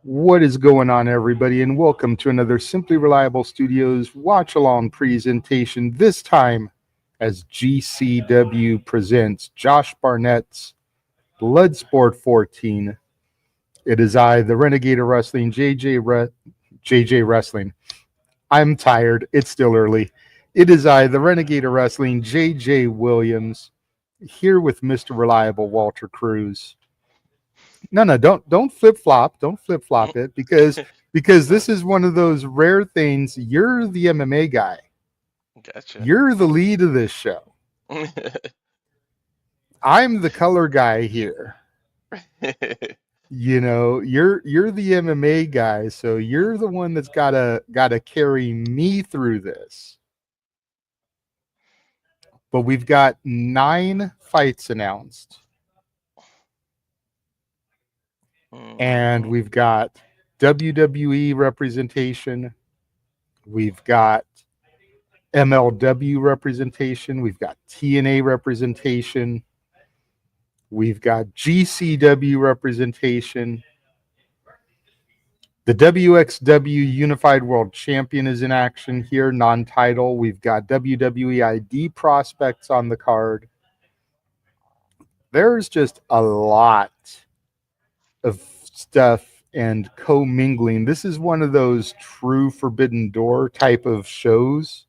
What is going on, everybody, and welcome to another Simply Reliable Studios watch along presentation. This time, as GCW presents Josh Barnett's Bloodsport 14. It is I, the Renegade of Wrestling, JJ Wrestling. I'm tired. It's still early. It is I, the Renegade of Wrestling, JJ Williams, here with Mr. Reliable Walter Cruz. No, don't flip flop. Don't flip flop it because this is one of those rare things. You're the MMA guy. Gotcha. You're the lead of this show. I'm the color guy here. You know, you're the MMA guy, so you're the one that's gotta carry me through this. But we've got 9 fights announced. And we've got WWE representation. We've got MLW representation. We've got TNA representation. We've got GCW representation. The WXW Unified World Champion is in action here, non-title. We've got WWE ID prospects on the card. There's just a lot of stuff and commingling. This is one of those true Forbidden Door type of shows.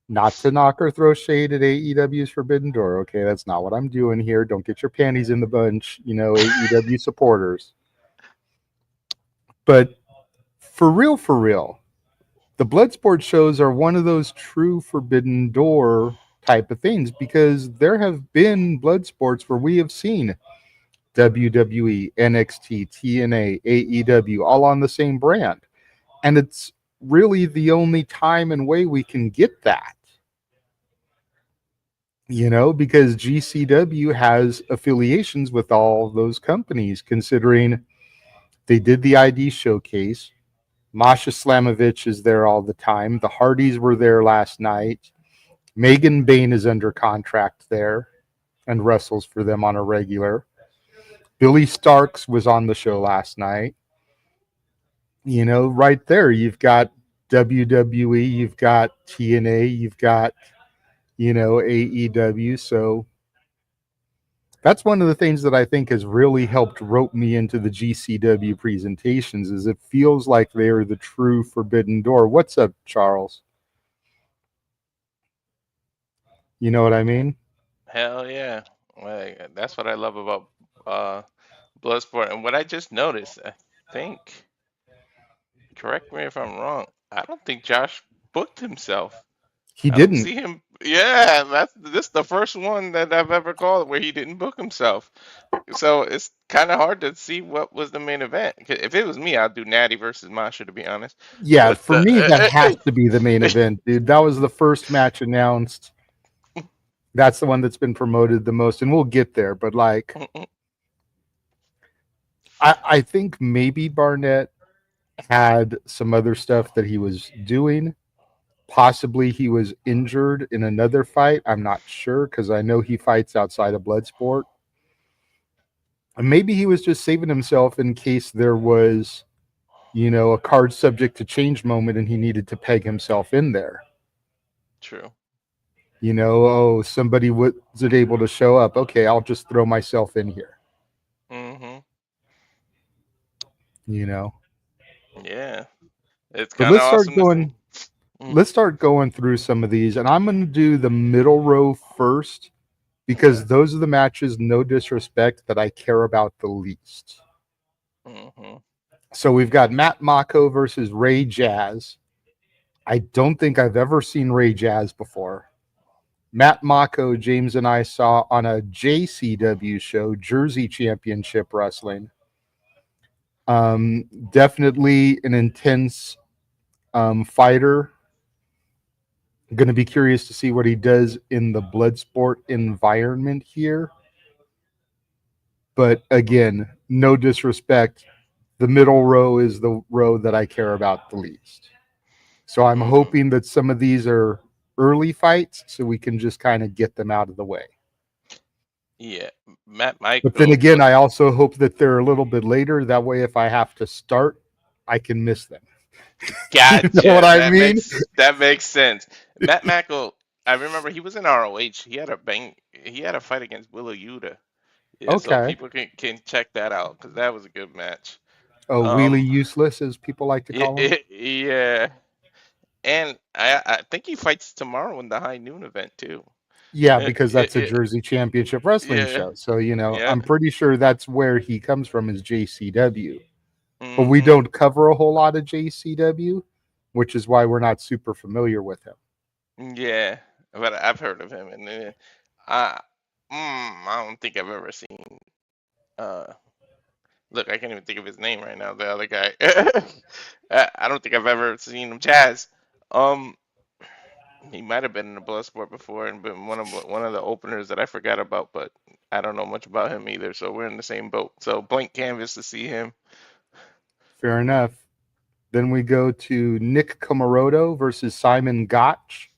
Not to knock or throw shade at AEW's Forbidden Door. Okay, that's not what I'm doing here. Don't get your panties in the bunch, AEW supporters. But for real, the Bloodsport shows are one of those true Forbidden Door type of things because there have been Bloodsports where we have seen WWE, NXT, TNA, AEW, all on the same brand. And it's really the only time and way we can get that. Because GCW has affiliations with all those companies, considering they did the ID showcase. Masha Slamovich is there all the time. The Hardys were there last night. Megan Bain is under contract there and wrestles for them on a regular. Billy Starks was on the show last night. Right there, you've got WWE, you've got TNA, you've got, AEW. So that's one of the things that I think has really helped rope me into the GCW presentations is it feels like they're the true Forbidden Door. What's up, Charles? You know what I mean? Hell yeah. That's what I love about Bloodsport. And what I just noticed, I think, correct me if I'm wrong, I don't think Josh booked himself. He I don't didn't. see him. Yeah, this is the first one that I've ever called where he didn't book himself. So it's kind of hard to see what was the main event. 'Cause if it was me, I'd do Nattie versus Masha, to be honest. Yeah, But for me, that has to be the main event, dude. That was the first match announced. That's the one that's been promoted the most, and we'll get there. But I think maybe Barnett had some other stuff that he was doing. Possibly he was injured in another fight. I'm not sure because I know he fights outside of Bloodsport. And maybe he was just saving himself in case there was, a card subject to change moment and he needed to peg himself in there. True. Somebody wasn't able to show up. Okay, I'll just throw myself in here. Mm-hmm. Yeah. It's But kind of awesome to see. let's start going through some of these, and I'm going to do the middle row first because those are the matches, no disrespect, that I care about the least. Mm-hmm. So we've got Matt Mako versus Ray Jazz. I don't think I've ever seen Ray Jazz before. Matt Mako, James and I saw on a JCW show, Jersey Championship Wrestling. Definitely an intense fighter. Going to be curious to see what he does in the Bloodsport environment here. But again, no disrespect. The middle row is the row that I care about the least. So I'm hoping that some of these are early fights so we can just kind of get them out of the way. Yeah, Matt But then Michael. again, I also hope that they're a little bit later. That way, if I have to start, I can miss them. You know what Gotcha. I That mean? makes sense. Matt Michael. I remember he was in ROH. He had a bang. He had a fight against Willa Yuta. Yeah, so Okay. people can check that out because that was a good match. Oh, wheelie Um, useless, as people like to yeah, call them. yeah, and I think he fights tomorrow in the high noon event too. Yeah, It, because it, that's a it, Jersey Championship Wrestling yeah, show. So, yeah. I'm pretty sure that's where he comes from is JCW. But we Hmm. don't cover a whole lot of JCW, which is why we're not super familiar with him. Yeah, but I've heard of him, and I, I don't think I've ever seen. Uh, Look, I can't even think of his name right now. The other guy. I don't think I've ever seen him. Jazz. Um, he might have been in the Bloodsport before and been one of the openers that I forgot about, but I don't know much about him either. So we're in the same boat. So blank canvas to see him. Fair enough. Then we go to Nick Comoroto versus Simon Gotch.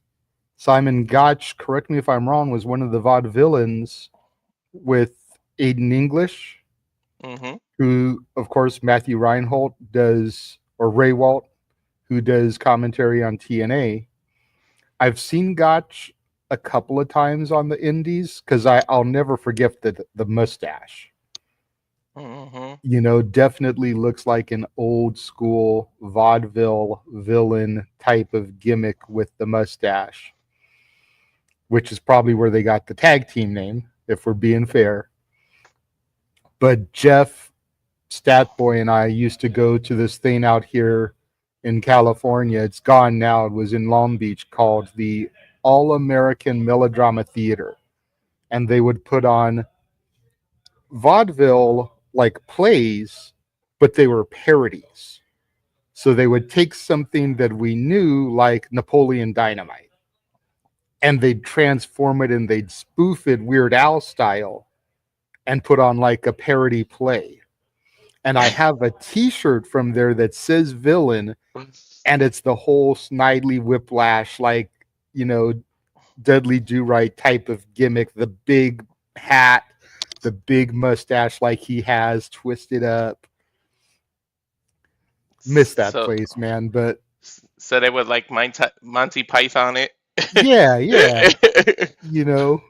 Simon Gotch, correct me if I'm wrong, was one of the vaudevillains with Aiden English, Mm-hmm. who, of course, Matthew Reinhold does, or Ray Walt, who does commentary on TNA. I've seen Gotch a couple of times on the indies because I'll never forget the mustache. Mm-hmm. Definitely looks like an old school vaudeville villain type of gimmick with the mustache, which is probably where they got the tag team name, if we're being fair. But Jeff Statboy and I used to go to this thing out here in California. It's gone now. It was in Long Beach called the All American Melodrama Theater. And they would put on vaudeville like plays, but they were parodies. So they would take something that we knew, like Napoleon Dynamite, and they'd transform it and they'd spoof it Weird Al style and put on like a parody play. And I have a T-shirt from there that says villain, and it's the whole Snidely Whiplash, like you know, Dudley Do Right type of gimmick. The big hat, the big mustache, like he has twisted up. Miss that So, place, man. But so they would like Monty Python it. yeah, yeah, you know,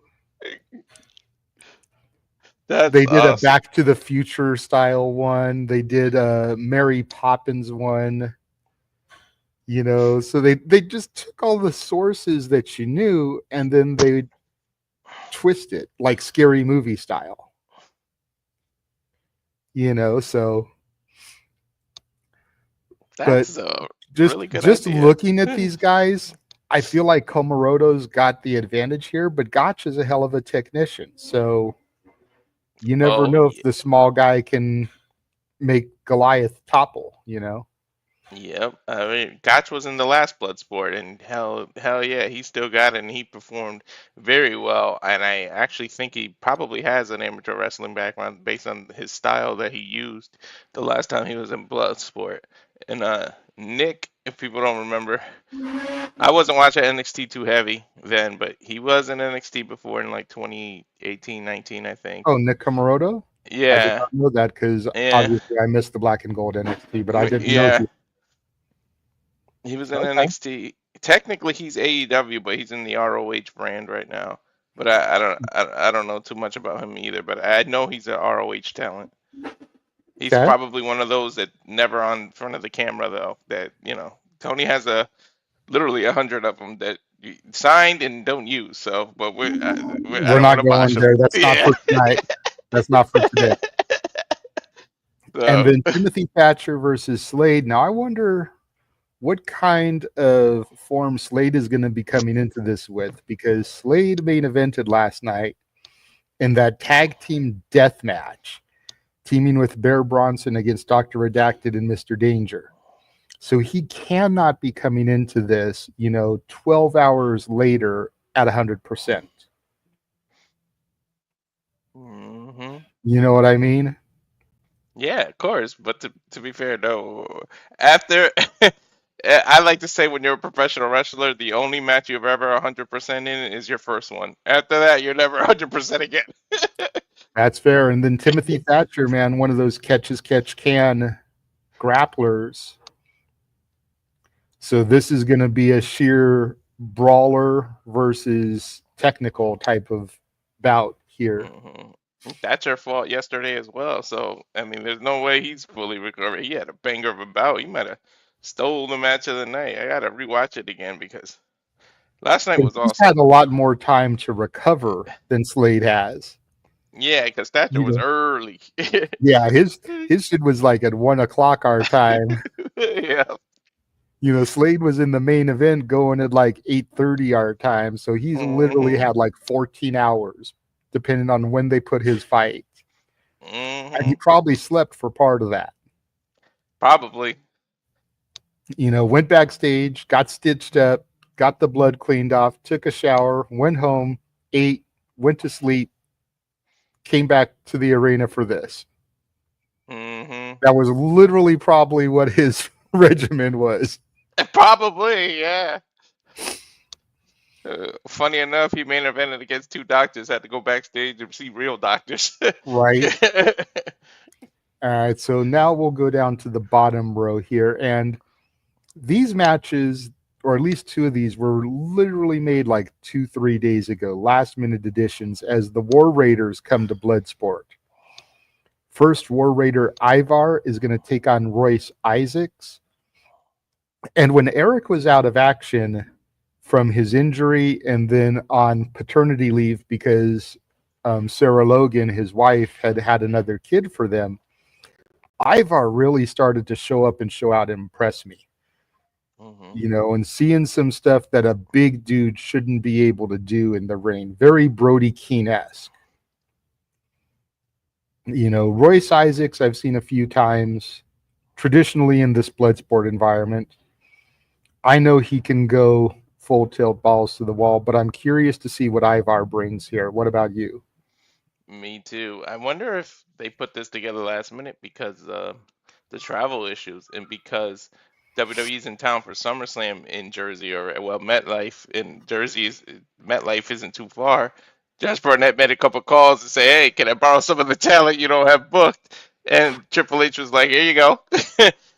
That's they did a awesome. Back to the Future style one. They did a Mary Poppins one. So they just took all the sources that you knew and then they twist it like Scary Movie style. So but That's a just really good just idea. looking at these guys, I feel like Comoroto's got the advantage here, but Gotch is a hell of a technician. So you never Oh know if yeah. the small guy can make Goliath topple. Yep. I mean, Gotch was in the last Bloodsport, and hell yeah, he still got it, and he performed very well. And I actually think he probably has an amateur wrestling background based on his style that he used the last time he was in Bloodsport. And Nick, if people don't remember, I wasn't watching NXT too heavy then, but he was in NXT before in like 2018, 19, I Oh, think. Nick Comoroto? I did Yeah, not know that because yeah, obviously I missed the black and gold NXT, but I didn't know yeah. he. He was in Okay. NXT. Technically, he's AEW, but he's in the ROH brand right now. But I don't know too much about him either. But I know he's an ROH talent. He's Okay. probably one of those that never on front of the camera though. That Tony has literally 100 of them that signed and don't use. So, but I We're don't want not to bosh going him. there. That's not Yeah. for tonight. That's not for today. And So, then Timothy Thatcher versus Slade. Now I wonder what kind of form Slade is going to be coming into this with because Slade main evented last night in that tag team death match, teaming with Bear Bronson against Dr. Redacted and Mr. Danger. So he cannot be coming into this, 12 hours later at 100%. hmm You know what I mean? yeah, of course. But to be fair, though, after I like to say when you're a professional wrestler, the only match you've ever 100% in is your first one. After that, you're never 100% again. That's fair. And then Timothy Thatcher, man, one of those catch-can grapplers. So this is going to be a sheer brawler versus technical type of bout here. Mm-hmm. Thatcher fought yesterday as well, so I mean, there's no way he's fully recovered. He had a banger of a bout. He might have stole the match of the night. I gotta rewatch it again because last night was He's awesome. had a lot more time to recover than Slade has. Yeah, because Thatcher You was know, early. yeah, his shit was like at 1:00 our time. Yeah. Slade was in the main event going at like 8:30 our time, so he's literally Mm-hmm. had like 14 hours, depending on when they put his fight. And Mm-hmm. he probably slept for part of that. Probably. Went backstage, got stitched up, got the blood cleaned off, took a shower, went home, ate, went to sleep, came back to the arena for this. Mm-hmm. That was literally probably what his regimen was. Probably, yeah. Funny enough, he main evented against two doctors, had to go backstage and see real doctors. Right. All right, so now we'll go down to the bottom row here. And these matches, or at least two of these, were literally made like 2-3 days ago, last minute additions, as the War Raiders come to Bloodsport. First, War Raider Ivar is going to take on Royce Isaacs. And when Erik was out of action from his injury and then on paternity leave because Sarah Logan, his wife, had had another kid for them, Ivar really started to show up and show out and impress me. Mm-hmm. And seeing some stuff that a big dude shouldn't be able to do in the ring. Very Brody Keane-esque. Royce Isaacs I've seen a few times, traditionally in this Bloodsport environment. I know he can go full tilt balls to the wall, but I'm curious to see what Ivar brings here. What about you? Me too. I wonder if they put this together last minute because the travel issues and because WWE's in town for SummerSlam in Jersey or well MetLife in Jersey MetLife isn't too far. Josh Barnett made a couple calls and say, "Hey, can I borrow some of the talent you don't have booked?" And Triple H was like, "Here you go."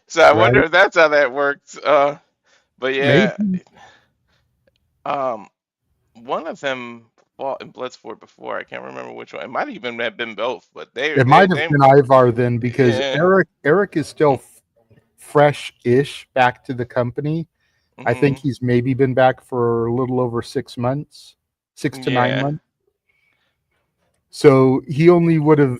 So I wonder Right? if that's how that works. But yeah, Maybe. um, one of them fought in Bloodsport before. I can't remember which one. It might even have been both, but It might have been Ivar then because yeah. Erik is still fresh-ish back to the company. I think Hmm. he's maybe been back for a little over 6 months, 6 to 9 Yeah. months. So he only would have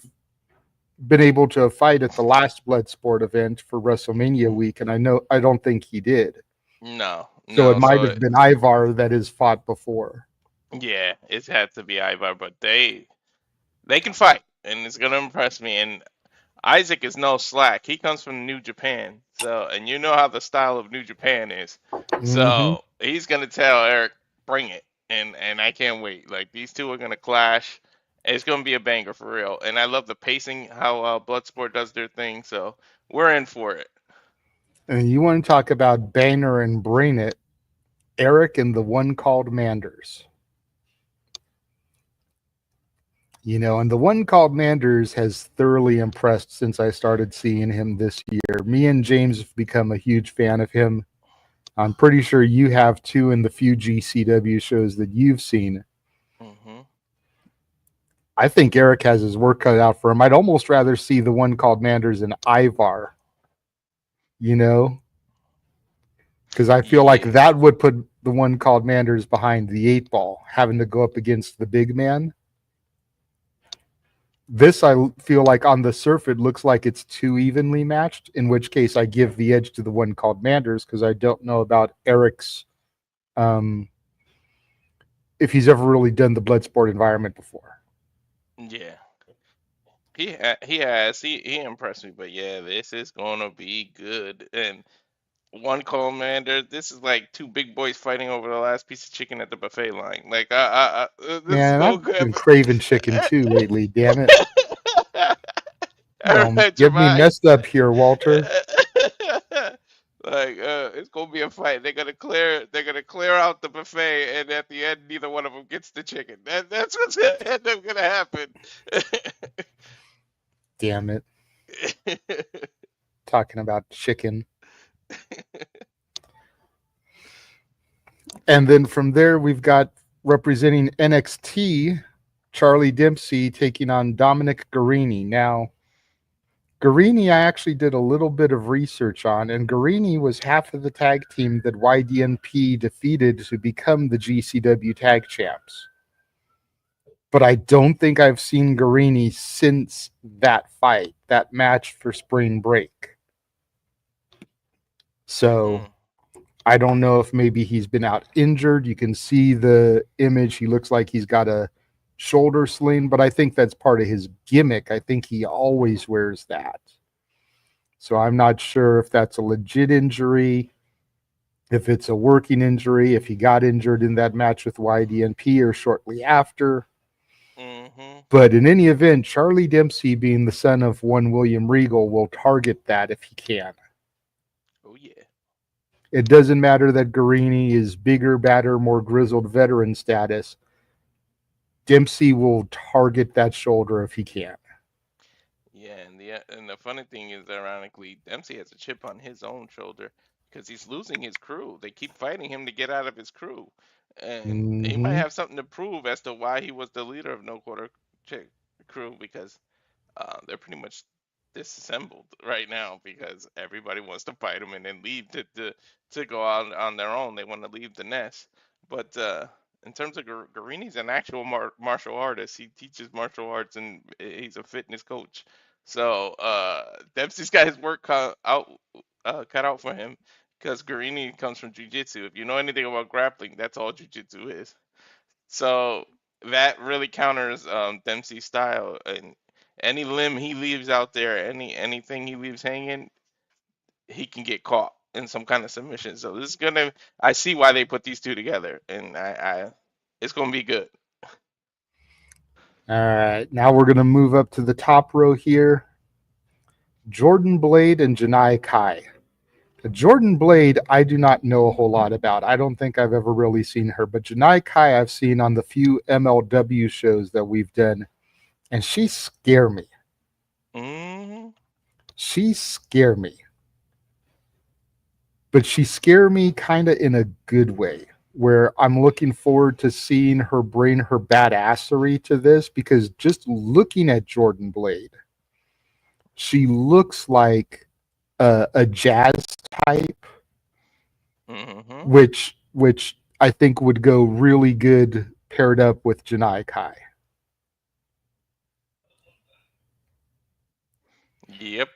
been able to fight at the last Bloodsport event for WrestleMania week, and I don't think he did. No, So it no. might So have been Ivar that has fought before. yeah, it had to be Ivar, but they can fight, and it's gonna impress me. And Isaac is no slack. He comes from New Japan, so and you know how the style of New Japan is. Mm-hmm. So he's gonna tell Erik, bring it, and I can't wait. Like these two are gonna clash. It's gonna be a banger for real. And I love the pacing, how Bloodsport does their thing. So we're in for it. And you want to talk about Banner and Brain It, Erik and the one called Manders. And the one called Manders has thoroughly impressed since I started seeing him this year. Me and James have become a huge fan of him. I'm pretty sure you have too in the few GCW shows that you've seen. Hmm. I think Erik has his work cut out for him. I'd almost rather see the one called Manders and Ivar, because I feel like Yeah. that would put the one called Manders behind the 8 ball, having to go up against the big man. This, I feel like on the surface, it looks like it's too evenly matched, in which case I give the edge to the one called Manders because I don't know about Erik's, if he's ever really done the Bloodsport environment before. Yeah. He has he impressed me, but yeah, this is gonna be good. And one commander, this is like two big boys fighting over the last piece of chicken at the buffet line. Like this is Man, so I've good. been craving chicken too lately, damn it. All Don't right, get me Javai. messed up here, Walter. Like, it's gonna be a fight. They're gonna clear out the buffet, and at the end, neither one of them gets the chicken. That's what's gonna end up gonna happen. Damn it. Talking about chicken. And then from there, we've got representing NXT, Charrlie Dempsey taking on Dominic Garrini. Now, Garrini, I actually did a little bit of research on, and Garrini was half of the tag team that YDNP defeated to become the GCW tag champs. But I don't think I've seen Garrini since that fight, that match for spring break. So I don't know if maybe he's been out injured. You can see the image. He looks like he's got a shoulder sling, but I think that's part of his gimmick. I think he always wears that. So I'm not sure if that's a legit injury, if it's a working injury, if he got injured in that match with YDNP or shortly after. But in any event, Charrlie Dempsey, being the son of one William Regal, will target that if he can. Oh, yeah. It doesn't matter that Garrini is bigger, badder, more grizzled veteran status. Dempsey will target that shoulder if he can. Yeah, and the funny thing is, ironically, Dempsey has a chip on his own shoulder because he's losing his crew. They keep fighting him to get out of his crew, and he might have something to prove as to why he was the leader of No Quarter Crew, because they're pretty much disassembled right now because everybody wants to fight him and then leave to go out on their own. They want to leave the nest. But in terms of Garini's an actual martial artist. He teaches martial arts and he's a fitness coach. So Dempsey's got his work cut out for him because Garrini comes from jiu-jitsu. If you know anything about grappling, that's all jiu-jitsu is. So that really counters Dempsey's style, and any limb he leaves out there, anything he leaves hanging, he can get caught in some kind of submission. So this is I see why they put these two together, and it's gonna be good. All right, now we're gonna move up to the top row here. Jordan Blade and Janai Kai. Jordan Blade, I do not know a whole lot about. I don't think I've ever really seen her, but Janai Kai I've seen on the few MLW shows that we've done, and she scare me. She scare me. But she scare me kind of in a good way, where I'm looking forward to seeing her bring her badassery to this, because just looking at Jordan Blade, she looks like a jazz type, which I think would go really good paired up with Janai Kai. Yep.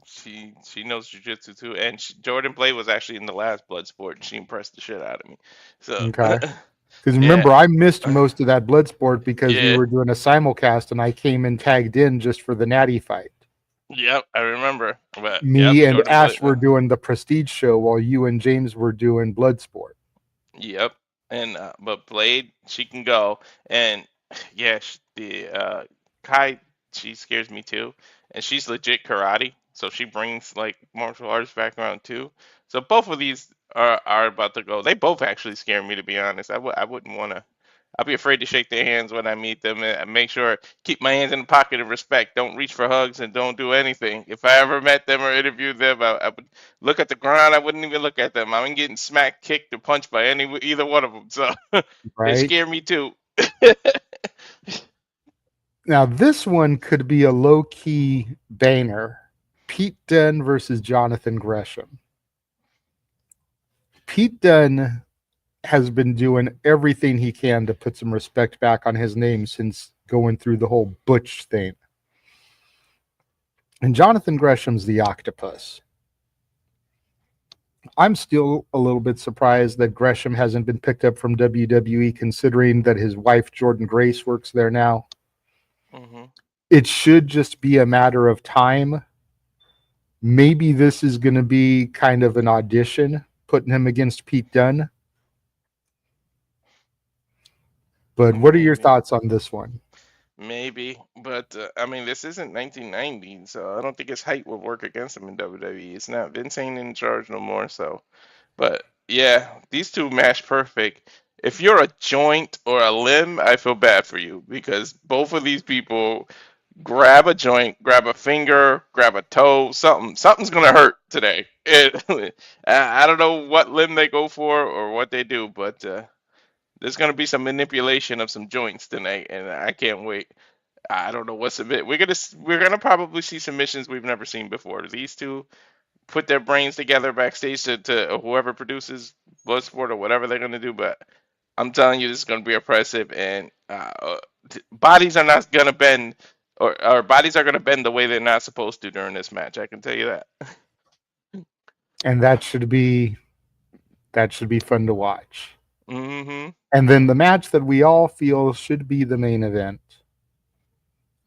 She knows jiu-jitsu too, and Jordan Blade was actually in the last Bloodsport, and she impressed the shit out of me. So okay, because remember, I missed most of that Bloodsport because we were doing a simulcast, and I came and tagged in just for the Nattie fight. Yep, I remember. But me and Jordan Ash were doing the Prestige show while you and James were doing Bloodsport. Yep, and but Blade, she can go, and yeah, the Kai, she scares me too, and she's legit karate. So she brings like martial arts background too. So both of these are about to go. They both actually scare me, to be honest. I wouldn't want to. I'd be afraid to shake their hands when I meet them, and make sure keep my hands in the pocket of respect. Don't reach for hugs and don't do anything. If I ever met them or interviewed them, I would look at the ground. I wouldn't even look at them. I'm getting smacked, kicked, or punched by either one of them. So they scare me too. Now this one could be a low-key banger. Pete Dunne versus Jonathan Gresham. Pete Dunne has been doing everything he can to put some respect back on his name since going through the whole Butch thing. And Jonathan Gresham's the octopus. I'm still a little bit surprised that Gresham hasn't been picked up from WWE, considering that his wife, Jordan Grace, works there now. It should just be a matter of time. Maybe this is going to be kind of an audition, putting him against Pete Dunne. But what are your thoughts on this one? maybe, but I mean, this isn't 1990, so I don't think his height would work against him in WWE. It's not Vince ain't in charge no more, so. But yeah, these two match perfect. If you're a joint or a limb, I feel bad for you because both of these people grab a joint, grab a finger, grab a toe, something's gonna hurt today. I don't know what limb they go for or what they do, but there's gonna be some manipulation of some joints tonight, and I can't wait. I don't know what submit. We're gonna probably see submissions we've never seen before. These two put their brains together backstage to whoever produces Bloodsport or whatever they're gonna do. But I'm telling you, this is gonna be oppressive, and bodies are not gonna bend, or bodies are gonna bend the way they're not supposed to during this match. I can tell you that. And that should be fun to watch. Hmm. And then the match that we all feel should be the main event.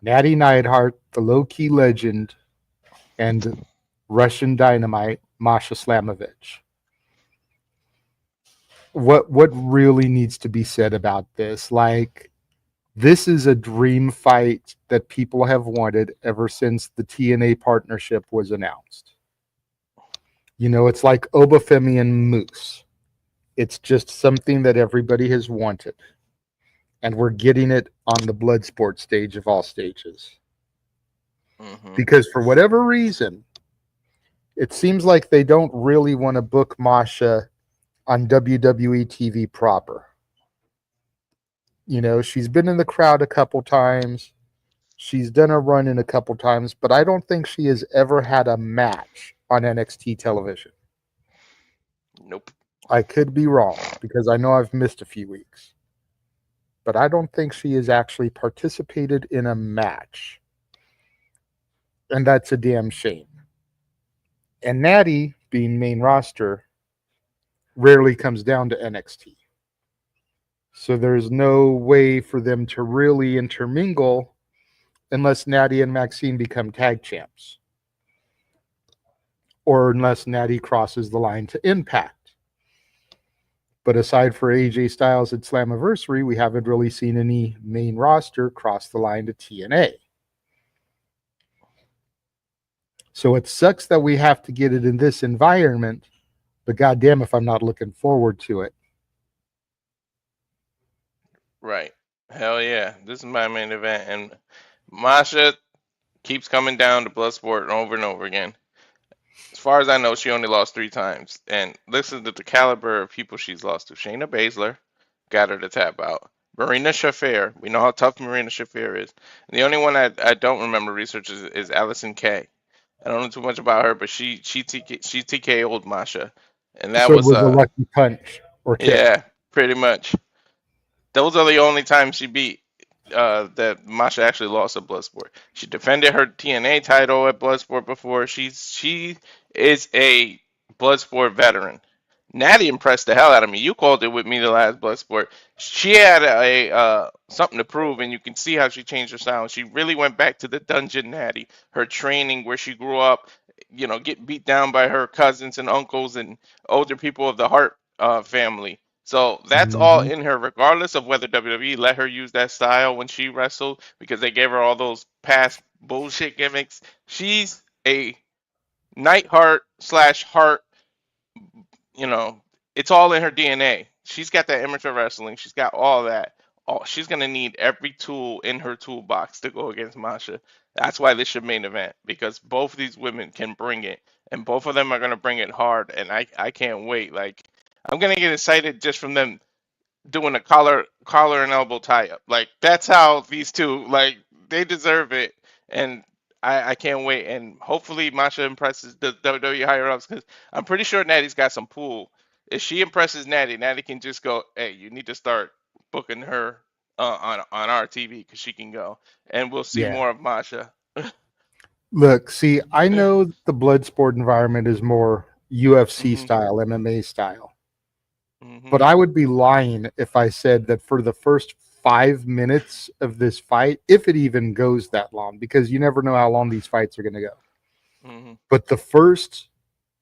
Nattie Neidhart, the low-key legend, and Russian Dynamite, Masha Slamovich. What really needs to be said about this? Like, this is a dream fight that people have wanted ever since the TNA partnership was announced. You know, it's like Obafemi and Moose. It's just something that everybody has wanted. And we're getting it on the Bloodsport stage of all stages. Hmm. Because for whatever reason, it seems like they don't really want to book Masha on WWE TV proper. You know, she's been in the crowd a couple times. She's done a run in a couple times, but I don't think she has ever had a match on NXT television. Nope. I could be wrong because I know I've missed a few weeks. But I don't think she has actually participated in a match. And that's a damn shame. And Nattie, being main roster, rarely comes down to NXT. So there's no way for them to really intermingle unless Nattie and Maxine become tag champs. Or unless Nattie crosses the line to Impact. But aside for AJ Styles at Slammiversary, we haven't really seen any main roster cross the line to TNA. So it sucks that we have to get it in this environment, but goddamn if I'm not looking forward to it. Right. Hell yeah. This is my main event, and Masha keeps coming down to Bloodsport over and over again. As far as I know, she only lost 3 times. And listen to the caliber of people she's lost to. Shayna Baszler got her to tap out. Marina Shafir. We know how tough Marina Shafir is. And the only one I don't remember research is Allison Kay. I don't know too much about her, but she TKO'd Masha. And that So it was was a lucky punch or kick. yeah, pretty much. Those are the only times she beat that Masha actually lost at Bloodsport. She defended her TNA title at Bloodsport before. She is a Bloodsport veteran. Nattie impressed the hell out of me. You called it with me the last Bloodsport. She had a something to prove, and you can see how she changed her style. She really went back to the dungeon Nattie, her training where she grew up. You know, get beat down by her cousins and uncles and older people of the Hart family. So that's all Mm-hmm. in her, regardless of whether WWE let her use that style when she wrestled, because they gave her all those past bullshit gimmicks. She's a Neidhart slash Hart, you know, it's all in her DNA. She's got that amateur wrestling. She's got all that. She's gonna need every tool in her toolbox to go against Masha. That's why this should main event, because both of these women can bring it, and both of them are gonna bring it hard. And I can't wait. Like, I'm gonna get excited just from them doing a collar and elbow tie up. Like, that's how these two, like, they deserve it, and I can't wait. And hopefully Masha impresses the WWE higher ups, because I'm pretty sure Nattie's got some pull. If she impresses Nattie, Nattie can just go, hey, you need to start booking her on our TV because she can go, and we'll see Yeah. more of Masha. Look, see, I know the blood sport environment is more UFC Hmm. style, MMA style. But Hmm. I would be lying if I said that for the first 5 minutes of this fight, if it even goes that long, because you never know how long these fights are going to go. Hmm. But the first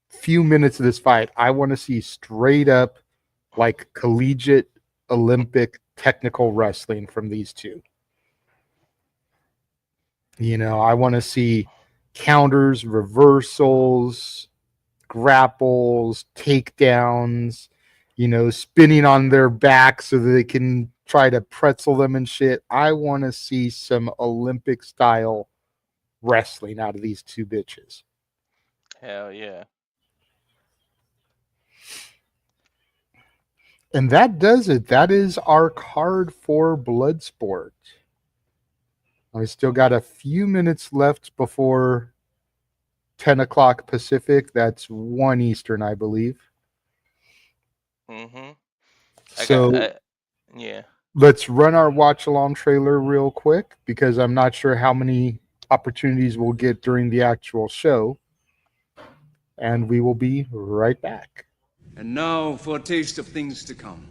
few minutes of this fight, I want to see straight up like collegiate Olympic technical wrestling from these two. I want to see counters, reversals, grapples, takedowns, spinning on their back so that they can try to pretzel them and shit. I want to see some Olympic style wrestling out of these two bitches. Hell yeah. And that does it. That is our card for Bloodsport. I still got a few minutes left before 10 o'clock Pacific. That's 1 Eastern, I believe. Mm-hmm. So yeah. let's run our watch along trailer real quick because I'm not sure how many opportunities we'll get during the actual show. And we will be right back. And now for a taste of things to come.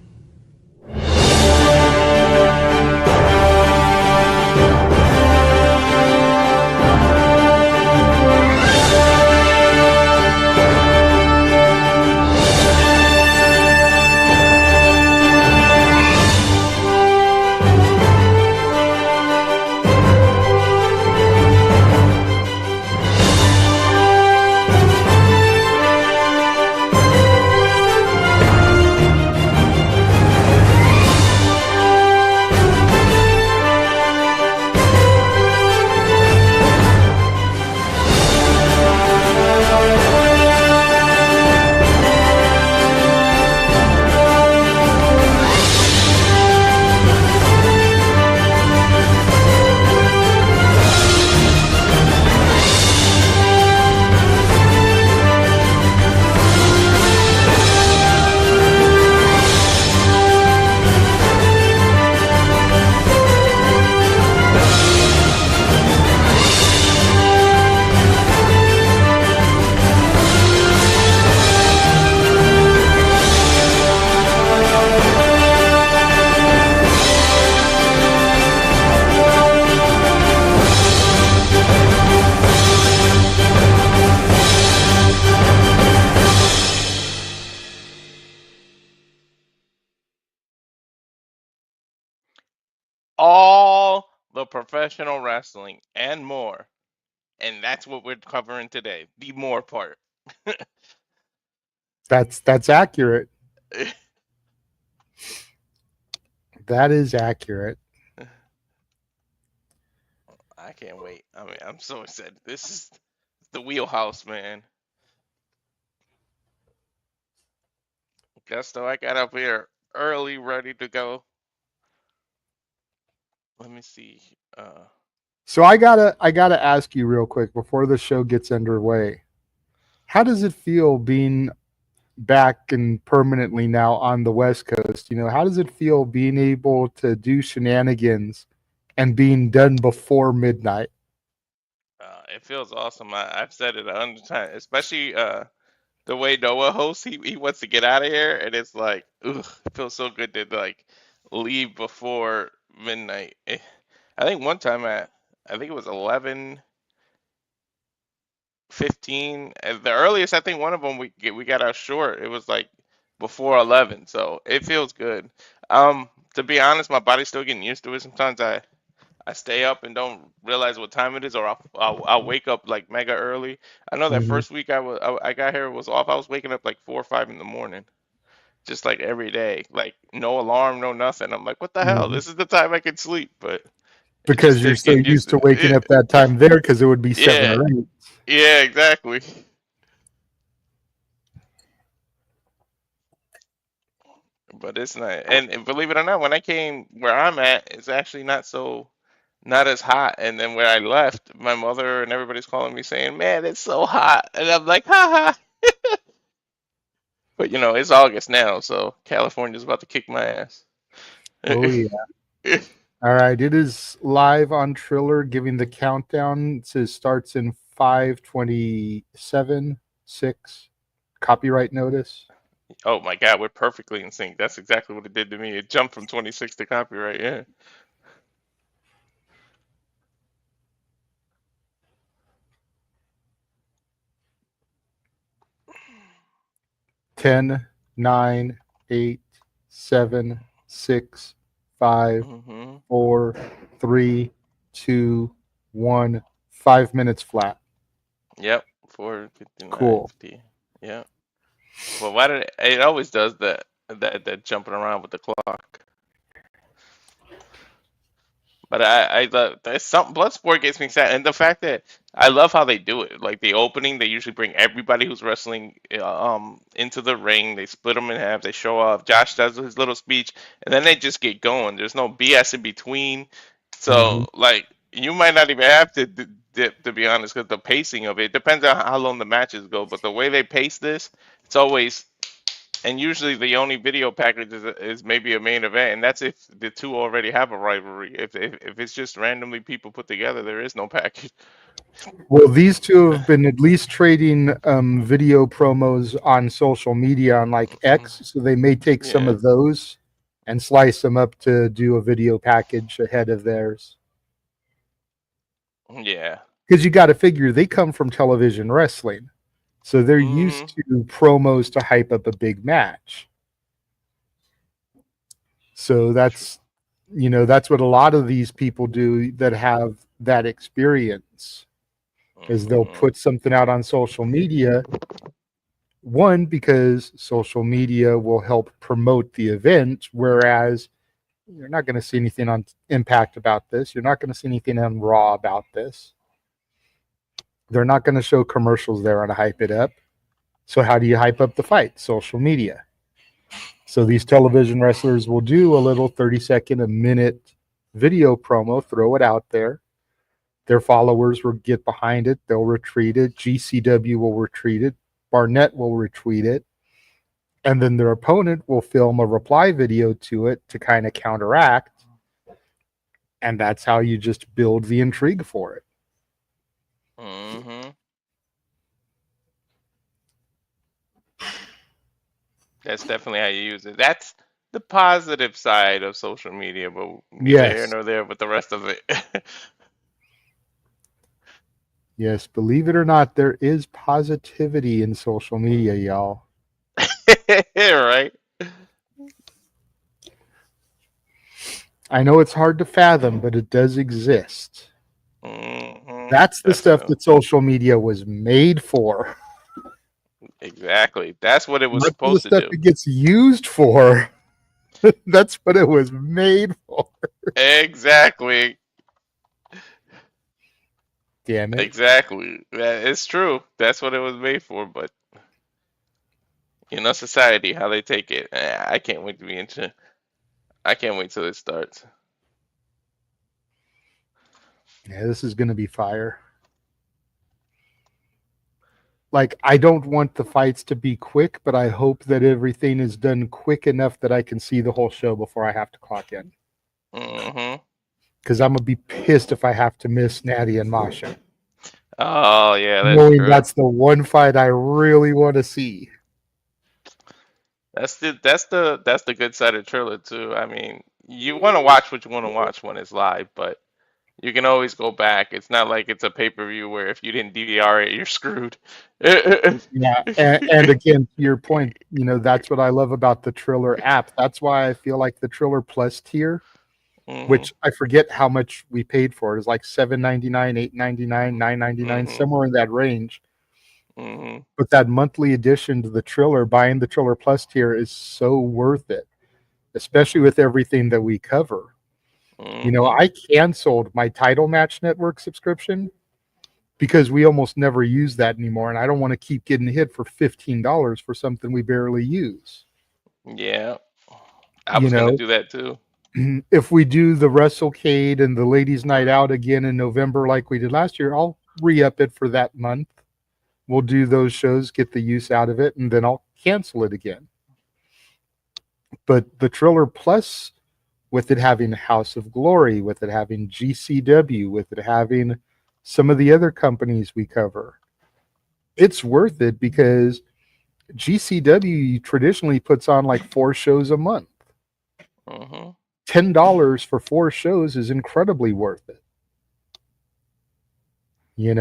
All the professional wrestling and more. And that's what we're covering today. The more part. That's accurate. That is accurate. I can't wait. I mean, I'm so excited. This is the wheelhouse, man. Gusto, I got up here early, ready to go. Let me see. So I gotta ask you real quick before the show gets underway. How does it feel being back and permanently now on the West Coast? How does it feel being able to do shenanigans and being done before midnight? It feels awesome. I've said it 100 times, especially the way Noah hosts. He wants to get out of here, and it's like, ugh, it feels so good to like leave before midnight. I think one time I think it was 11:15. The earliest I think one of them we got out short. It was like before 11, so it feels good. To be honest, my body's still getting used to it. Sometimes I stay up and don't realize what time it is, or I'll wake up like mega early. I know that Mhm. first week I got here was off. I was waking up like 4 or 5 in the morning, just like every day, like no alarm, no nothing. I'm like, what the hell? Mhm. This is the time I can sleep, but it just Because you're takes so getting used used to to waking it. up that time there because it would be 7 Yeah, or 8. yeah, exactly. But it's not, and believe it or not, when I came where I'm at, it's actually not as hot. And then where I left, my mother and everybody's calling me saying, "Man, it's so hot," and I'm like, "Ha ha." But it's August now, so California's about to kick my ass. Oh yeah. All right, it is live on Triller giving the countdown. It says starts in 5:27, 6. Copyright notice. Oh my God, we're perfectly in sync. That's exactly what it did to me. It jumped from 26 to copyright. Yeah. 10, 9, 8, 7, 6, 5, Hmm. 4, 3, 2, 1, 5 minutes flat. Yep, 4:59, Cool. 50. Yeah. But why did it always does that jumping around with the clock? But I love there's something Bloodsport gets me excited, and the fact that I love how they do it. Like the opening, they usually bring everybody who's wrestling into the ring. They split them in half. They show up. Josh does his little speech, and then they just get going. There's no BS in between. Mhm. So like you might not even have to dip, to be honest, because the pacing of it depends on how long the matches go. But the way they pace this, it's always and usually the only video package is maybe a main event, and that's if the two already have a rivalry. If it's just randomly people put together, there is no package. Well, these two have been at least trading video promos on social media on like X, so they may take some Yeah, of those and slice them up to do a video package ahead of theirs. yeah. Because you got to figure they come from television wrestling, so they're used to promos to hype up a big match. So that's that's what a lot of these people do that have that experience is they'll put something out on social media. One, because social media will help promote the event, whereas you're not going to see anything on Impact about this. You're not going to see anything on Raw about this. They're not going to show commercials there and hype it up. So how do you hype up the fight? Social media. So these television wrestlers will do a little 30-second, a minute video promo, throw it out there. Their followers will get behind it. They'll retweet it. GCW will retweet it. Barnett will retweet it. And then their opponent will film a reply video to it to kind of counteract. And that's how you just build the intrigue for it. Mm-hmm. That's definitely how you use it. That's the positive side of social media, but neither here Yes. nor there with the rest of it. Yes. Believe it or not, there is positivity in social media, y'all. Right? I know it's hard to fathom, but it does exist. Mm-hmm. That's the stuff Definitely. that social media was made for. Exactly. That's what it was Not for the supposed to stuff do. it gets used for. That's what it was made for. Exactly. Damn it. Exactly. It's true. That's what it was made for, but society, how they take it. I can't wait to be into. I can't wait till it starts. Yeah, this is going to be fire. Like, I don't want the fights to be quick, but I hope that everything is done quick enough that I can see the whole show before I have to clock in. Mm-hmm. Because I'm going to be pissed if I have to miss Nattie and Masha. Oh yeah, that's Knowing true. that's the one fight I really want to see. That's the good side of Triller too. I mean, you want to watch what you want to watch when it's live, but you can always go back. It's not like it's a pay-per-view where if you didn't DVR it, you're screwed. Yeah, and again, to your point, that's what I love about the Triller app. That's why I feel like the Triller Plus tier, Mm-hmm. which I forget how much we paid for it, is like $7.99, $8.99, $9.99, Mm-hmm. somewhere in that range. Mm-hmm. But that monthly addition to the Triller, buying the Triller Plus tier is so worth it, especially with everything that we cover. Mm-hmm. I canceled my Title Match Network subscription because we almost never use that anymore, and I don't want to keep getting hit for $15 for something we barely use. Yeah, I was gonna do that too. If we do the WrestleCade and the Ladies Night Out again in November like we did last year, I'll re-up it for that month. We'll do those shows, get the use out of it, and then I'll cancel it again. But the Triller Plus, with it having House of Glory, with it having GCW, with it having some of the other companies we cover, it's worth it because GCW traditionally puts on like 4 shows a month. Mm-hmm. $10 for 4 shows is incredibly worth it. You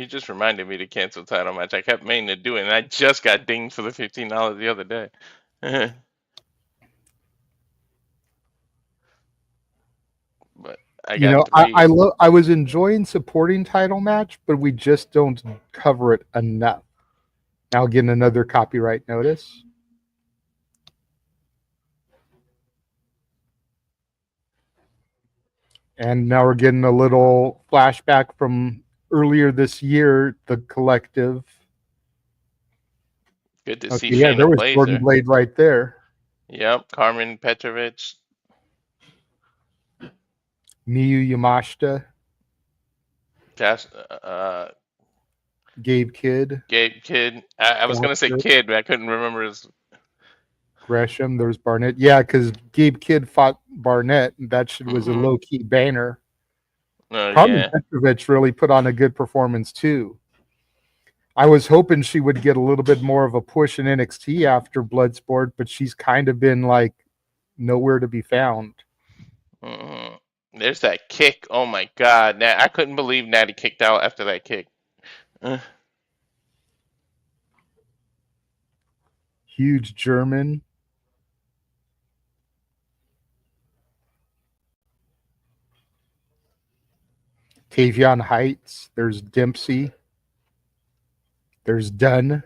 just reminded me to cancel Title Match. I kept meaning to do it, and I just got dinged for the $15 the other day. But I got I 3. I was enjoying supporting title match, but we just don't cover it enough. Now getting another copyright notice. And now we're getting a little flashback from earlier this year, the collective. Good to see Okay, yeah, there Shayna was Jordan Blazer. Blade right there. Yep, Carmen Petrovich. Miyu Yamashita, Josh, Gabe Kidd, Gabe Kid. I was gonna say Thatcher, Kid, but I couldn't remember his. Gresham. There's Barnett. Yeah, because Gabe Kidd fought Barnett, and that shit was a Mm-hmm. low-key banner. Oh Carmen yeah. Petrovich really put on a good performance, too. I was hoping she would get a little bit more of a push in NXT after Bloodsport, but she's kind of been, like, nowhere to be found. Mm-hmm. There's that kick. Oh my God! I couldn't believe Nattie kicked out after that kick. Huge German. Tavion Heights. There's Dempsey. There's Dunne.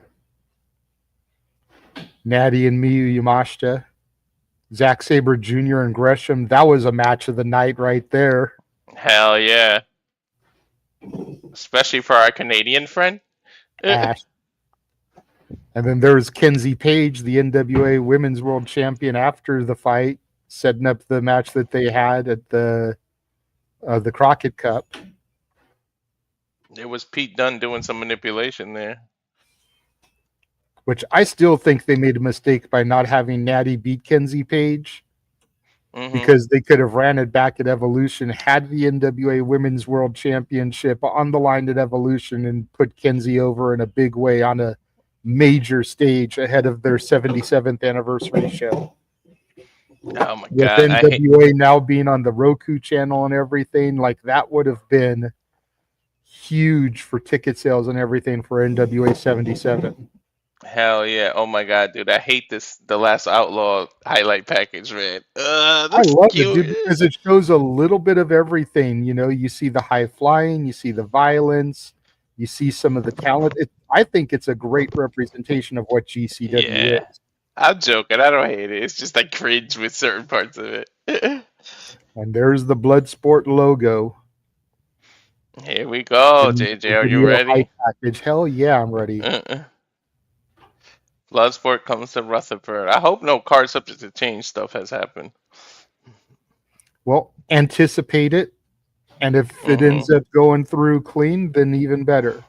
Nattie and Miyu Yamashita. Zack Sabre Jr. and Gresham. That was a match of the night right there. Hell yeah! Especially for our Canadian friend. Ash. And then there was Kenzie Page, the NWA Women's World Champion, after the fight, setting up the match that they had at the Crockett Cup. It was Pete Dunne doing some manipulation there. Which I still think they made a mistake by not having Nattie beat Kenzie Page, because they could have ran it back at Evolution, had the NWA Women's World Championship on the line at Evolution, and put Kenzie over in a big way on a major stage ahead of their 77th anniversary show. Oh my With God! NWA now being on the Roku channel and everything, like that would have been huge for ticket sales and everything for NWA 77. Hell yeah! Oh my God, dude! I hate this. The Last Outlaw highlight package, man. I That's love it, cute. dude, because it shows a little bit of everything. You know, you see the high flying, you see the violence, you see some of the talent. I think it's a great representation of what GCW Yeah. is. I'm joking. I don't hate it. It's just I cringe with certain parts of it. And there's the Bloodsport logo. Here we go, And JJ. the Are you video ready? hype package. Hell yeah, I'm ready. Bloodsport comes to Rutherford. I hope no card subject to change stuff has happened. Well, anticipate it. And if it ends up going through clean, then even better.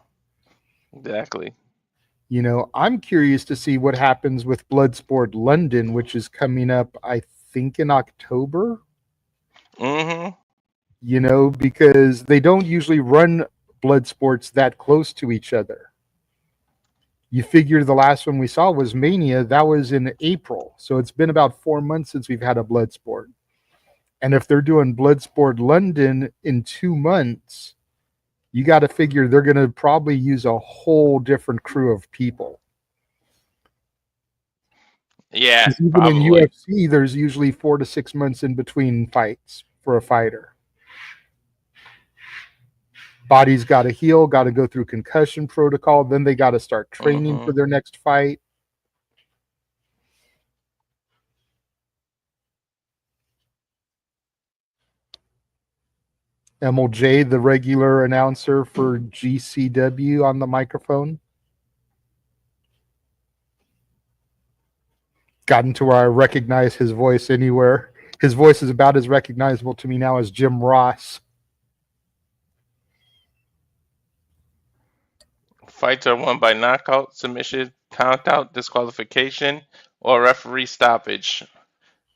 Exactly. You know, I'm curious to see what happens with Bloodsport London, which is coming up, I think, in October. You know, because they don't usually run Bloodsports that close to each other. You figure the last one we saw was Mania. That was in April. So it's been about 4 months since we've had a Bloodsport. And if they're doing Bloodsport London in 2 months, you got to figure they're going to probably use a whole different crew of people. Yeah, Even probably. in UFC, there's usually 4 to 6 months in between fights for a fighter. Body's got to heal, got to go through concussion protocol. Then they got to start training for their next fight. MLJ, the regular announcer for GCW, on the microphone. Gotten to where I recognize his voice anywhere. His voice is about as recognizable to me now as Jim Ross. Fights are won by knockout, submission, count-out, disqualification, or referee stoppage.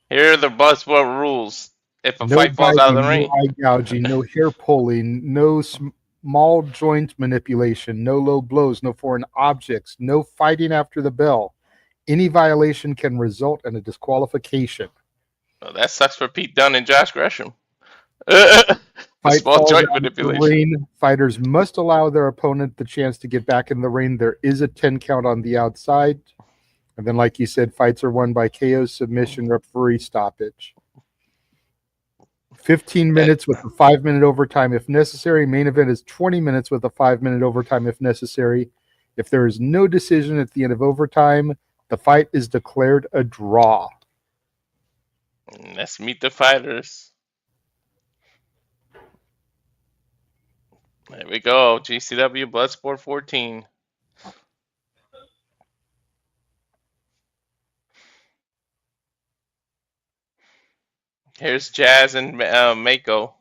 Here are the Bloodsport rules. If a No fight falls out of the biting, ring, no eye gouging, no hair pulling, no small joint manipulation, no low blows, no foreign objects, no fighting after the bell. Any violation can result in a disqualification. well, that sucks for Pete Dunne and Josh Gresham. Fight Small falls joint out of the manipulation. ring. Fighters must allow their opponent the chance to get back in the ring. There is a 10 count on the outside. And then, like you said, fights are won by KO, submission, referee stoppage. 15 minutes with a 5-minute overtime if necessary. Main event is 20 minutes with a 5-minute overtime if necessary. If there is no decision at the end of overtime, the fight is declared a draw. Let's meet the fighters. There we go. GCW Bloodsport 14. Here's Jazz and Mako.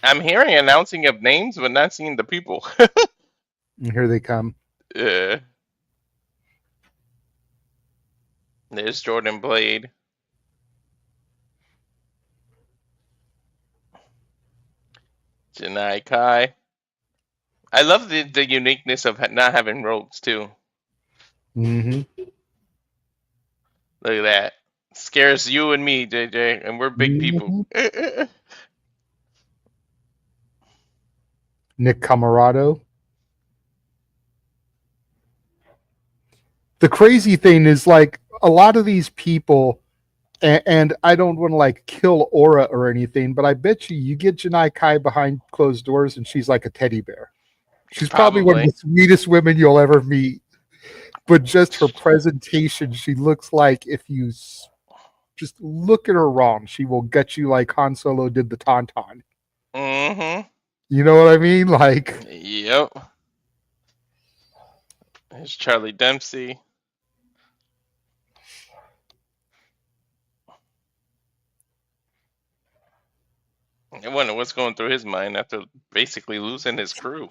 I'm hearing announcing of names, but not seeing the people. And here they come. There's Jordan Blade. Janai Kai. I love the uniqueness of not having ropes, too. Mm-hmm. Look at that. Scares you and me, JJ, and we're big people. Nick Comoroto. The crazy thing is, like, a lot of these people, and I don't want to, like, kill aura or anything, but I bet you get Janai Kai behind closed doors and she's like a teddy bear. She's probably one of the sweetest women you'll ever meet. But just her presentation, she looks like if you just look at her wrong, she will gut you like Han Solo did the Tauntaun. Mm-hmm. You know what I mean? Like, yep. There's Charrlie Dempsey. I wonder what's going through his mind after basically losing his crew.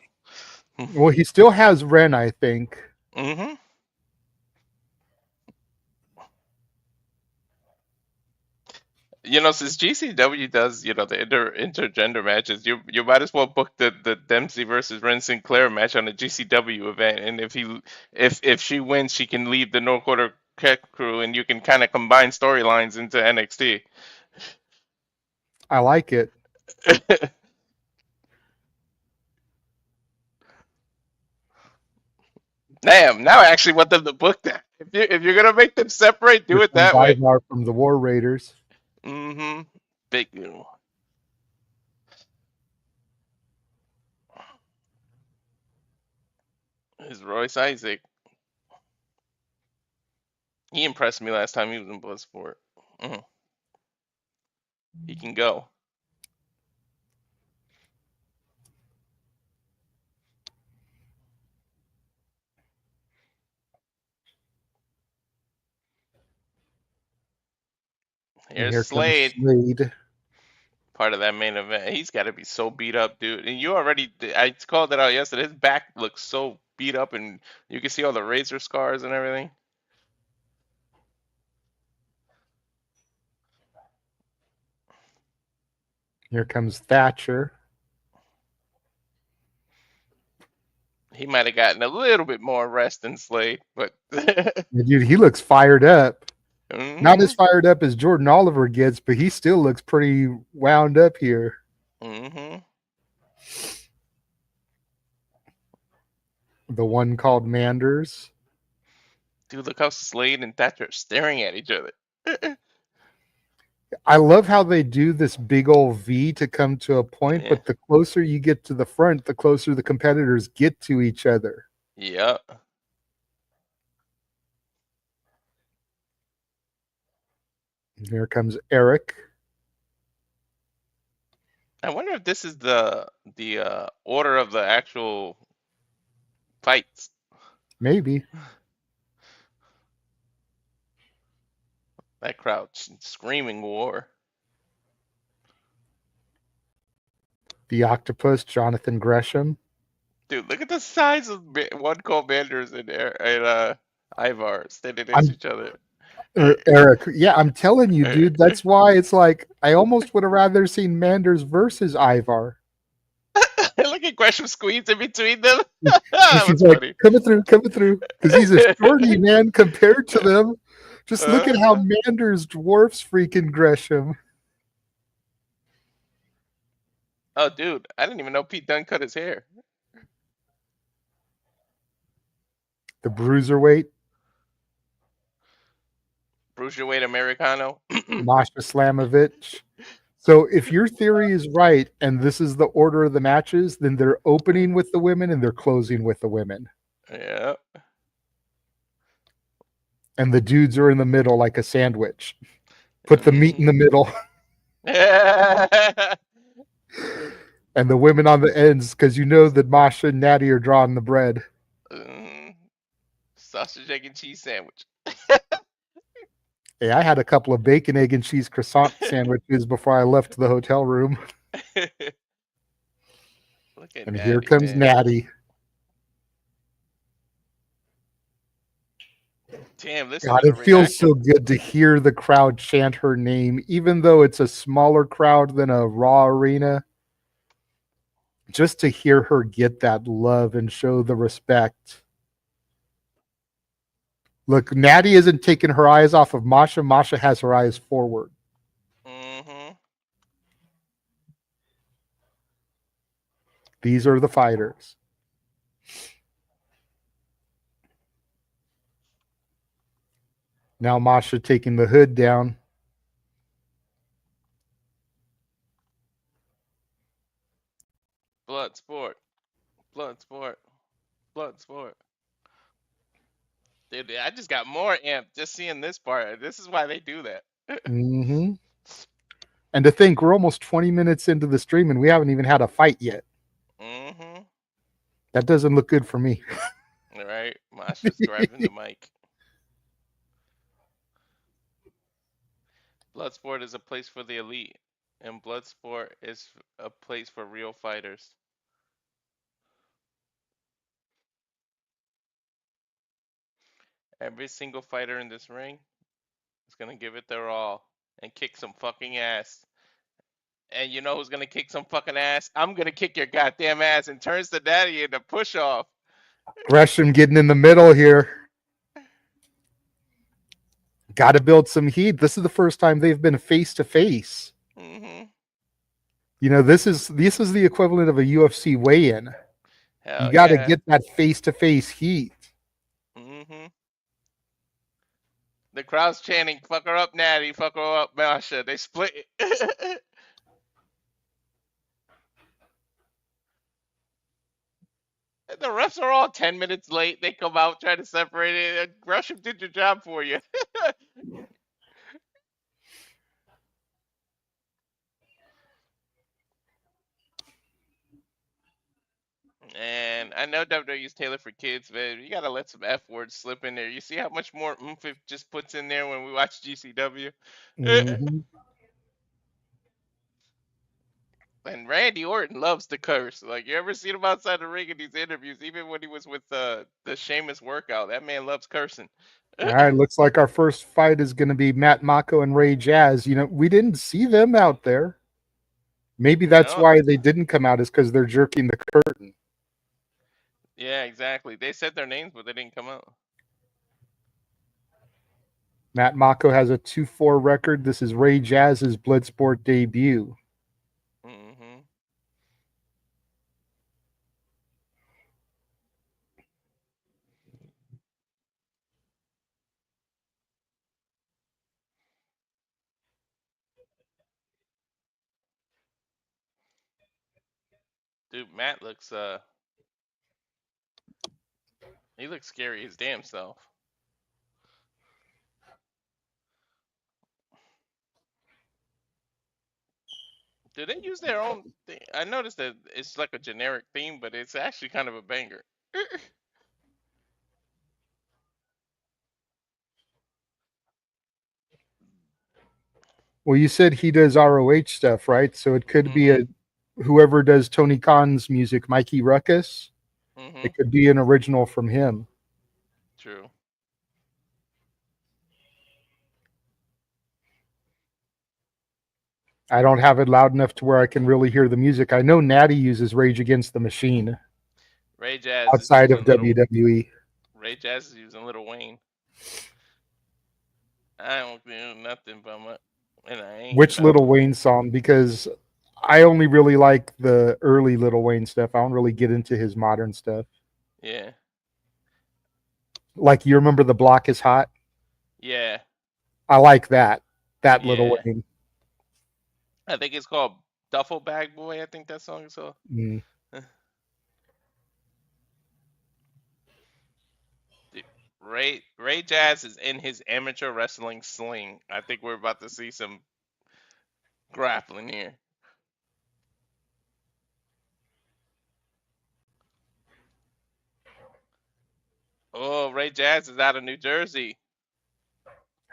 Well, he still has Ren, I think. Mm-hmm. You know, since GCW does, you know, the intergender matches, you might as well book the Dempsey versus Ren Sinclair match on a GCW event, and if she wins, she can leave the No Quarter crew, and you can kind of combine storylines into NXT. I like it. Damn! Now I actually want them to book that. If you're gonna make them separate, do it that way. Ivar from the War Raiders. Mm-hmm. Big deal. Is Royce Isaac. He impressed me last time he was in Bloodsport. Mm. He can go. Here's Slade. Slade. Part of that main event. He's got to be so beat up, dude. And you already, I called it out yesterday. His back looks so beat up, and you can see all the razor scars and everything. Here comes Thatcher. He might have gotten a little bit more rest than Slade, but Dude, he looks fired up. Mm-hmm. Not as fired up as Jordan Oliver gets, but he still looks pretty wound up here. Mm-hmm. The one called Manders. Dude, look how Slade and Thatcher are staring at each other. I love how they do this big old V to come to a point, Yeah. but the closer you get to the front, the closer the competitors get to each other. Yeah. Here comes Erik. I wonder if this is the order of the actual fights. Maybe. That crowd screaming war. The Octopus, Jonathan Gresham. Dude, look at the size of one called Manders and Ivar standing next to each other. Erik, yeah, I'm telling you, dude. That's why it's like I almost would have rather seen Manders versus Ivar. Look at Gresham squeeze in between them. She's like, funny. coming through, because he's a shorty, man, compared to them. Just look at how Manders dwarfs freaking Gresham. Oh, dude, I didn't even know Pete Dunne cut his hair. The Bruiserweight. Cruiserweight Americano. Masha Slamovich. So if your theory is right and this is the order of the matches, then they're opening with the women and they're closing with the women. Yeah. And the dudes are in the middle like a sandwich. Put the meat in the middle. And the women on the ends, because you know that Masha and Nattie are drawing the bread. Sausage, egg, and cheese sandwich. Hey, I had a couple of bacon, egg, and cheese croissant sandwiches before I left the hotel room. Look at And Nattie, here comes man. Nattie. Damn, listen God, to it the feels reaction. so good to hear the crowd chant her name, even though it's a smaller crowd than a Raw arena. Just to hear her get that love and show the respect. Look, Nattie isn't taking her eyes off of Masha. Masha has her eyes forward. Mm-hmm. These are the fighters. Now Masha taking the hood down. Bloodsport. Bloodsport. Bloodsport. Dude, I just got more amped just seeing this part. This is why they do that. Mm-hmm. And to think, we're almost 20 minutes into the stream and we haven't even had a fight yet. Mm-hmm. That doesn't look good for me. All right. Masha's grabbing the mic. Bloodsport is a place for the elite, and Bloodsport is a place for real fighters. Every single fighter in this ring is gonna give it their all and kick some fucking ass. And you know who's gonna kick some fucking ass? I'm gonna kick your goddamn ass, and turns to Nattie into push off. Gresham getting in the middle here. Got to build some heat. This is the first time they've been face to face. Mm-hmm. You know, this is the equivalent of a UFC weigh-in. Hell You got to yeah. get that face to face heat. Mm-hmm. The crowd's chanting, "Fuck her up, Nattie. Fuck her up, Masha." They split it. The refs are all 10 minutes late. They come out, try to separate it. Gresham did your job for you. And I know WWE's tailored for kids, but you gotta let some F words slip in there. You see how much more oomph it just puts in there when we watch GCW? Mm-hmm. And Randy Orton loves to curse. Like, you ever seen him outside the ring in these interviews? Even when he was with the Sheamus workout, that man loves cursing. All right, looks like our first fight is going to be Matt Mako and Ray Jazz. You know, we didn't see them out there. Maybe that's No. why they didn't come out, is because they're jerking the curtain. Yeah, exactly. They said their names, but they didn't come out. Matt Mako has a 2-4 record. This is Ray Jazz's Bloodsport debut. Mm-hmm. Dude, Matt looks he looks scary his damn self. Do they use their own thing? I noticed that it's like a generic theme, but it's actually kind of a banger. Well, you said he does ROH stuff, right? So it could be Mm-hmm. whoever does Tony Khan's music, Mikey Ruckus. Mm-hmm. It could be an original from him. True. I don't have it loud enough to where I can really hear the music. I know Nattie uses Rage Against the Machine Ray Jazz outside is of using WWE. Ray Jazz is using Little Wayne. I don't do nothing but my, and I ain't Which nothing. Little Wayne song? Because I only really like the early Little Wayne stuff. I don't really get into his modern stuff. Yeah. Like, you remember The Block is Hot? Yeah. I like that. That little Yeah. Wayne. I think it's called Duffel Bag Boy. I think that song is called. Mm. Dude, Ray Jazz is in his amateur wrestling sling. I think we're about to see some grappling here. Oh, Ray Jazz is out of New Jersey.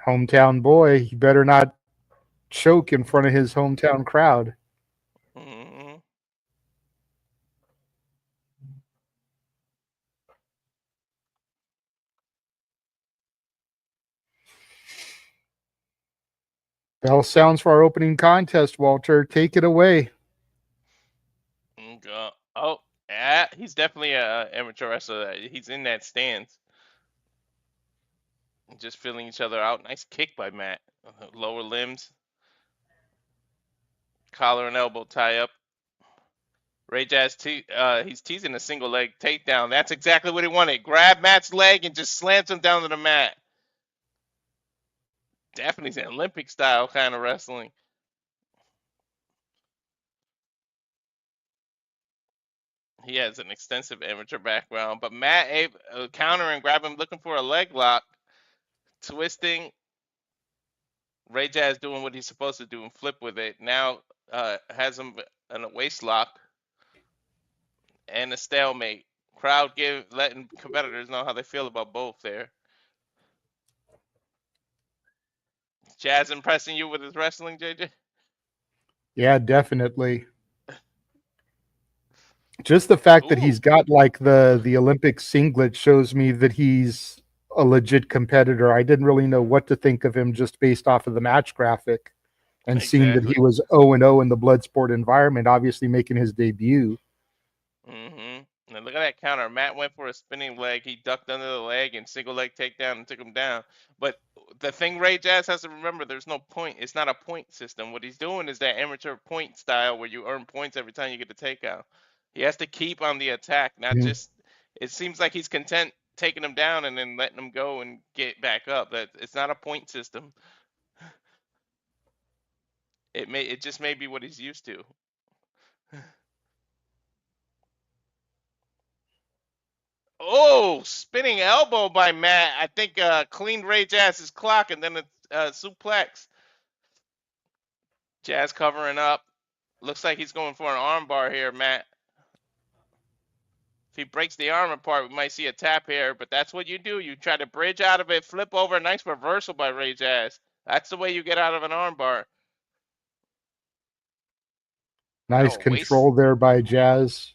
Hometown boy. He better not choke in front of his hometown crowd. Hmm. Bell sounds for our opening contest, Walter. Take it away. Oh, yeah, he's definitely a amateur wrestler. He's in that stance. Just filling each other out. Nice kick by Matt. Lower limbs. Collar and elbow tie up. Ray Jazz, he's teasing a single leg takedown. That's exactly what he wanted. Grab Matt's leg and just slams him down to the mat. Definitely an Olympic style kind of wrestling. He has an extensive amateur background, but Matt countering, grabbing, looking for a leg lock, twisting. Ray Jazz doing what he's supposed to do and flip with it. Now has him in a waist lock and a stalemate. Crowd letting competitors know how they feel about both there. Jazz impressing you with his wrestling, JJ? Yeah, definitely. Just the fact that he's got like the Olympic singlet shows me that he's a legit competitor. I didn't really know what to think of him just based off of the match graphic and seeing that he was 0-0 in the Bloodsport environment, obviously making his debut. Mm-hmm. And look at that counter. Matt went for a spinning leg. He ducked under the leg and single leg takedown and took him down. But the thing Ray Jazz has to remember, there's no point. It's not a point system. What he's doing is that amateur point style where you earn points every time you get a takeout. He has to keep on the attack, not just. It seems like he's content taking him down and then letting him go and get back up. It's not a point system. It just may be what he's used to. Oh, spinning elbow by Matt. I think cleaned Ray Jazz's clock and then a suplex. Jazz covering up. Looks like he's going for an arm bar here, Matt. If he breaks the arm apart, we might see a tap here, but that's what you do. You try to bridge out of it, flip over. Nice reversal by Ray Jazz. That's the way you get out of an arm bar. Nice control there by Jazz.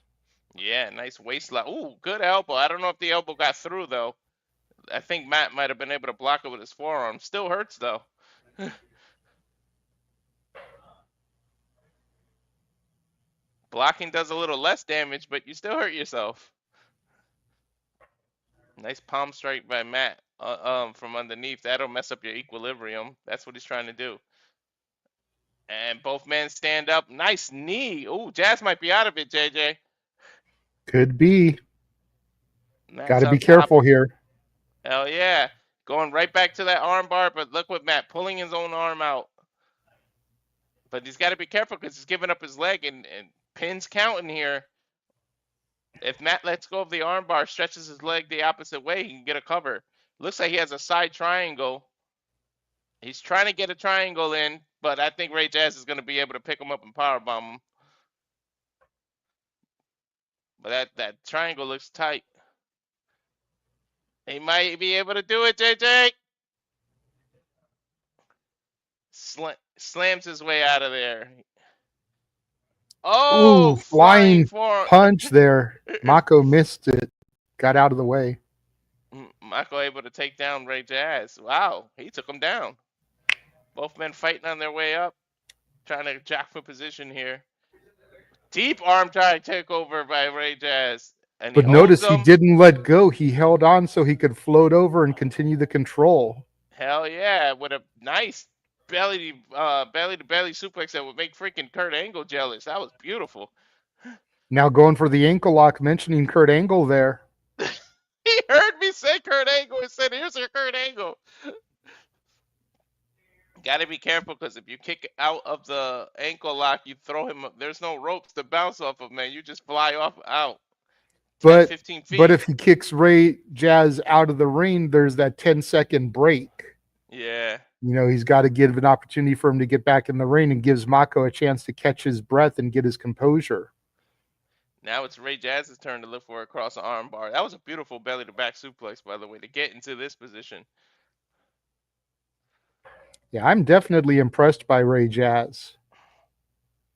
Yeah, nice waist lock. Ooh, good elbow. I don't know if the elbow got through, though. I think Matt might have been able to block it with his forearm. Still hurts, though. Blocking does a little less damage, but you still hurt yourself. Nice palm strike by Matt from underneath. That'll mess up your equilibrium. That's what he's trying to do. And both men stand up. Nice knee. Ooh, Jazz might be out of it, JJ. Could be. Got to be top. careful here. Hell yeah. Going right back to that arm bar, but look what Matt pulling his own arm out. But he's got to be careful because he's giving up his leg and pins counting here. If Matt lets go of the arm bar, stretches his leg the opposite way, he can get a cover. Looks like he has a side triangle. He's trying to get a triangle in, but I think Ray Jazz is going to be able to pick him up and powerbomb him. But that triangle looks tight. He might be able to do it, JJ. Slams his way out of there. Oh, ooh, flying punch there. Mako missed it. Got out of the way. Mako able to take down Ray Jazz. Wow, he took him down. Both men fighting on their way up. Trying to jack for position here. Deep arm try takeover by Ray Jazz. And but notice he didn't let go. He held on so he could float over and continue the control. Hell yeah, with a nice belly to belly suplex that would make freaking Kurt Angle jealous. That was beautiful. Now going for the ankle lock, mentioning Kurt Angle there. He heard me say Kurt Angle and said, here's your Kurt Angle. Got to be careful because if you kick out of the ankle lock, you throw him up. There's no ropes to bounce off of, man. You just fly off out 10, But 15 but feet. if he kicks Ray Jazz out of the ring, there's that 10-second break. Yeah. He's got to give an opportunity for him to get back in the ring, and gives Mako a chance to catch his breath and get his composure. Now it's Ray Jazz's turn to look for a cross arm bar. That was a beautiful belly to back suplex, by the way, to get into this position. Yeah, I'm definitely impressed by Ray Jazz.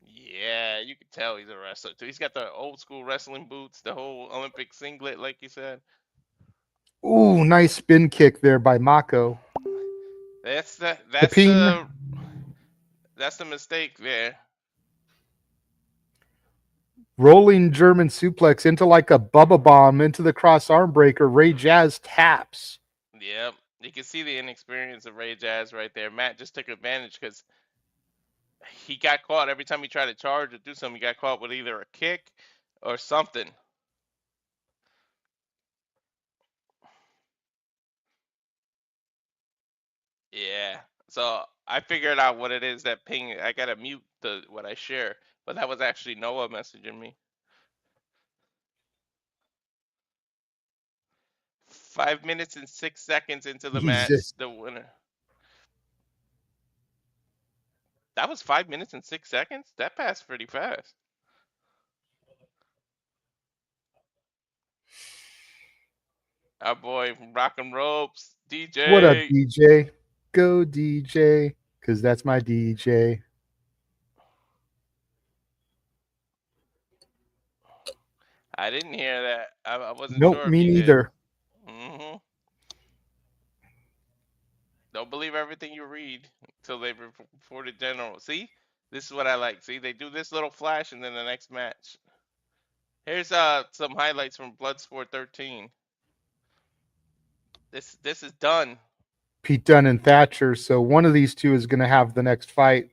Yeah, you can tell he's a wrestler too. He's got the old school wrestling boots, the whole Olympic singlet, like you said. Ooh, nice spin kick there by Mako. That's the mistake there. Rolling German suplex into like a Bubba Bomb into the cross arm breaker. Ray Jazz taps. Yep. You can see the inexperience of Ray Jazz right there. Matt just took advantage because he got caught every time he tried to charge or do something. He got caught with either a kick or something. Yeah. So I figured out what it is that ping. I gotta mute what I share, but that was actually Noah messaging me. 5 minutes and 6 seconds into the match, the winner. That was 5 minutes and 6 seconds? That passed pretty fast. Our boy from Rockin' Ropes, DJ. What up, DJ? Go DJ, because that's my DJ. I didn't hear that. I wasn't Nope, sure if me you neither. did. Don't believe everything you read until they report it general. See? This is what I like. See, they do this little flash and then the next match. Here's some highlights from Bloodsport 13. This is Dunne. Pete Dunne and Thatcher. So one of these two is going to have the next fight.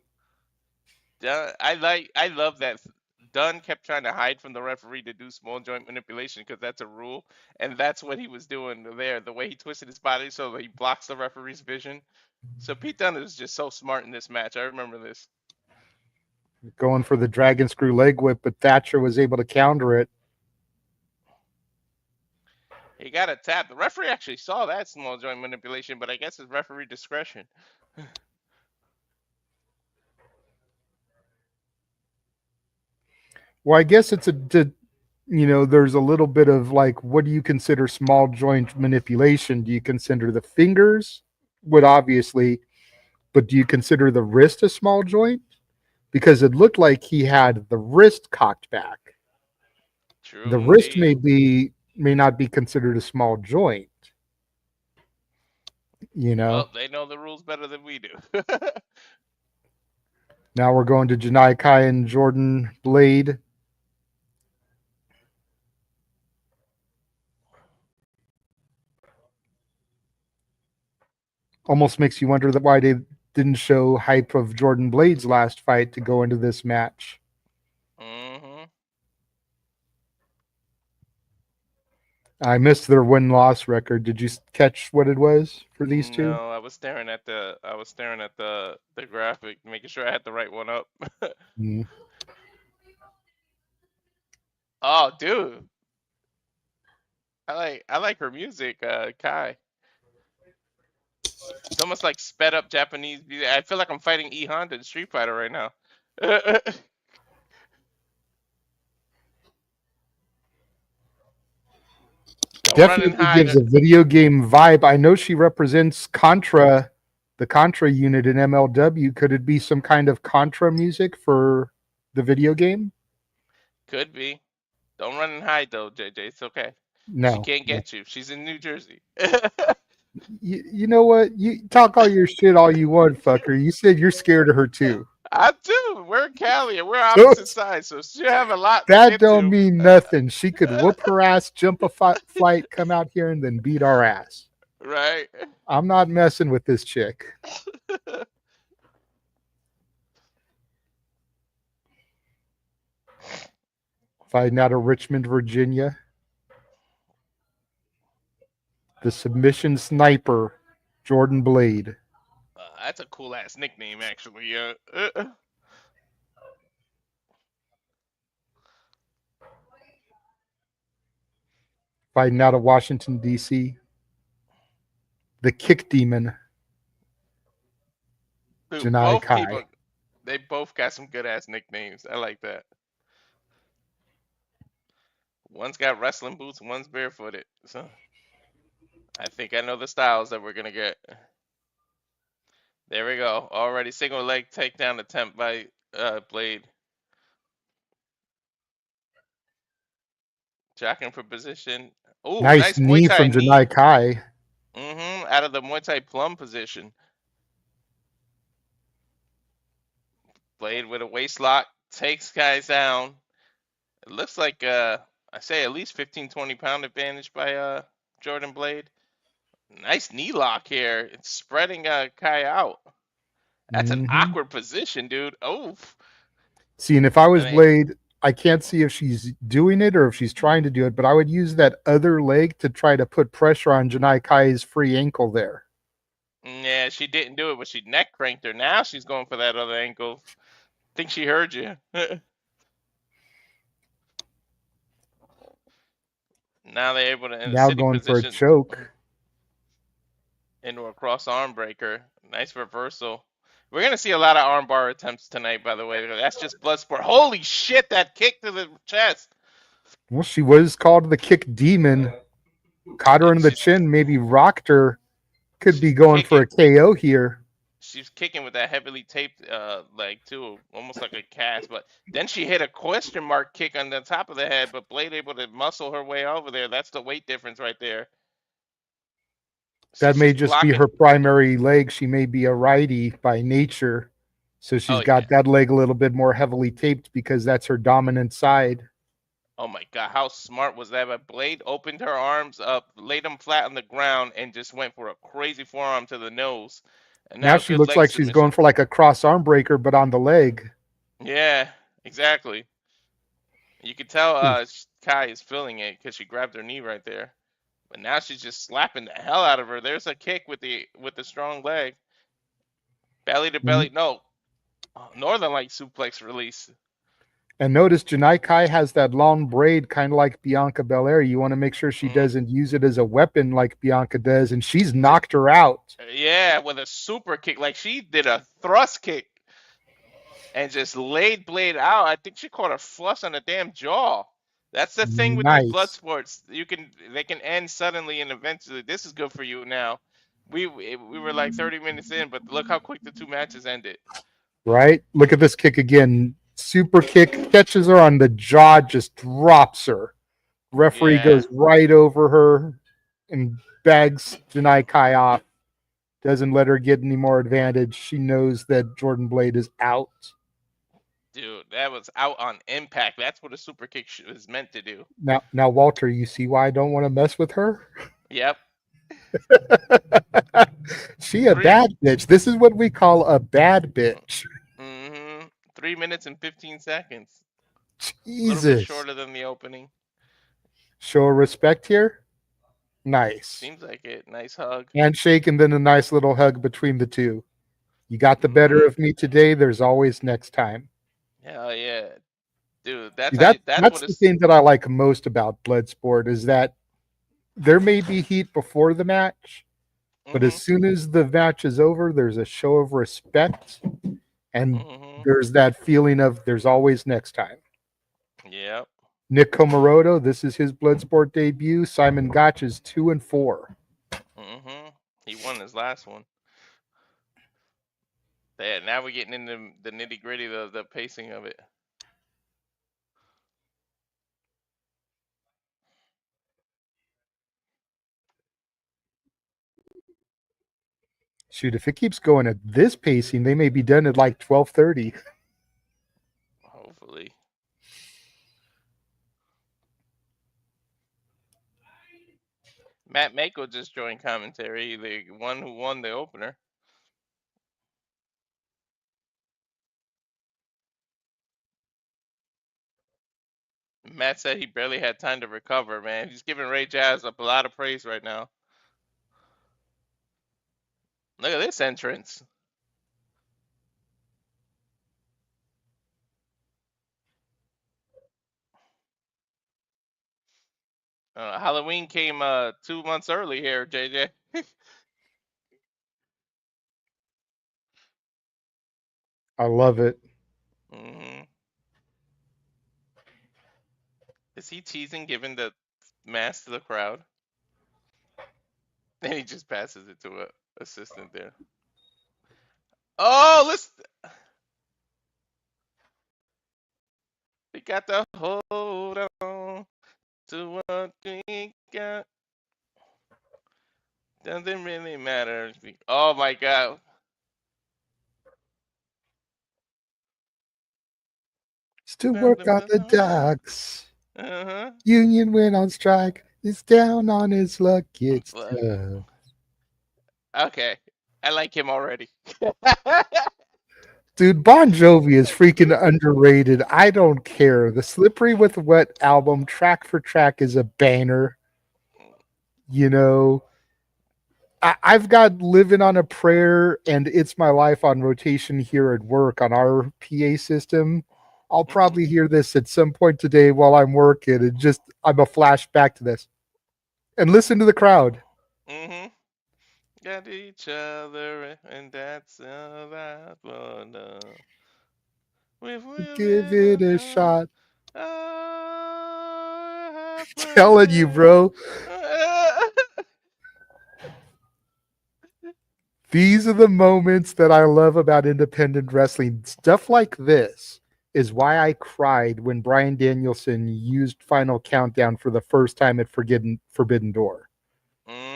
I love that Dunne kept trying to hide from the referee to do small joint manipulation because that's a rule, and that's what he was doing there. The way he twisted his body so that he blocks the referee's vision. So Pete Dunne is just so smart in this match. I remember this. Going for the dragon screw leg whip, but Thatcher was able to counter it. He got a tap. The referee actually saw that small joint manipulation, but I guess it's referee discretion. Well, I guess it's there's a little bit of like, what do you consider small joint manipulation? Do you consider the fingers? Would obviously, but do you consider the wrist a small joint? Because it looked like he had the wrist cocked back. True. The wrist may not be considered a small joint. Well, they know the rules better than we do. Now we're going to Janai Kai and Jordan Blade. Almost makes you wonder why they didn't show hype of Jordan Blade's last fight to go into this match. I missed their win-loss record. Did you catch what it was for these two? No, I was staring at the graphic, making sure I had the right one up. Mm. Oh, dude. I like her music, Kai. It's almost like sped up Japanese music. I feel like I'm fighting E Honda in Street Fighter right now. Definitely gives a video game vibe. I know she represents Contra, the Contra unit in MLW. Could it be some kind of Contra music for the video game? Could be. Don't run and hide though, JJ. It's okay. No. She can't get you. She's in New Jersey. You know what? You talk all your shit all you want, fucker. You said you're scared of her too. I do. We're in Cali and we're opposite sides, so she'll have a lot to That get don't to. mean nothing. She could whoop her ass, jump a flight, come out here, and then beat our ass. Right. I'm not messing with this chick. Fighting out of Richmond, Virginia. The submission sniper, Jordan Blade. That's a cool ass nickname, actually. Fighting out of Washington, D.C. The Kick Demon, Dude, Janai both people, Kai. they both got some good ass nicknames. I like that. One's got wrestling boots, one's barefooted. So I think I know the styles that we're gonna get. There we go. Already single leg takedown attempt by Blade. Jacking for position. Oh, Nice nice Muay knee Thai from Janai knee. Kai. Out of the Muay Thai plum position. Blade with a waist lock. Takes guys down. It looks like I say at least 15-20 pound advantage by Jordan Blade. Nice knee lock here. It's spreading Kai out. That's an Mm-hmm. awkward position, dude. Oh. See, and if I was And they, Blade, I can't see if she's doing it or if she's trying to do it, but I would use that other leg to try to put pressure on Janai Kai's free ankle there. yeah, she didn't do it, but she neck cranked her. Now she's going for that other ankle. Think she heard you. Now they're able to, in a Now sitting going for a position, choke. into a cross arm breaker. Nice reversal. We're going to see a lot of armbar attempts tonight, by the way. That's just Bloodsport. Holy shit, that kick to the chest. Well, she was called the Kick Demon. Caught her And in the chin, maybe rocked her. Could be going for a KO here. She's kicking with that heavily taped leg too, almost like a cast. But then she hit a question mark kick on the top of the head, but Blade able to muscle her way over there. That's the weight difference right there. So That may she's just be blocking. her primary leg. She may be a righty by nature. So she's Oh yeah. got that leg a little bit more heavily taped because that's her dominant side. Oh my God, how smart was that? But Blade opened her arms up, laid them flat on the ground, and just went for a crazy forearm to the nose. And Now now she good looks leg like she's going submission. for like a cross arm breaker, but on the leg. Yeah, exactly. You can tell Kai is feeling it because she grabbed her knee right there. But now she's just slapping the hell out of her. There's a kick with the strong leg. Belly to belly. No. Northern Light suplex release. And notice Janai Kai has that long braid, kind of like Bianca Belair. You want to make sure she doesn't use it as a weapon like Bianca does, and she's knocked her out. Yeah, with a super kick. Like she did a thrust kick and just laid Blade out. I think she caught a flush on the damn jaw. That's the thing with these blood Nice. sports. They can end suddenly and eventually. This is good for you now. We were like 30 minutes in, but look how quick the two matches ended. Right? Look at this kick again. Super kick, catches her on the jaw, just drops her. Referee Yeah. goes right over her and bags Janai Kai off. Doesn't let her get any more advantage. She knows that Jordan Blade is out. Dude, that was out on impact. That's what a super kick is meant to do. Now, Walter, you see why I don't want to mess with her? Yep. She a bad bitch. This is what we call a bad bitch. 3 minutes and 15 seconds. Jesus. A little bit shorter than the opening. Show of respect here. Nice. Seems like it. Nice hug. Handshake and then a nice little hug between the two. You got the better of me today. There's always next time. Hell yeah. Dude, that's the thing that I like most about Bloodsport is that there may be heat before the match, but as soon as the match is over, there's a show of respect, and there's that feeling of there's always next time. Yep. Nick Comoroto, this is his Bloodsport debut. Simon Gotch is 2-4. He won his last one. Yeah, now we're getting into the nitty gritty, the pacing of it. Shoot, if it keeps going at this pacing, they may be done at like 12:30. Hopefully. Mako just joined commentary, the one who won the opener. Matt said he barely had time to recover, man. He's giving Ray Jazz up a lot of praise right now. Look at this entrance. Halloween came 2 months early here, JJ. I love it. hmm Is he teasing giving the mask to the crowd? Then he just passes it to a assistant there. Oh, let's. We got to hold on to what we got. Doesn't really matter. Oh my God. Still work on the docks. Uh-huh. Union went on strike. It's down on its luck. It's tough. Okay. I like him already. Dude, Bon Jovi is freaking underrated. I don't care. The Slippery with Wet album, track for track, is a banger. You know, I've got Living on a Prayer and It's My Life on rotation here at work on our PA system. I'll probably hear this at some point today while I'm working, and just I'm a flashback to this. And listen to the crowd. Mm-hmm. Got each other, and that's all I wanna. Give it a shot. I Telling you, bro. These are the moments that I love about independent wrestling. Stuff like this is why I cried when Bryan Danielson used Final Countdown for the first time at Forbidden Door.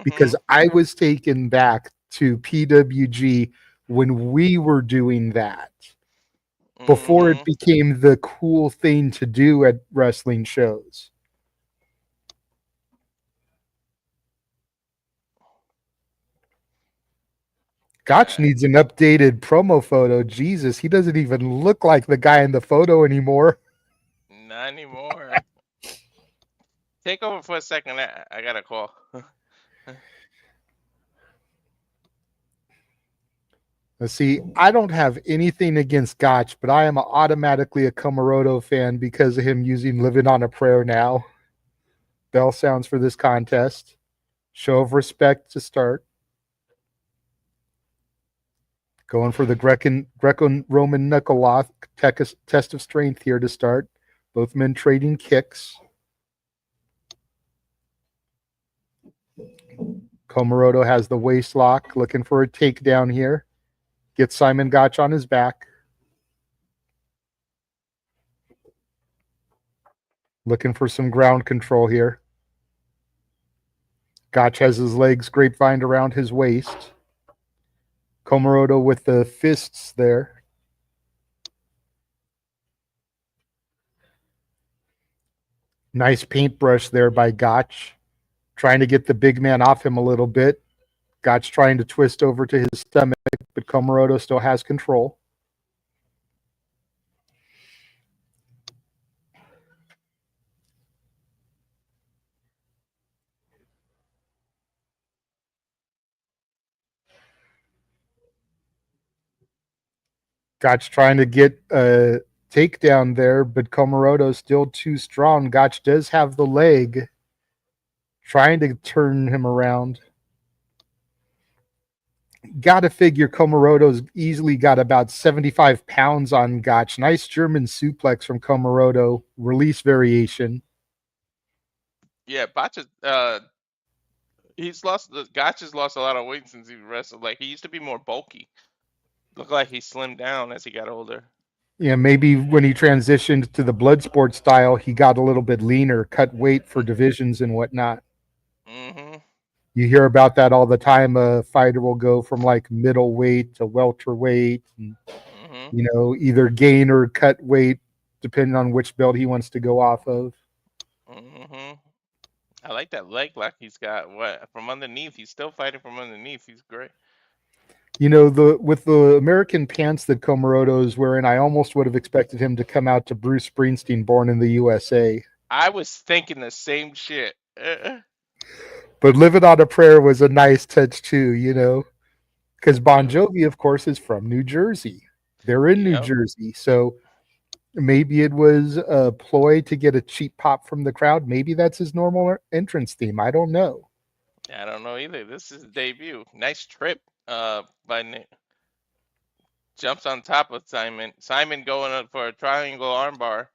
Because I was taken back to PWG when we were doing that. Before it became the cool thing to do at wrestling shows. Gotch needs an updated promo photo. Jesus, he doesn't even look like the guy in the photo anymore. Not anymore. Take over for a second. I got a call. Let's see, I don't have anything against Gotch, but I am automatically a Comoroto fan because of him using Living on a Prayer now. Bell sounds for this contest. Show of respect to start. Going for the Greco-Roman knuckle lock, test of strength here to start. Both men trading kicks. Comoroto has the waist lock, looking for a takedown here. Gets Simon Gotch on his back. Looking for some ground control here. Gotch has his legs grapevined around his waist. Comoroto with the fists there. Nice paintbrush there by Gotch. Trying to get the big man off him a little bit. Gotch trying to twist over to his stomach, but Comoroto still has control. Gotch trying to get a takedown there, but Comoroto's still too strong. Gotch does have the leg. Trying to turn him around. Got to figure Comoroto's easily got about 75 pounds on Gotch. Nice German suplex from Comoroto. Release variation. Yeah, Gotch has lost a lot of weight since he wrestled. Like, he used to be more bulky. Looked like he slimmed down as he got older. Yeah, maybe when he transitioned to the Bloodsport style, he got a little bit leaner, cut weight for divisions and whatnot. Mm-hmm. You hear about that all the time. A fighter will go from like middleweight to welterweight, and either gain or cut weight depending on which belt he wants to go off of. I like that leg lock he's got. What from underneath? He's still fighting from underneath. He's great. With the American pants that Comoroto is wearing, I almost would have expected him to come out to Bruce Springsteen, Born in the USA. I was thinking the same shit. But Living on a Prayer was a nice touch too, Because Bon Jovi, of course, is from New Jersey. They're in New Yep. Jersey. So maybe it was a ploy to get a cheap pop from the crowd. Maybe that's his normal entrance theme. I don't know. I don't know either. This is his debut. Nice trip by Nick. Jumps on top of Simon. Simon going up for a triangle armbar.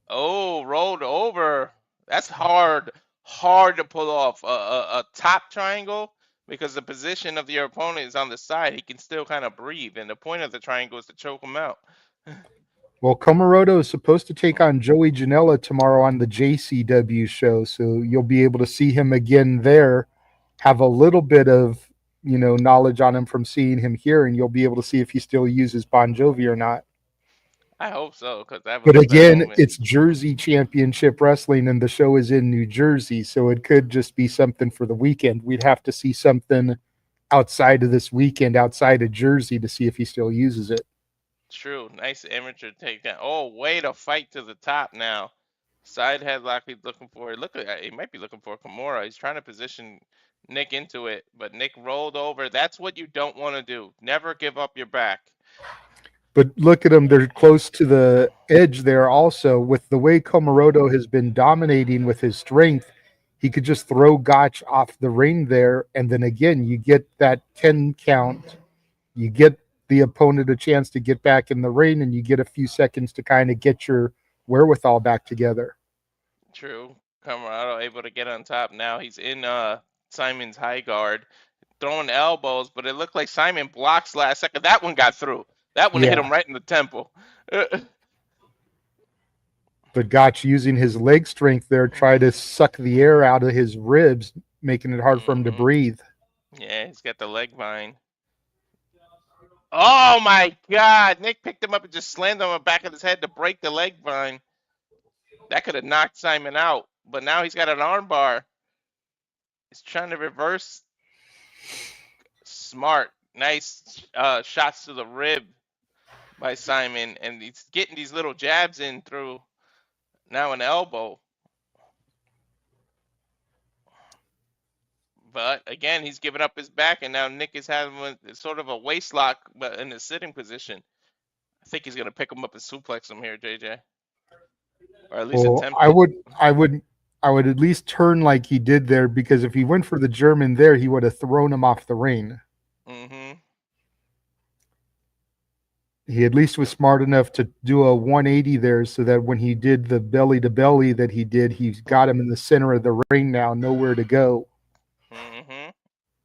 Oh, rolled over. That's hard. Hard to pull off a top triangle because the position of your opponent is on the side. He can still kind of breathe, and the point of the triangle is to choke him out. Well, Comoroto is supposed to take on Joey Janela tomorrow on the JCW show, so you'll be able to see him again there. Have a little bit of knowledge on him from seeing him here, and you'll be able to see if he still uses Bon Jovi or not. I hope so, because I would But love that again, moment. it's Jersey Championship Wrestling, and the show is in New Jersey, so it could just be something for the weekend. We'd have to see something outside of this weekend, outside of Jersey, to see if he still uses it. True. Nice amateur takedown. Oh, way to fight to the top now. Side headlock he's looking for. He might be looking for Kimura. He's trying to position Nick into it, but Nick rolled over. That's what you don't want to do. Never give up your back. But look at them; they're close to the edge there. Also, with the way Comoroto has been dominating with his strength, he could just throw Gotch off the ring there, and then again, you get that 10 count. You get the opponent a chance to get back in the ring, and you get a few seconds to kind of get your wherewithal back together. True. Comoroto able to get on top. Now he's in Simon's high guard, throwing elbows, but it looked like Simon blocks last second. That one got through. That one hit him right in the temple. But Gotch using his leg strength there, try to suck the air out of his ribs, making it hard for him to breathe. Yeah, he's got the leg vine. Oh my God! Nick picked him up and just slammed him on the back of his head to break the leg vine. That could have knocked Simon out, but now he's got an armbar. He's trying to reverse. Smart, nice shots to the rib by Simon, and he's getting these little jabs in through now an elbow. But again, he's giving up his back, and now Nick is having sort of a waist lock, but in a sitting position. I think he's gonna pick him up and suplex him here, JJ, or at least attempt I it. would at least turn like he did there, because if he went for the German there, he would have thrown him off the ring. He at least was smart enough to do a 180 there, so that when he did the belly to belly that he did, he's got him in the center of the ring now, nowhere to go.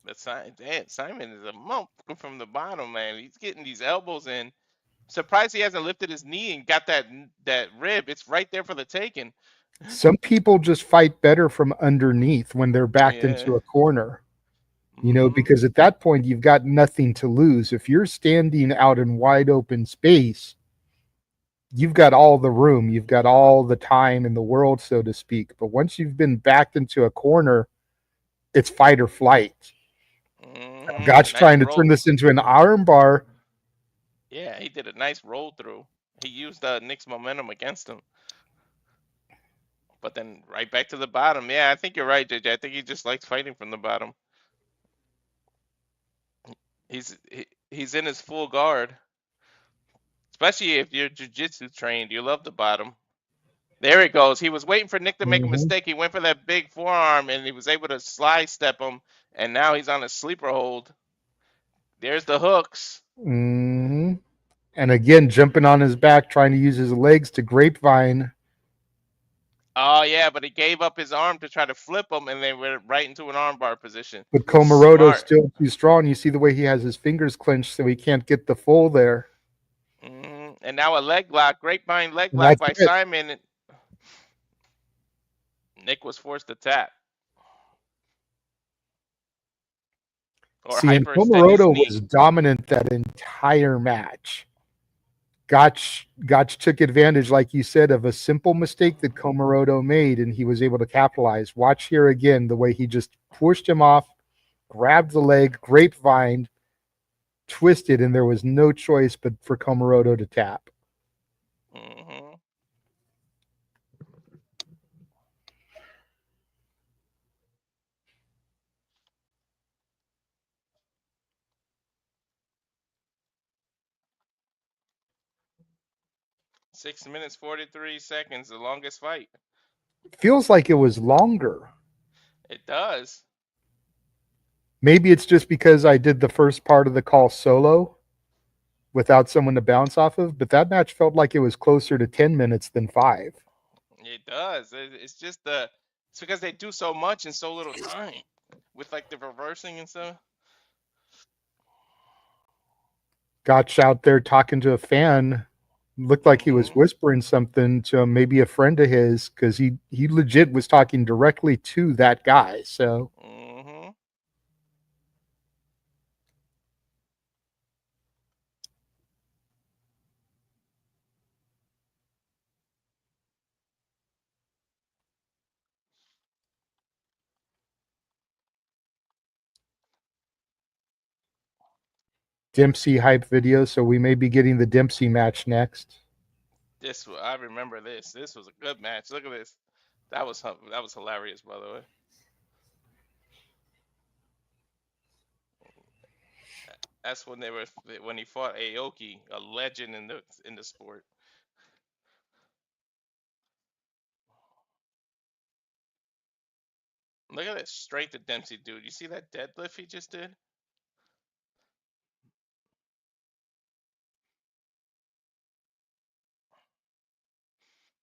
But Simon is a monk from the bottom, man. He's getting these elbows in. Surprised he hasn't lifted his knee and got that rib. It's right there for the taking. Some people just fight better from underneath when they're backed into a corner. Because at that point, you've got nothing to lose. If you're standing out in wide open space, you've got all the room. You've got all the time in the world, so to speak. But once you've been backed into a corner, it's fight or flight. Gotch trying to turn this into an arm bar. Yeah, he did a nice roll through. He used Nick's momentum against him. But then right back to the bottom. Yeah, I think you're right, JJ. I think he just likes fighting from the bottom. He's in his full guard. Especially if you're jiu-jitsu trained. You love the bottom. There he goes. He was waiting for Nick to make a mistake. He went for that big forearm, and he was able to slide step him. And now he's on a sleeper hold. There's the hooks. And again, jumping on his back, trying to use his legs to grapevine. Oh, yeah, but he gave up his arm to try to flip him, and they went right into an armbar position. But Comoroto's still too strong. You see the way he has his fingers clenched, so he can't get the full there. And now a leg lock, grapevine leg lock by Simon. Nick was forced to tap. See, and Comoroto was dominant that entire match. Gotch took advantage, like you said, of a simple mistake that Comoroto made, and he was able to capitalize. Watch here again, the way he just pushed him off, grabbed the leg, grapevine, twisted, and there was no choice but for Comoroto to tap. 6 minutes 43 seconds, the longest fight. Feels like it was longer. It does. Maybe it's just because I did the first part of the call solo without someone to bounce off of, but that match felt like it was closer to 10 minutes than 5. It does. It's just it's because they do so much in so little time with like the reversing and stuff. Gotch out there talking to a fan. Looked like he was Mhm. whispering something to maybe a friend of his, because he legit was talking directly to that guy. So Mhm. Dempsey hype video. So we may be getting the Dempsey match next. I remember this. This was a good match. Look at this. That was hilarious, by the way. That's when he fought Aoki, a legend in the sport. Look at that straight to Dempsey, dude. You see that deadlift he just did?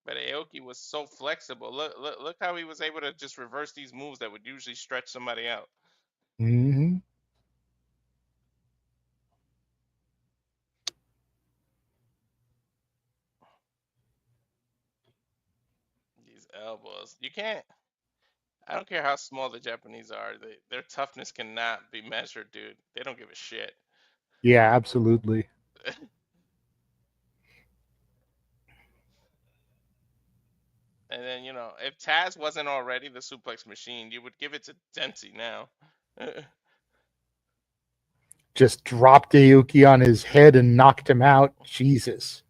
But Aoki was so flexible. Look how he was able to just reverse these moves that would usually stretch somebody out. Mm-hmm. These elbows. You can't. I don't care how small the Japanese are. Their toughness cannot be measured, dude. They don't give a shit. Yeah, absolutely. And then, if Taz wasn't already the suplex machine, you would give it to Dempsey now. Just dropped Aoki on his head and knocked him out. Jesus.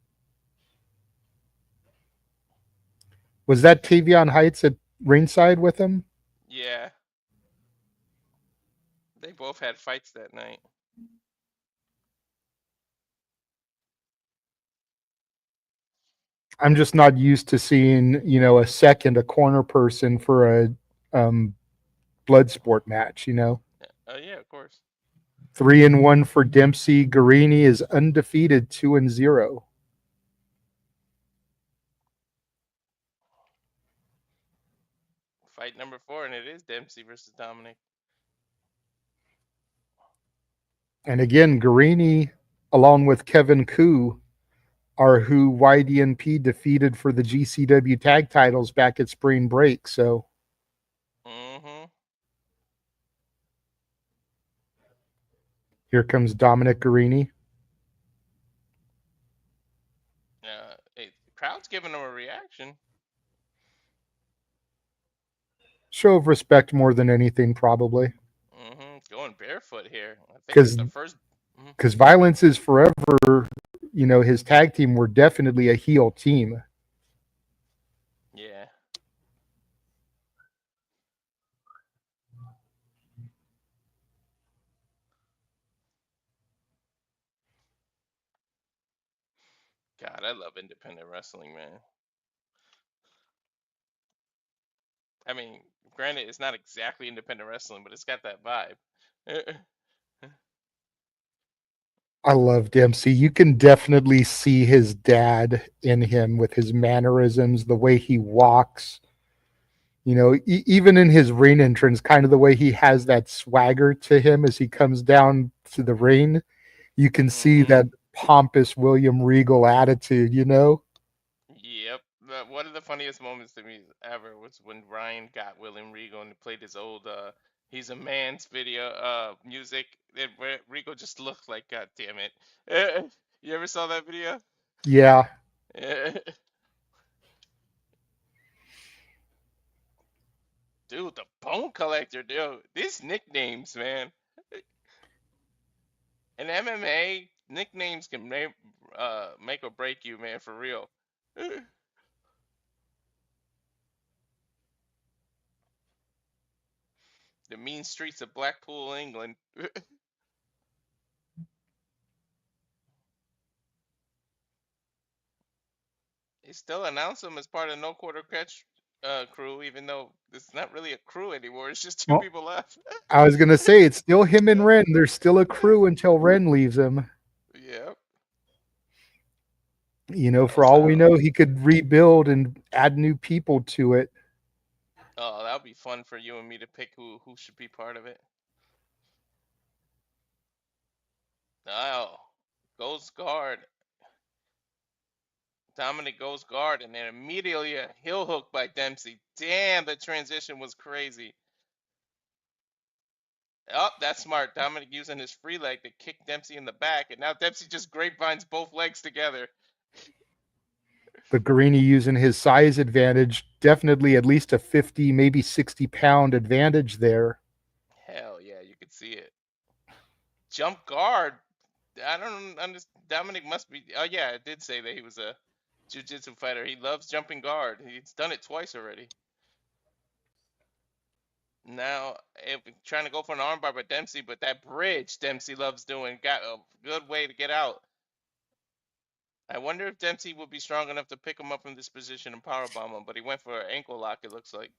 Was that Tavion Heights at ringside with him? Yeah, they both had fights that night. I'm just not used to seeing, a corner person for a blood sport match. Oh, yeah, of course. 3-1 for Dempsey. Garrini is undefeated, 2-0. Fight number 4, and it is Dempsey versus Dominic. And again, Garrini, along with Kevin Koo, are who YDNP defeated for the GCW tag titles back at spring break. So Mm-hmm. here comes Dominic Garrini. Hey, the crowd's giving him a reaction. Show of respect more than anything, probably. Mm-hmm. Going barefoot here. I think it's Because the first. Mhm. Violence is Forever, his tag team were definitely a heel team. Yeah. God, I love independent wrestling, man. I mean, granted, it's not exactly independent wrestling, but it's got that vibe. I love Dempsey. You can definitely see his dad in him with his mannerisms, the way he walks. Even in his ring entrance, kind of the way he has that swagger to him as he comes down to the ring. You can see Mm-hmm. that pompous William Regal attitude. Yep. One of the funniest moments to me ever was when Ryan got William Regal and played his old "He's a Man's" video music, and where Regal just looked like, God damn it. You ever saw that video? Yeah. Dude, the Bone Collector, dude. These nicknames, man. In MMA, nicknames can make or break you, man, for real. The mean streets of Blackpool, England. They still announce him as part of No Quarter Catch crew, even though it's not really a crew anymore. It's just two Well, people left. I was gonna say it's still him and Ren. There's still a crew until Ren leaves him. Yep. You know, for Oh all we wow. know, he could rebuild and add new people to it. Oh, that would be fun for you and me to pick who should be part of it. Oh, goes guard. Dominic goes guard, and then immediately a heel hook by Dempsey. Damn, the transition was crazy. Oh, that's smart. Dominic using his free leg to kick Dempsey in the back, and now Dempsey just grapevines both legs together. But Garrini using his size advantage, definitely at least a 50, maybe 60-pound advantage there. Hell yeah, you could see it. Jump guard. I don't understand. Dominic must be. Oh yeah, it did say that he was a jiu-jitsu fighter. He loves jumping guard. He's done it twice already. Now, if trying to go for an armbar by Dempsey, but that bridge Dempsey loves doing got a good way to get out. I wonder if Dempsey would be strong enough to pick him up in this position and powerbomb him, but he went for an ankle lock, it looks like.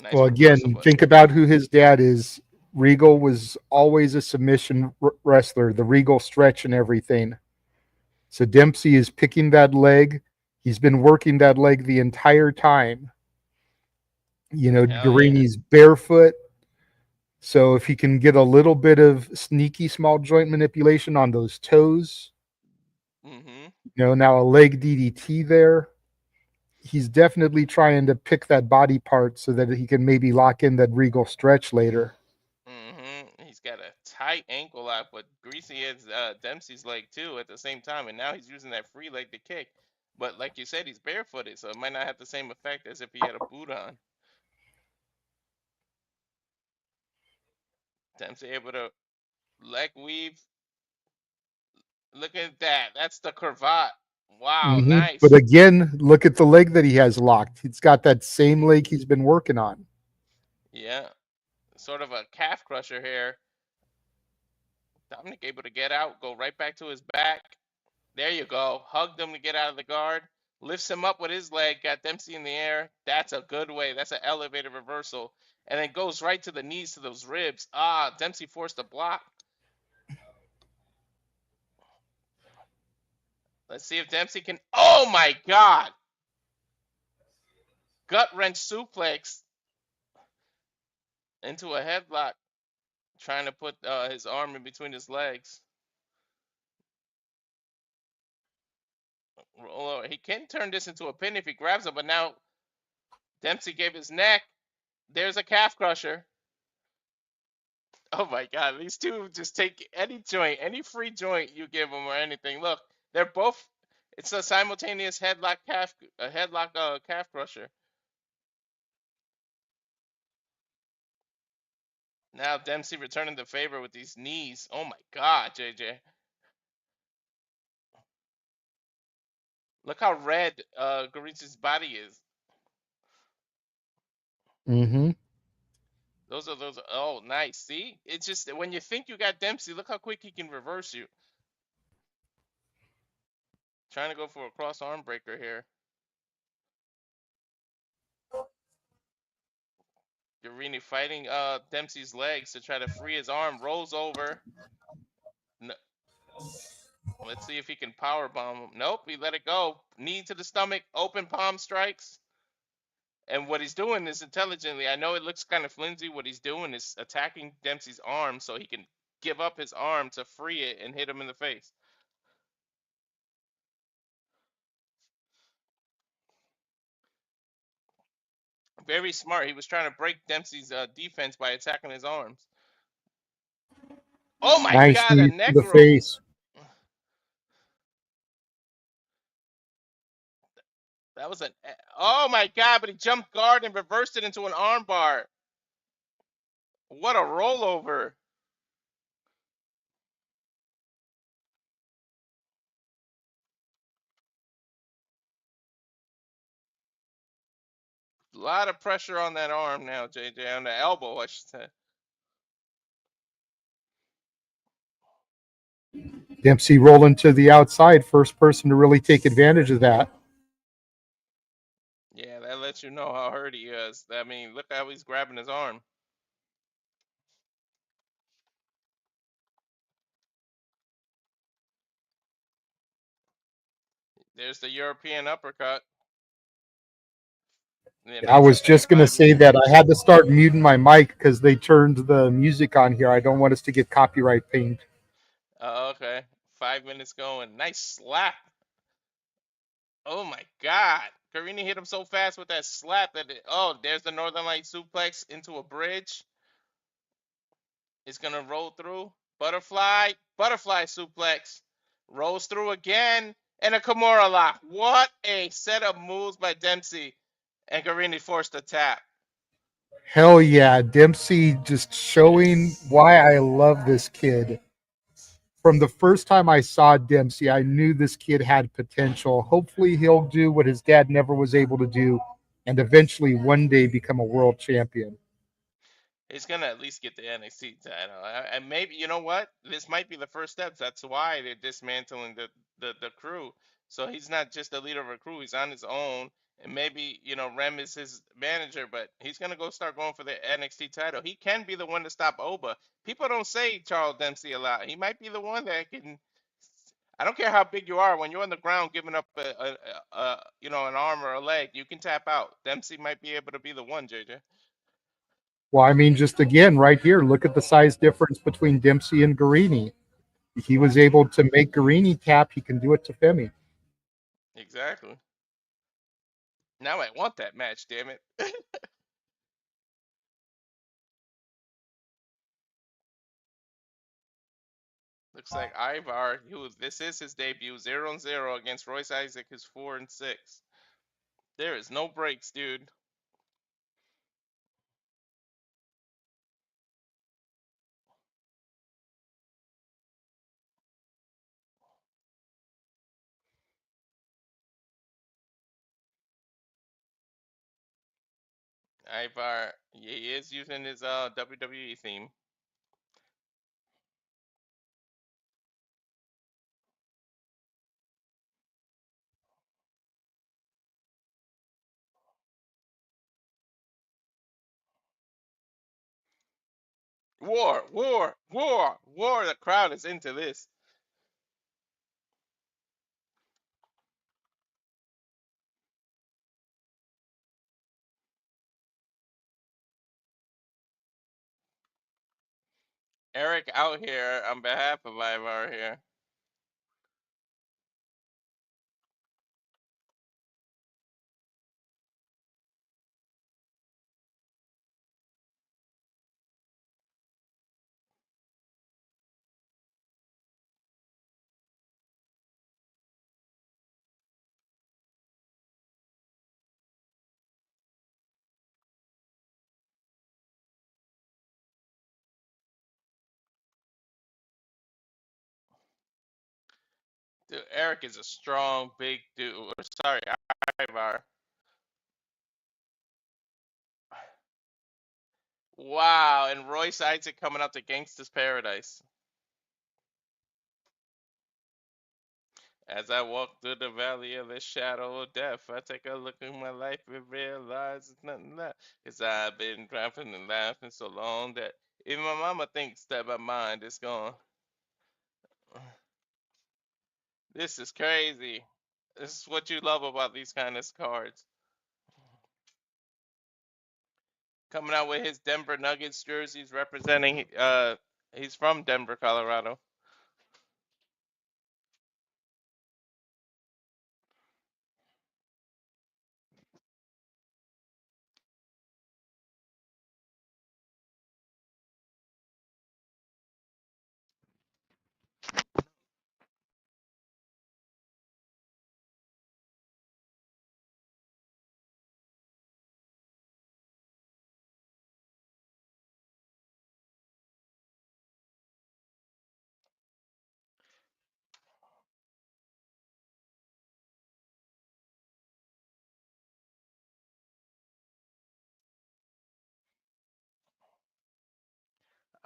Nice Well, reversal, again, but think about who his dad is. Regal was always a submission wrestler, the Regal stretch and everything. So Dempsey is picking that leg. He's been working that leg the entire time. You know, hell yeah. Garini's barefoot. So if he can get a little bit of sneaky small joint manipulation on those toes, Mm-hmm. you know, now a leg DDT there. He's definitely trying to pick that body part so that he can maybe lock in that Regal stretch later. Mm-hmm. He's got a tight ankle lock, but Greasy has Dempsey's leg too at the same time, and now he's using that free leg to kick. But like you said, he's barefooted, so it might not have the same effect as if he had a boot on. Dempsey able to leg weave. Look at that. That's the cravat. Wow, But nice. again, look at the leg that he has locked. He's got that same leg he's been working on. Yeah. Sort of a calf crusher here. Dominic able to get out, go right back to his back. There you go. Hugged him to get out of the guard. Lifts him up with his leg. Got Dempsey in the air. That's a good way. That's an elevated reversal. And then goes right to the knees to those ribs. Ah, Dempsey forced a block. Let's see if Dempsey can. Oh my God! Gut wrench suplex into a headlock. Trying to put his arm in between his legs. He can turn this into a pin if he grabs him, but now Dempsey gave his neck. There's a calf crusher. Oh my God, these two just take any joint, any free joint you give them or anything. Look, they're both. It's a simultaneous headlock calf crusher. Now Dempsey returning the favor with these knees. Oh my God, JJ. Look how red Garit's body is. Mm-hmm. Those are those. Oh, nice. See, it's just when you think you got Dempsey, look how quick he can reverse you. Trying to go for a cross arm breaker here. Garrini fighting Dempsey's legs to try to free his arm. Rolls over. No, let's see if he can power bomb him. Nope, he let it go. Knee to the stomach. Open palm strikes. And what he's doing is intelligently. I know it looks kind of flimsy. What he's doing is attacking Dempsey's arm so he can give up his arm to free it and hit him in the face. Very smart. He was trying to break Dempsey's defense by attacking his arms. Oh my Nice God, a knee to neck the roll. face. That was an. Oh my God, but he jumped guard and reversed it into an armbar. What a rollover. A lot of pressure on that arm now, JJ, on the elbow, I should say. Dempsey rolling to the outside, first person to really take advantage of that. Yeah, that lets you know how hurt he is. I mean, look how he's grabbing his arm. There's the European uppercut. And I that's a was just going to 5 say that I had to start muting my mic because they turned the music on here. I don't want us to get copyright pinged. Oh, okay. 5 minutes going. Nice slap. Oh my God. Garrini hit him so fast with that slap that oh, there's the Northern Light suplex into a bridge. It's gonna roll through. Butterfly suplex. Rolls through again. And a Kimura lock. What a set of moves by Dempsey. And Garrini forced a tap. Hell yeah. Dempsey just showing why I love this kid. From the first time I saw Dempsey, I knew this kid had potential. Hopefully, he'll do what his dad never was able to do and eventually one day become a world champion. He's gonna at least get the NXT title. And maybe you know what? This might be the first step. That's why they're dismantling the crew. So he's not just the leader of a crew. He's on his own. And maybe Rem is his manager, but he's gonna go start going for the NXT title. He can be the one to stop Oba. People don't say Charles Dempsey a lot. He might be the one that can. I don't care how big you are. When you're on the ground giving up an arm or a leg, you can tap out. Dempsey might be able to be the one, JJ. Well, I mean, just again, right here, look at the size difference between Dempsey and Garrini. He was able to make Garrini tap. He can do it to Femi. Exactly. Now I want that match, damn it. Looks like Ivar, this is his debut, 0-0 against Royce Isaac, who's 4-6. There is no breaks, dude. Ivar, he is using his WWE theme. War, war, war, war. The crowd is into this. Erik out here on behalf of Ivar here. Dude, Erik is a strong, big dude. Sorry, Ivar. Wow, and Royce Isaac coming out to Gangsta's Paradise. As I walk through the valley of the shadow of death, I take a look at my life and realize it's nothing left. Cause I've been driving and laughing so long that even my mama thinks that my mind is gone. This is crazy. This is what you love about these kind of cards. Coming out with his Denver Nuggets jerseys representing, he's from Denver, Colorado.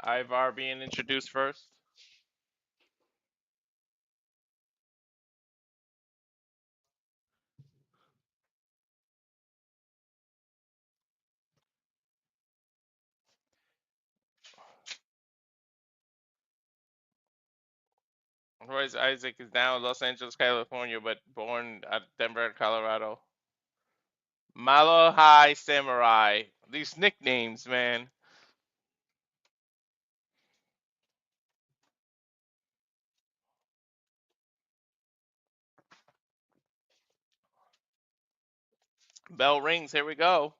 Ivar being introduced first. Royce Isaac is now in Los Angeles, California, but born at Denver, Colorado. Malo High Samurai. These nicknames, man. Bell rings. Here we go.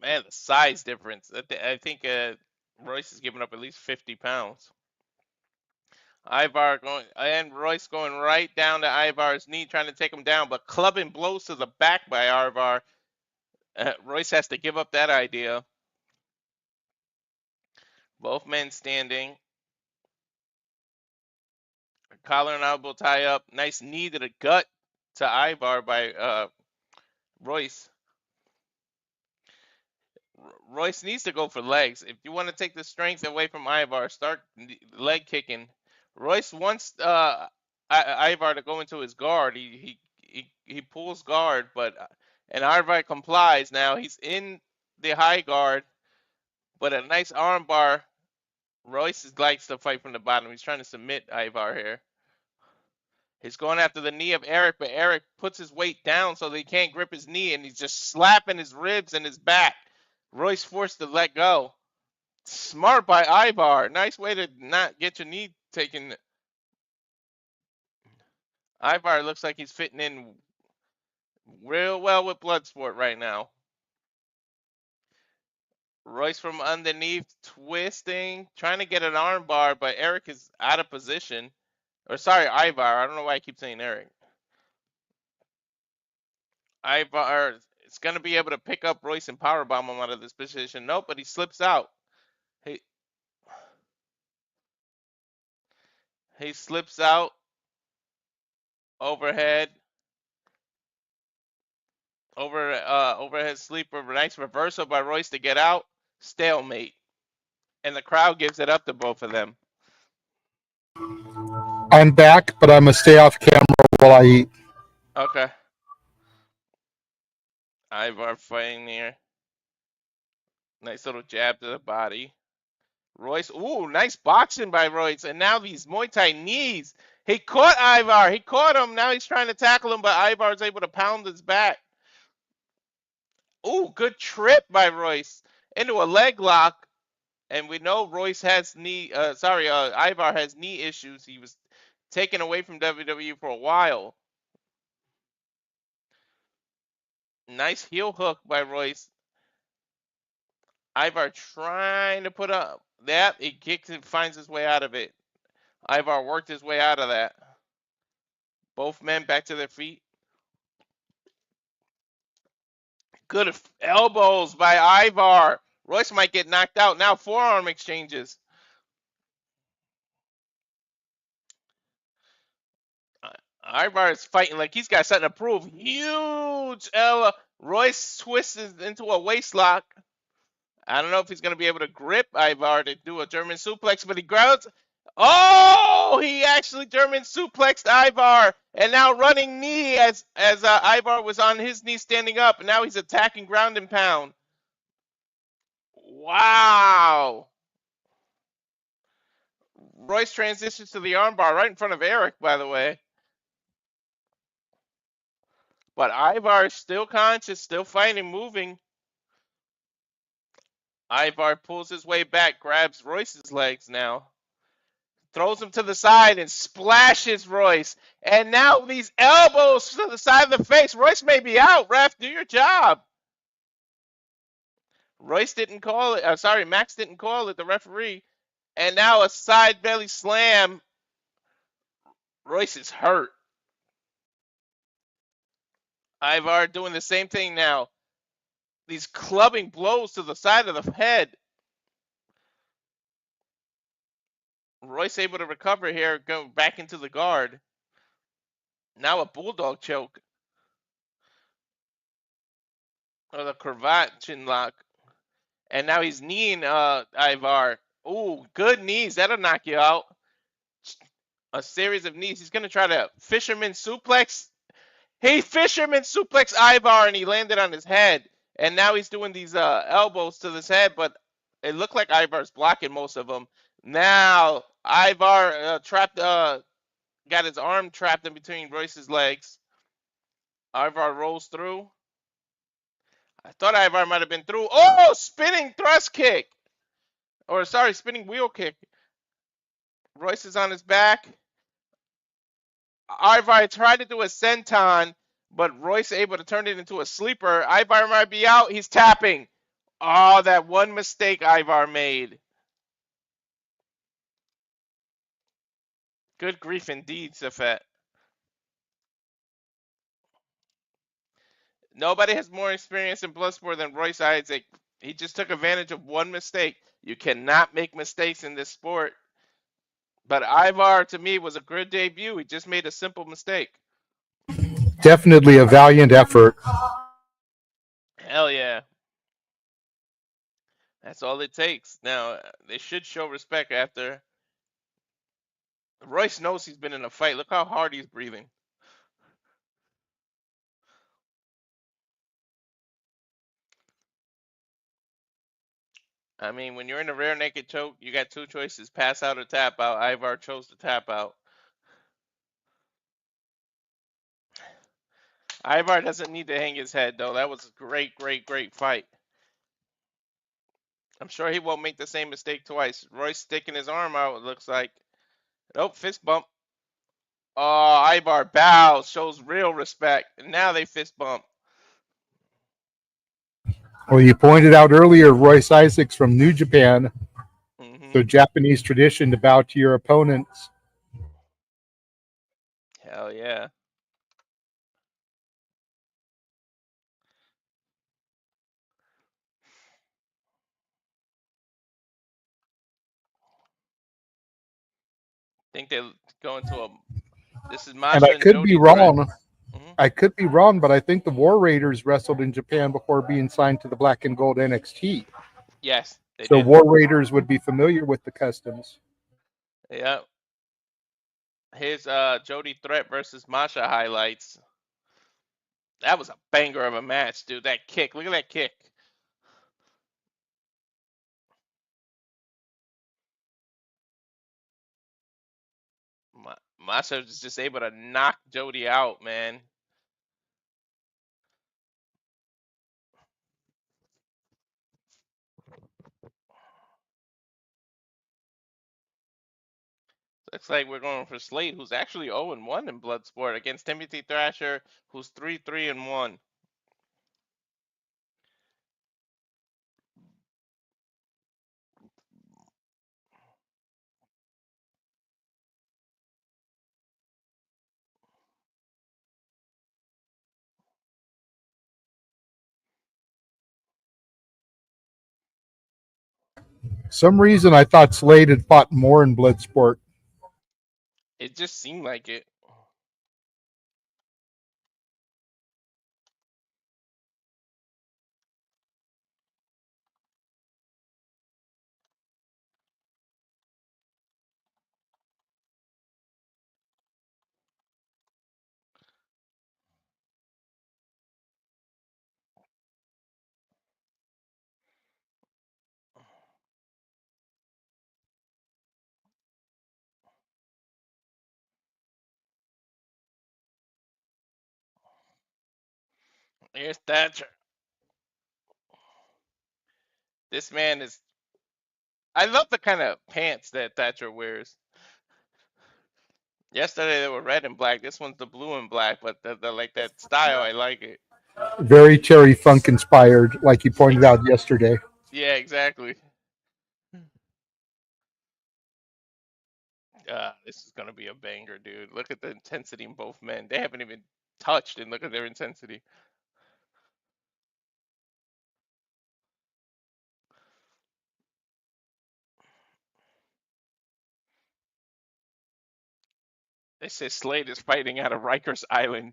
Man, the size difference. I think Royce is giving up at least 50 pounds. Ivar going, and Royce going right down to Ivar's knee, trying to take him down, but clubbing blows to the back by Ivar. Royce has to give up that idea. Both men standing. Collar and elbow tie up. Nice knee to the gut to Ivar by Royce. Royce needs to go for legs. If you want to take the strength away from Ivar, start leg kicking. Royce wants Ivar to go into his guard. He pulls guard, but and Ivar complies. Now he's in the high guard, but a nice arm bar. Royce likes to fight from the bottom. He's trying to submit Ivar here. He's going after the knee of Erik, but Erik puts his weight down so that he can't grip his knee, and he's just slapping his ribs and his back. Royce forced to let go. Smart by Ivar. Nice way to not get your knee taken. Ivar looks like he's fitting in real well with Bloodsport right now. Royce from underneath, twisting, trying to get an arm bar, but Erik is out of position. Or sorry, Ivar. I don't know why I keep saying Erik. Ivar is going to be able to pick up Royce and powerbomb him out of this position. Nope, but he slips out. He slips out. Overhead. Overhead sleeper. Nice reversal by Royce to get out. Stalemate. And the crowd gives it up to both of them. I'm back, but I'm going to stay off camera while I eat. Okay. Ivar fighting here. Nice little jab to the body. Royce, ooh, nice boxing by Royce. And now these Muay Thai knees. He caught Ivar. He caught him. Now he's trying to tackle him, but Ivar's able to pound his back. Ooh, good trip by Royce into a leg lock. And we know Royce has Ivar has knee issues. He was taken away from WWE for a while. Nice heel hook by Royce. Ivar trying to put up that. He kicks and finds his way out of it. Ivar worked his way out of that. Both men back to their feet. Good elbows by Ivar. Royce might get knocked out. Now forearm exchanges. Ivar is fighting like he's got something to prove. Huge Royce twists into a waist lock. I don't know if he's going to be able to grip Ivar to do a German suplex, but he grounds. Oh, he actually German suplexed Ivar, and now running knee as Ivar was on his knee standing up, and now he's attacking ground and pound. Wow. Royce transitions to the armbar right in front of Erik, by the way. But Ivar is still conscious, still fighting, moving. Ivar pulls his way back, grabs Royce's legs now. Throws him to the side and splashes Royce. And now these elbows to the side of the face. Royce may be out. Ref, do your job. Royce didn't call it. Max didn't call it, the referee. And now a side belly slam. Royce is hurt. Ivar doing the same thing now. These clubbing blows to the side of the head. Royce able to recover here, go back into the guard. Now a bulldog choke. Or the cravat chin lock. And now he's kneeing Ivar. Ooh, good knees. That'll knock you out. A series of knees. He's going to try to fisherman suplex. He fisherman suplex Ivar and he landed on his head. And now he's doing these elbows to his head, but It looked like Ivar's blocking most of them. Now Ivar got his arm trapped in between Royce's legs. Ivar rolls through. I thought Ivar might have been through. Oh, spinning thrust kick. Or sorry, spinning wheel kick. Royce is on his back. Ivar tried to do a senton, but Royce able to turn it into a sleeper. Ivar might be out. He's tapping. Oh, that one mistake Ivar made. Good grief indeed, Safet. Nobody has more experience in Bloodsport than Royce Isaac. He just took advantage of one mistake. You cannot make mistakes in this sport. But Ivar, to me, was a good debut. He just made a simple mistake. Definitely a valiant effort. Hell yeah. That's all it takes. Now, they should show respect after. Royce knows he's been in a fight. Look how hard he's breathing. I mean, when you're in a rear naked choke, you got two choices, pass out or tap out. Ivar chose to tap out. Ivar doesn't need to hang his head, though. That was a great, great, great fight. I'm sure he won't make the same mistake twice. Royce sticking his arm out, it looks like. Nope, fist bump. Oh, Ivar bows, shows real respect. And now they fist bump. Well, you pointed out earlier, Royce Isaacs from New Japan. So Japanese tradition to bow to your opponents. Hell yeah. I think they're going to a. This is Masha And I could be wrong. I could be wrong, but I think the War Raiders wrestled in Japan before being signed to the Black and Gold NXT. Yes, they so did. War Raiders would be familiar with the customs. Yeah. His Jody Threat versus Masha highlights. That was a banger of a match, dude. That kick. Look at that kick. Masha was just able to knock Jody out, man. Looks like we're going for Slade, who's actually 0-1 in Bloodsport, against Timpthy Thatcher, who's 3-3-1. Some reason I thought Slade had fought more in Bloodsport. It just seemed like it. Here's Thatcher. This man is. I love the kind of pants that Thatcher wears. Yesterday they were red and black. This one's the blue and black, but the like that style, I like it. Very Terry Funk inspired, like you pointed out yesterday. Yeah, exactly. This is gonna be a banger, dude. Look at the intensity in both men. They haven't even touched, and look at their intensity. They say Slade is fighting out of Rikers Island.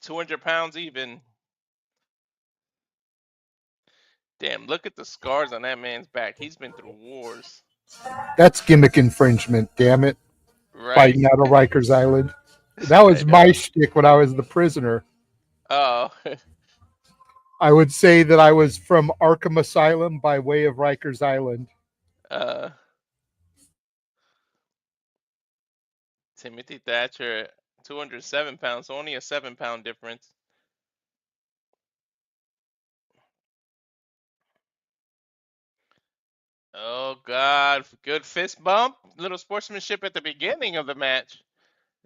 200 pounds even. Damn, look at the scars on that man's back. He's been through wars. That's gimmick infringement, damn it. Right. Fighting out of Rikers Island. That was my shtick when I was the prisoner. Oh. I would say that I was from Arkham Asylum by way of Rikers Island. Uh, Timothy Thatcher, 207 pounds, only a 7 pound difference. Oh God, good fist bump, little sportsmanship at the beginning of the match.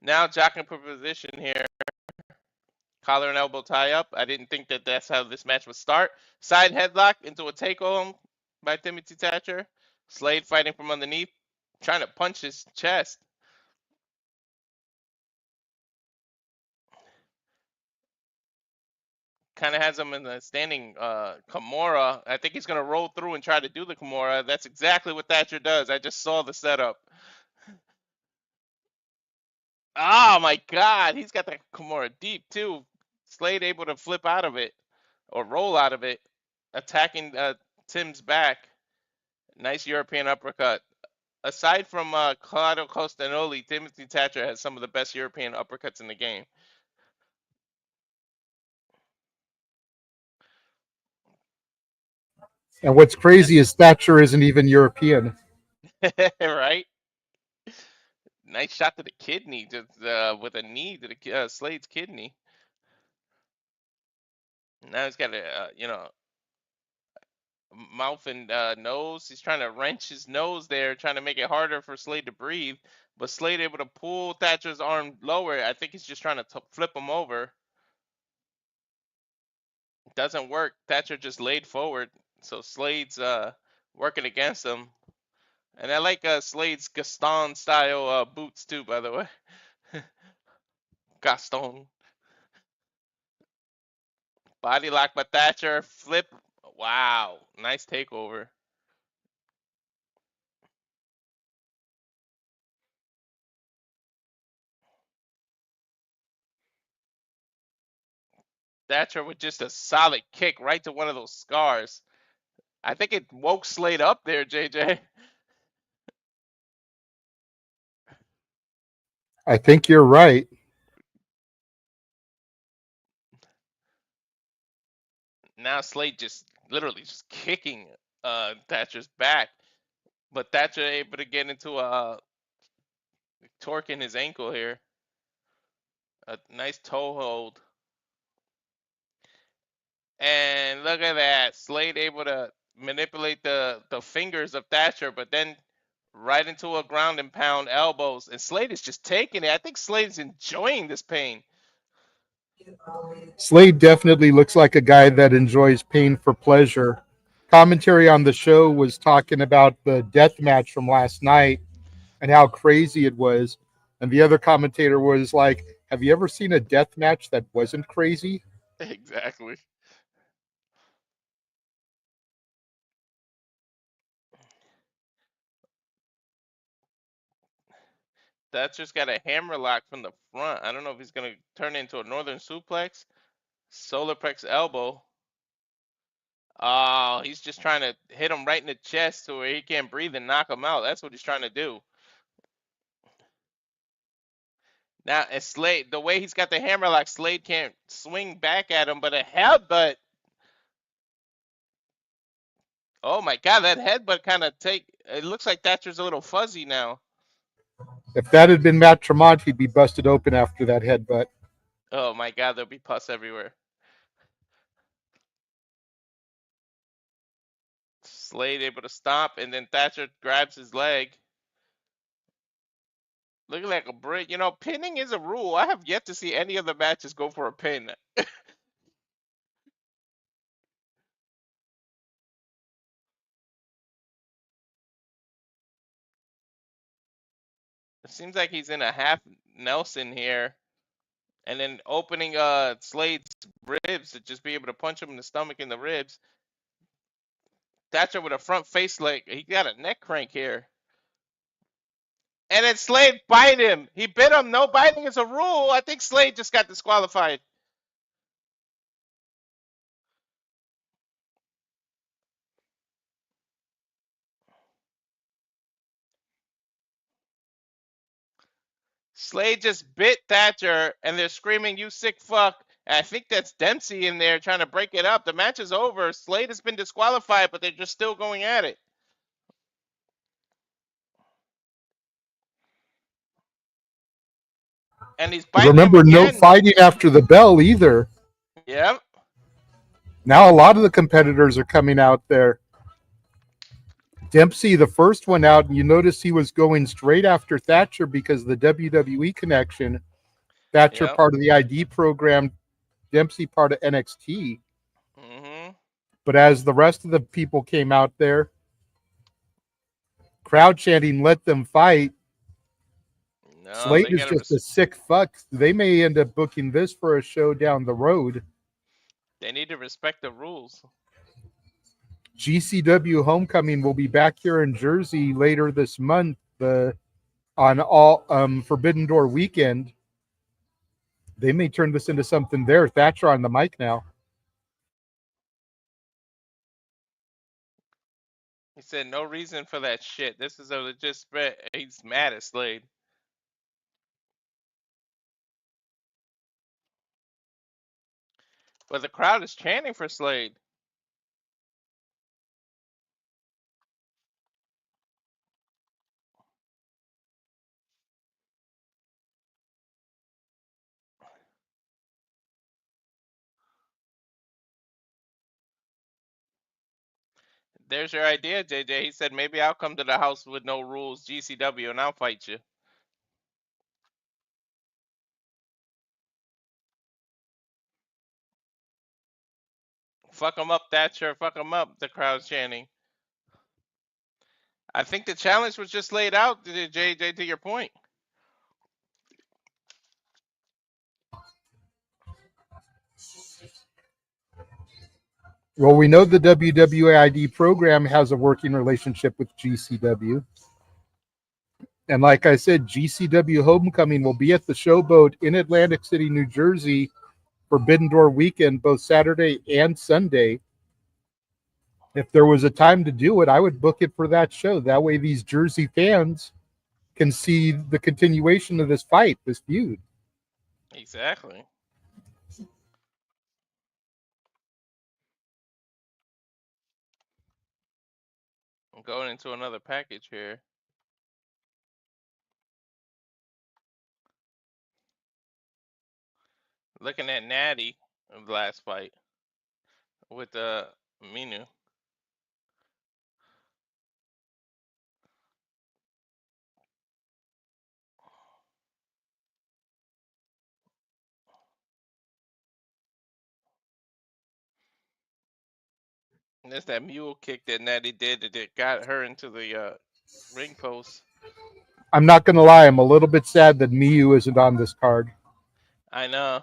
Now jockeying for position here. Collar and elbow tie up. I didn't think that that's how this match would start. Side headlock into a takeover by Timothy Thatcher. Slade fighting from underneath, trying to punch his chest. Kind of has him in the standing Kimura. I think he's going to roll through and try to do the Kimura. That's exactly what Thatcher does. I just saw the setup. Oh my God, he's got the Kimura deep too. Slade able to flip out of it or roll out of it, attacking Tim's back. Nice European uppercut. Aside from Claudio Costanoli, Timothy Thatcher has some of the best European uppercuts in the game. And what's crazy is Thatcher isn't even European. Right? Nice shot to the kidney, just with a knee to the Slade's kidney. Now he's got a mouth and nose. He's trying to wrench his nose there, trying to make it harder for Slade to breathe. But Slade able to pull Thatcher's arm lower. I think he's just trying to flip him over. Doesn't work. Thatcher just laid forward. So Slade's working against him. And I like Slade's Gaston style boots too, by the way. Gaston. Body lock by Thatcher. Flip. Wow. Nice takeover. Thatcher with just a solid kick right to one of those scars. I think it woke Slade up there, JJ. I think you're right. Now Slade just literally just kicking Thatcher's back. But Thatcher able to get into a torque in his ankle here. A nice toe hold. And look at that. Slade able to manipulate the fingers of Thatcher, but then right into a ground and pound elbows. And Slade is just taking it. I think Slade is enjoying this pain. Slade definitely looks like a guy that enjoys pain for pleasure. Commentary on the show was talking about the death match from last night and how crazy it was. And the other commentator was like, have you ever seen a death match that wasn't crazy? Exactly. That's just got a hammer lock from the front. I don't know if he's going to turn it into a northern suplex. Solarplex elbow. Oh, he's just trying to hit him right in the chest to where he can't breathe and knock him out. That's what he's trying to do. Now, as Slade, the way he's got the hammer lock, Slade can't swing back at him, but a headbutt. Oh my God, that headbutt kind of it looks like Thatcher's a little fuzzy now. If that had been Matt Tremont, he'd be busted open after that headbutt. Oh my God, there'll be pus everywhere. Slade able to stop, and then Thatcher grabs his leg. Looking like a brick. You know, pinning is a rule. I have yet to see any of the matches go for a pin. It seems like he's in a half Nelson here. And then opening Slade's ribs to just be able to punch him in the stomach and the ribs. Thatcher with a front face leg. He got a neck crank here. And then Slade bite him. He bit him. No biting is a rule. I think Slade just got disqualified. Slade just bit Thatcher, and they're screaming, "You sick fuck!" And I think that's Dempsey in there trying to break it up. The match is over. Slade has been disqualified, but they're just still going at it. And he's biting him Remember, no again. fighting after the bell either. Yep. Now a lot of the competitors are coming out there. Dempsey, the first one out, and you notice he was going straight after Thatcher because of the WWE connection. Thatcher Yep. part of the ID program, Dempsey part of NXT. Mm-hmm. But as the rest of the people came out there, crowd chanting, "Let them fight." No, Slade they is gotta just a sick fuck. They may end up booking this for a show down the road. they need to respect the rules. GCW Homecoming will be back here in Jersey later this month on all Forbidden Door weekend. They may turn this into something there. Thatcher on the mic now. He said no reason for that shit. This is a legit spread. He's mad at Slade. But the crowd is chanting for Slade. There's your idea, JJ. He said maybe I'll come to the house with no rules, GCW, and I'll fight you. Fuck him up, Thatcher. Fuck him up. The crowd's chanting. I think the challenge was just laid out, JJ, to your point. Well, we know the WWAID program has a working relationship with GCW. And like I said, GCW Homecoming will be at the Showboat in Atlantic City, New Jersey, Forbidden Door weekend, both Saturday and Sunday. If there was a time to do it, I would book it for that show. That way these Jersey fans can see the continuation of this fight, this feud. Exactly. I'm going into another package here. Looking at Nattie of the last fight with Minu. And there's that mule kick that Nattie did that got her into the ring post. I'm not going to lie. I'm a little bit sad that Miyu isn't on this card. I know.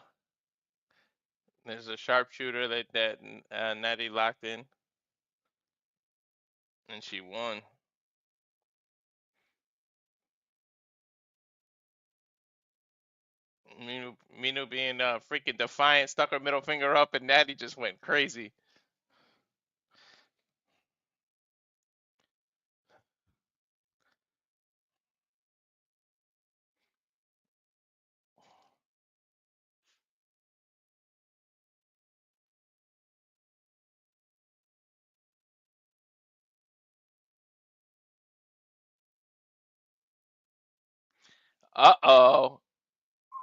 There's a sharpshooter that Nattie locked in, and she won. Minu being freaking defiant, stuck her middle finger up, and Nattie just went crazy. Uh-oh.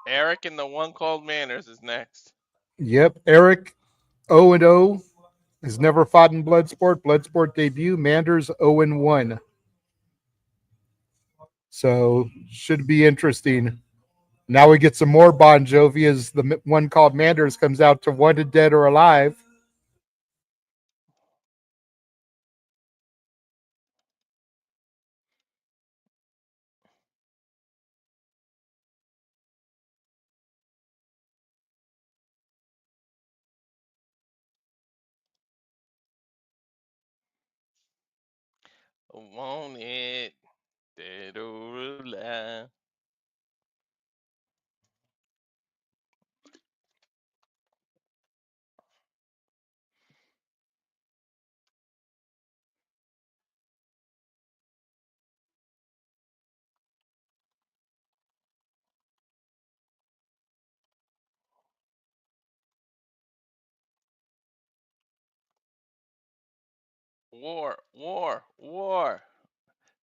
Erik and the one called Manders is next. Yep, Erik 0-0 has never fought in Bloodsport. Bloodsport debut. Manders 0-1. So should be interesting. Now we get some more Bon Jovi as the one called Manders comes out to Wanted Dead or Alive. Want it dead or alive. War, war, war.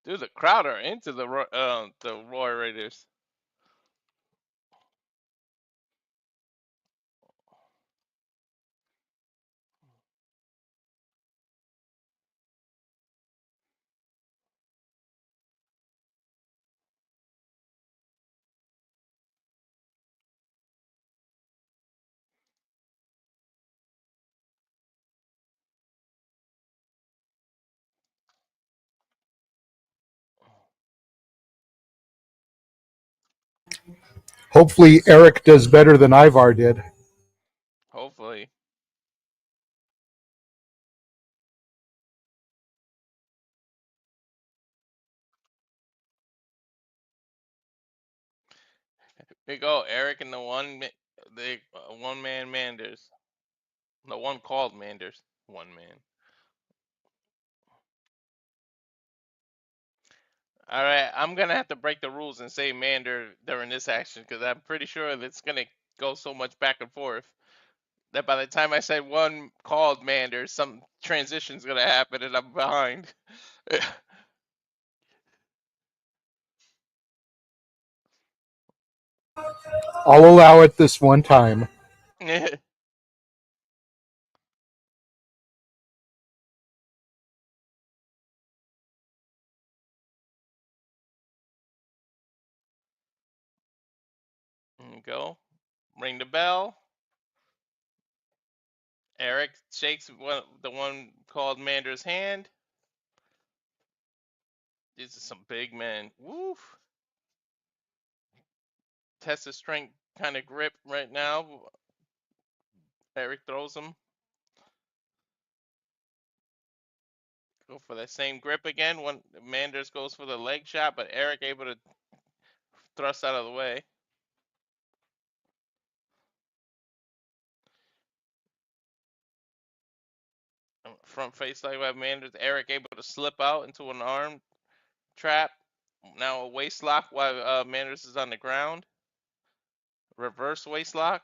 Dude, the crowd are into the Roy Raiders. Hopefully, Erik does better than Ivar did. Hopefully. Here you go, Erik and the one man Manders. The one called Manders. One man. All right, I'm gonna have to break the rules and say Mander during this action because I'm pretty sure it's gonna go so much back and forth that by the time I say one called Manders, some transition's gonna happen and I'm behind. I'll allow it this one time. There you go. Ring the bell. Erik shakes the one called Mander's hand. These are some big men. Woof. Test of strength kind of grip right now. Erik throws him. Go for that same grip again. One Manders goes for the leg shot, but Erik able to thrust out of the way. Front face leg by Manders. Erik able to slip out into an arm trap. Now a waist lock while Manders is on the ground. Reverse waist lock.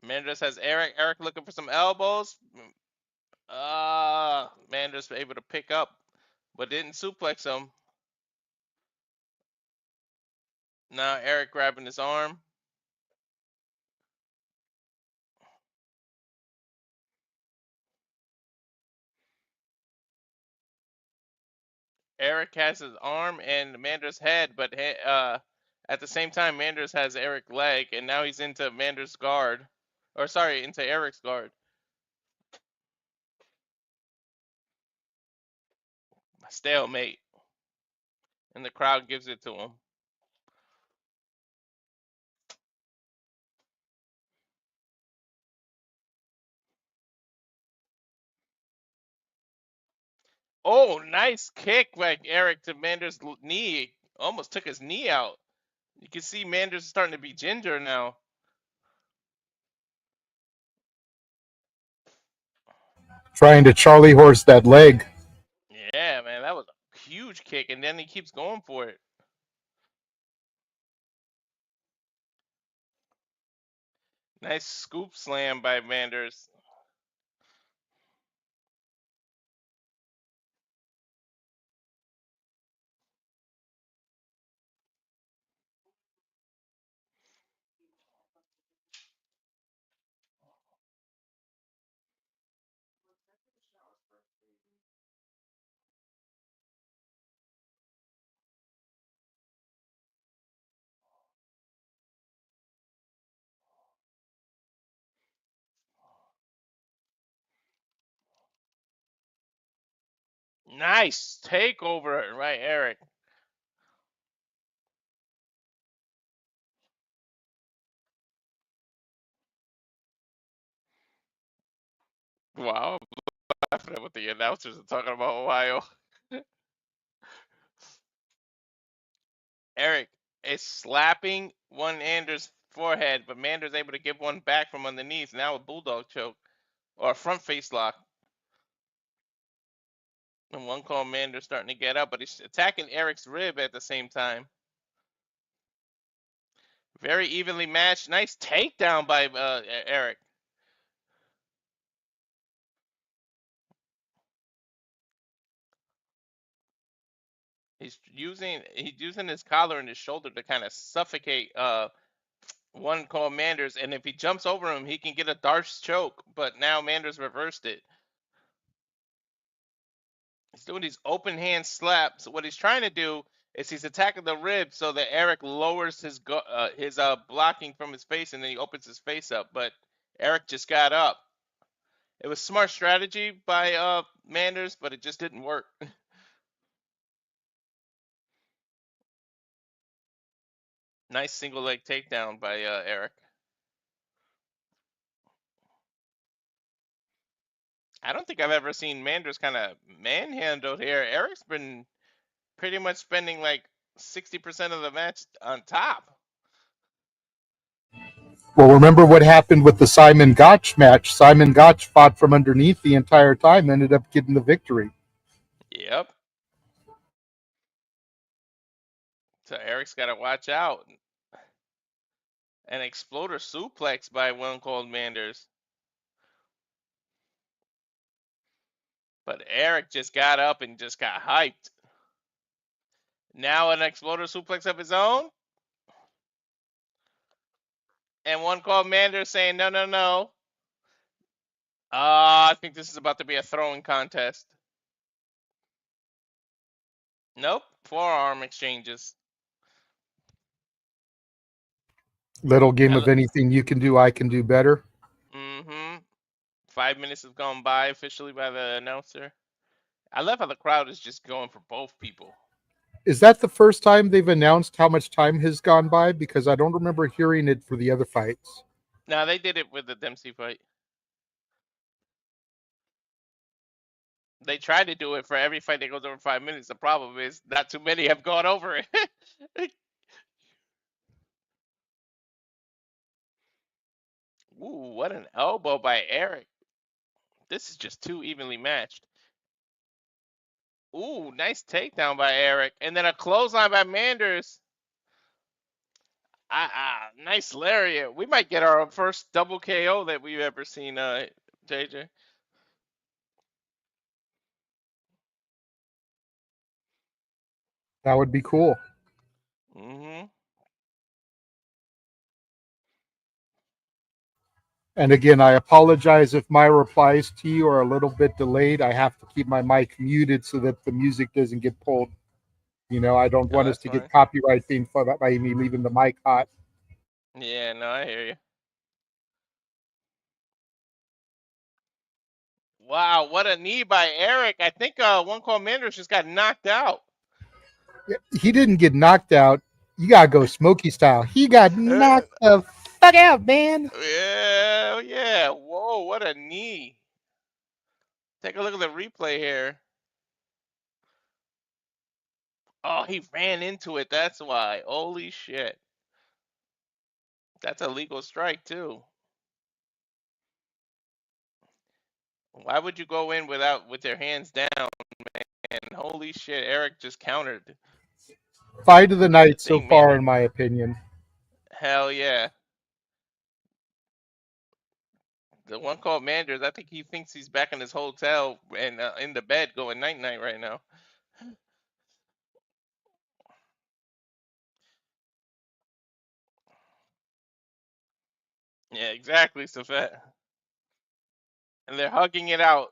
Manders has Erik. Erik looking for some elbows. Manders able to pick up, but didn't suplex him. Now Erik grabbing his arm. Erik has his arm and Manders' head, but at the same time, Manders has Erik's leg, and now he's into Manders' guard. Or sorry, into Erik's guard. Stalemate. And the crowd gives it to him. Oh, nice kick by Erik to Manders' knee. Almost took his knee out. You can see Manders starting to be ginger now. Trying to Charlie horse that leg. Yeah, man, that was a huge kick, and then he keeps going for it. Nice scoop slam by Manders. Nice takeover, right, Erik? Wow, I'm laughing at what the announcers are talking about Ohio. Erik is slapping one Manders' forehead, but Manders able to give one back from underneath. Now a bulldog choke or a front face lock. And one call Manders starting to get up, but he's attacking Erik's rib at the same time. Very evenly matched. Nice takedown by Erik. He's using his collar and his shoulder to kind of suffocate one called Manders, and if he jumps over him, he can get a Darce choke. But now Manders reversed it. He's doing these open hand slaps. What he's trying to do is he's attacking the ribs so that Erik lowers his blocking from his face, and then he opens his face up. But Erik just got up. It was smart strategy by Manders, but it just didn't work. Nice single leg takedown by Erik. I don't think I've ever seen Manders kind of manhandled here. Erik's been pretty much spending like 60% of the match on top. Well, remember what happened with the Simon Gotch match? Simon Gotch fought from underneath the entire time, ended up getting the victory. Yep. So Erik's got to watch out. An exploder suplex by one called Manders. But Erik just got up and just got hyped. Now an exploder suplex of his own. And one called Manders saying, no, no, no. I think this is about to be a throwing contest. Nope. Forearm exchanges. Little game of anything you can do, I can do better. Mm-hmm. 5 minutes have gone by officially by the announcer. I love how the crowd is just going for both people. Is that the first time they've announced how much time has gone by? Because I don't remember hearing it for the other fights. No, they did it with the Dempsey fight. They tried to do it for every fight that goes over 5 minutes. The problem is not too many have gone over it. Ooh, what an elbow by Erik. This is just too evenly matched. Ooh, nice takedown by Erik. And then a clothesline by Manders. Nice lariat. We might get our first double KO that we've ever seen, JJ. That would be cool. Mm-hmm. And again, I apologize if my replies to you are a little bit delayed. I have to keep my mic muted so that the music doesn't get pulled. You know, I don't want us to get copyright being fought by me leaving the mic hot. Yeah, no, I hear you. Wow, what a knee by Erik. I think one called Manders just got knocked out. He didn't get knocked out. You got to go Smokey style. He got knocked the fuck out, man. Yeah, yeah. Whoa, what a knee. Take a look at the replay here. Oh, he ran into it. That's why. Holy shit. That's a legal strike, too. Why would you go in with your hands down, man? Holy shit, Erik just countered. Fight of the night so far, in my opinion. Hell yeah. The one called Manders, I think he thinks he's back in his hotel and in the bed going night-night right now. Yeah, exactly, Safet. And they're hugging it out.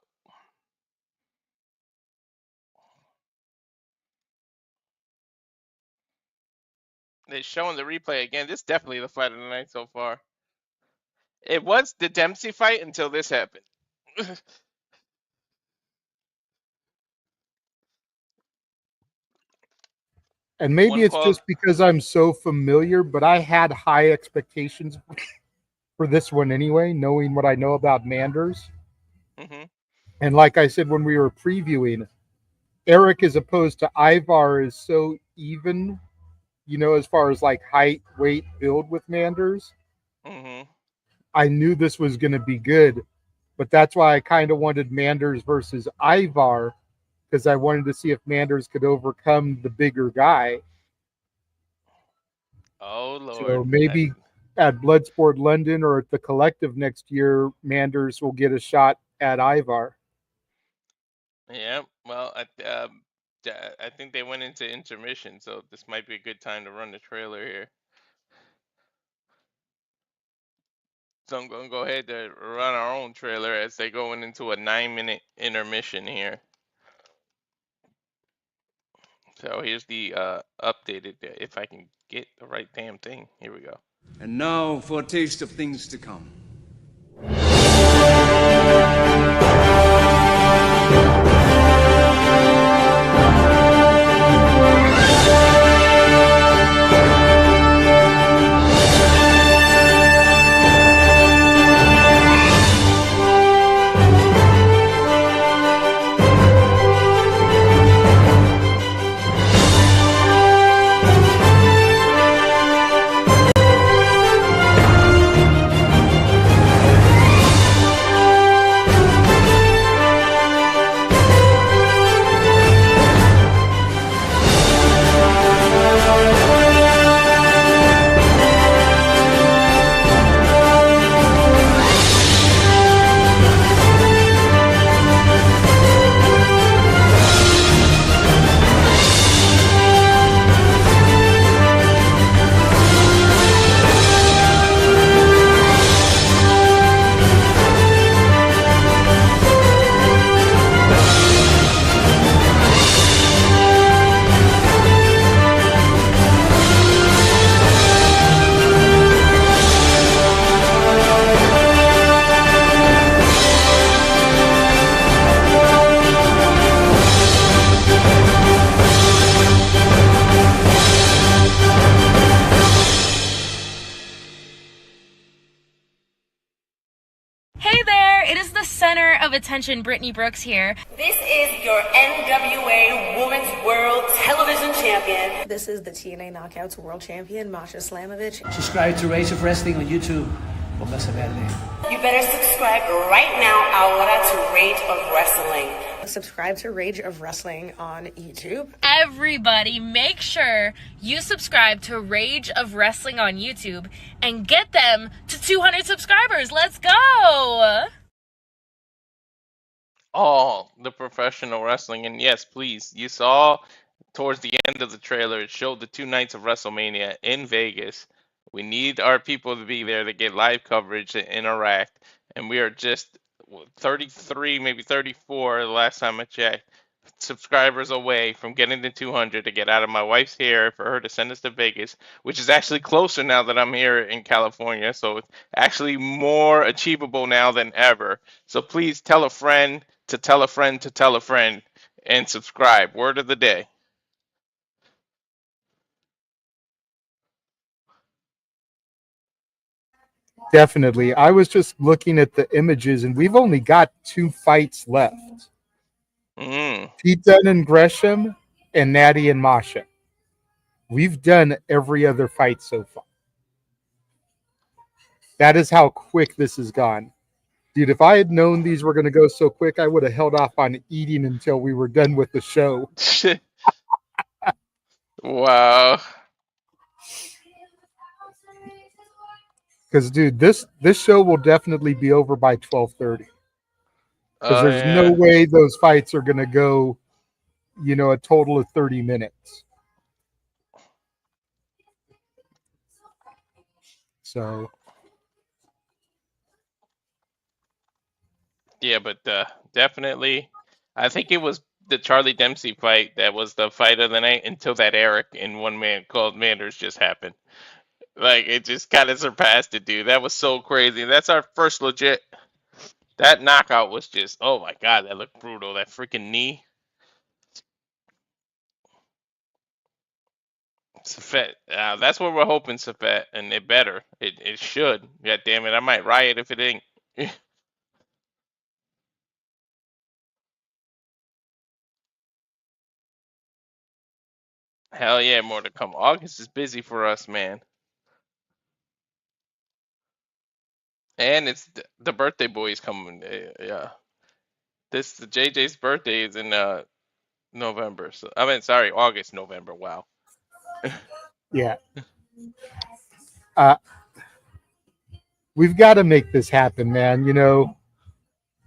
They're showing the replay again. This is definitely the fight of the night so far. It was the Dempsey fight until this happened. And maybe it's just because I'm so familiar, but I had high expectations for this one anyway, knowing what I know about Manders. Mm-hmm. And like I said when we were previewing, Erik as opposed to Ivar is so even, you know, as far as like height, weight, build with Manders. Mm-hmm. I knew this was going to be good, but that's why I kind of wanted Manders versus Ivar, because I wanted to see if Manders could overcome the bigger guy. Oh, Lord. So maybe at Bloodsport London or at the Collective next year, Manders will get a shot at Ivar. Yeah, well, I think they went into intermission, so this might be a good time to run the trailer here. So I'm gonna go ahead to run our own trailer as they going into a 9-minute intermission here. So here's the updated, if I can get the right damn thing. Here we go. And now for a taste of things to come. Attention, Brittany Brooks here. This is your NWA Women's World Television Champion. This is the TNA Knockouts World Champion, Masha Slamovich. Subscribe to Rage of Wrestling on YouTube. Póngase verde. You better subscribe right now ahora to Rage of Wrestling. Subscribe to Rage of Wrestling on YouTube. Everybody, make sure you subscribe to Rage of Wrestling on YouTube and get them to 200 subscribers. Let's go! All the professional wrestling, and yes, please, you saw towards the end of the trailer, it showed the 2 nights of WrestleMania in Vegas. We need our people to be there to get live coverage and interact, and we are just 33, maybe 34 the last time I checked, subscribers away from getting to 200 to get out of my wife's hair for her to send us to Vegas, which is actually closer now that I'm here in California, so it's actually more achievable now than ever. So please tell a friend to tell a friend to tell a friend and subscribe. Word of the day. Definitely. I was just looking at the images, and we've only got 2 fights left. Pete Dunne and Gresham, and Nattie and Masha. We've done every other fight so far. That is how quick this has gone. Dude, if I had known these were going to go so quick, I would have held off on eating until we were done with the show. Wow. Because, dude, this show will definitely be over by 12:30. Because there's no way those fights are going to go, a total of 30 minutes. So. Yeah, but definitely, I think it was the Charrlie Dempsey fight that was the fight of the night until that Erik in one man called Manders just happened. Like, it just kind of surpassed it, dude. That was so crazy. That's our first legit. That knockout was just, oh my God, that looked brutal. That freaking knee. Safet. That's what we're hoping, Safet, and it better. It should. God damn it, I might riot if it ain't. Hell yeah, more to come. August is busy for us, man. And it's the birthday boy is coming. Yeah. The JJ's birthday is in November. So I mean, sorry, August, November. Wow. Yeah. We've got to make this happen, man.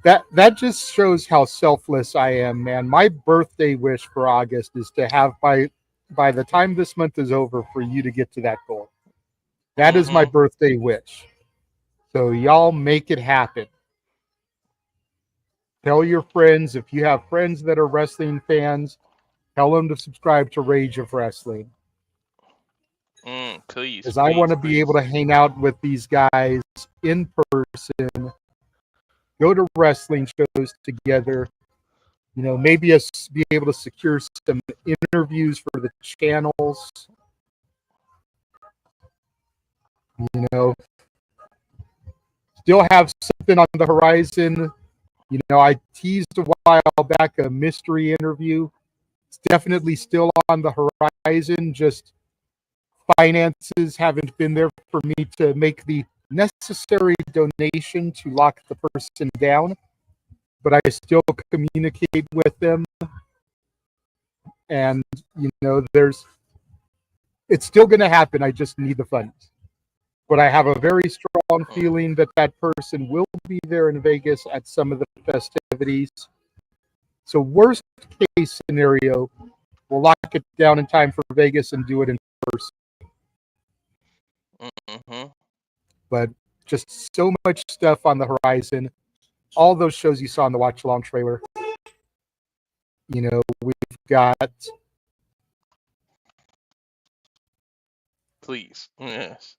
That just shows how selfless I am, man. My birthday wish for August is to have by the time this month is over for you to get to that goal. That is my Mm-hmm. birthday wish. So y'all make it happen. Tell your friends, if you have friends that are wrestling fans, tell them to subscribe to Rage of Wrestling. Please, Because I want please, to be able please. to hang out with these guys in person, go to wrestling shows together, maybe us be able to secure some interviews for the channels, still have something on the horizon. I teased a while back a mystery interview. It's definitely still on the horizon. Just finances haven't been there for me to make the necessary donation to lock the person down, but I still communicate with them. And, it's still going to happen. I just need the funds. But I have a very strong feeling that that person will be there in Vegas at some of the festivities. So worst case scenario, we'll lock it down in time for Vegas and do it in person. Mm-hmm. But just so much stuff on the horizon. All those shows you saw in the watch along trailer. We've got Please. Yes.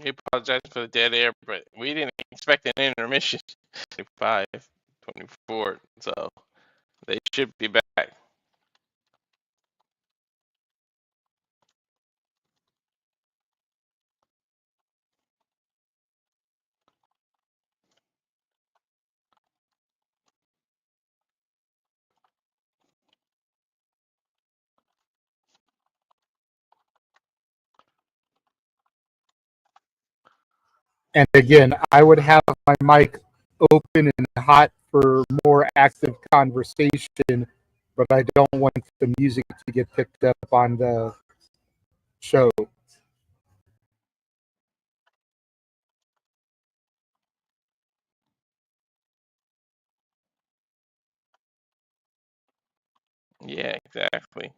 We apologize for the dead air, but we didn't expect an intermission. 25, 24, so they should be back. And again, I would have my mic open and hot for more active conversation, but I don't want the music to get picked up on the show. Yeah, exactly.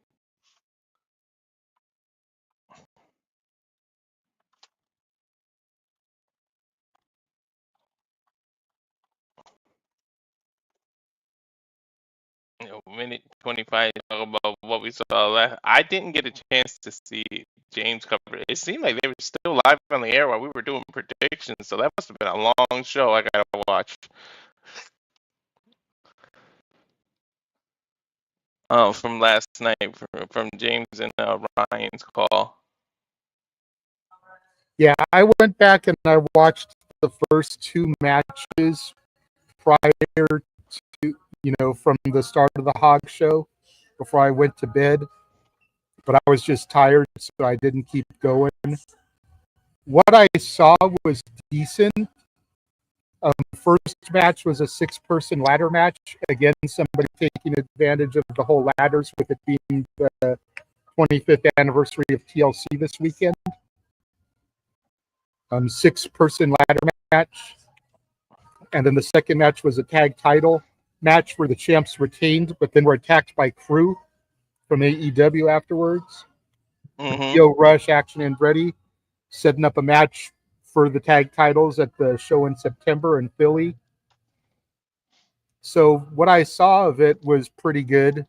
Minute 25, talk about what we saw last. I didn't get a chance to see James cover. It seemed like they were still live on the air while we were doing predictions, so that must have been a long show I gotta watch. From last night, from James and Ryan's call. Yeah, I went back and I watched the first two matches prior to, from the start of the Hog show before I went to bed, but I was just tired, so I didn't keep going. What I saw was decent. First match was a 6-person ladder match. Again, somebody taking advantage of the whole ladders with it being the 25th anniversary of TLC this weekend. 6-person ladder match. And then the second match was a tag title match where the champs retained, but then were attacked by Cruz from AEW afterwards. Mm-hmm. Yo Rush, Action Andretti setting up a match for the tag titles at the show in September in Philly. So what I saw of it was pretty good.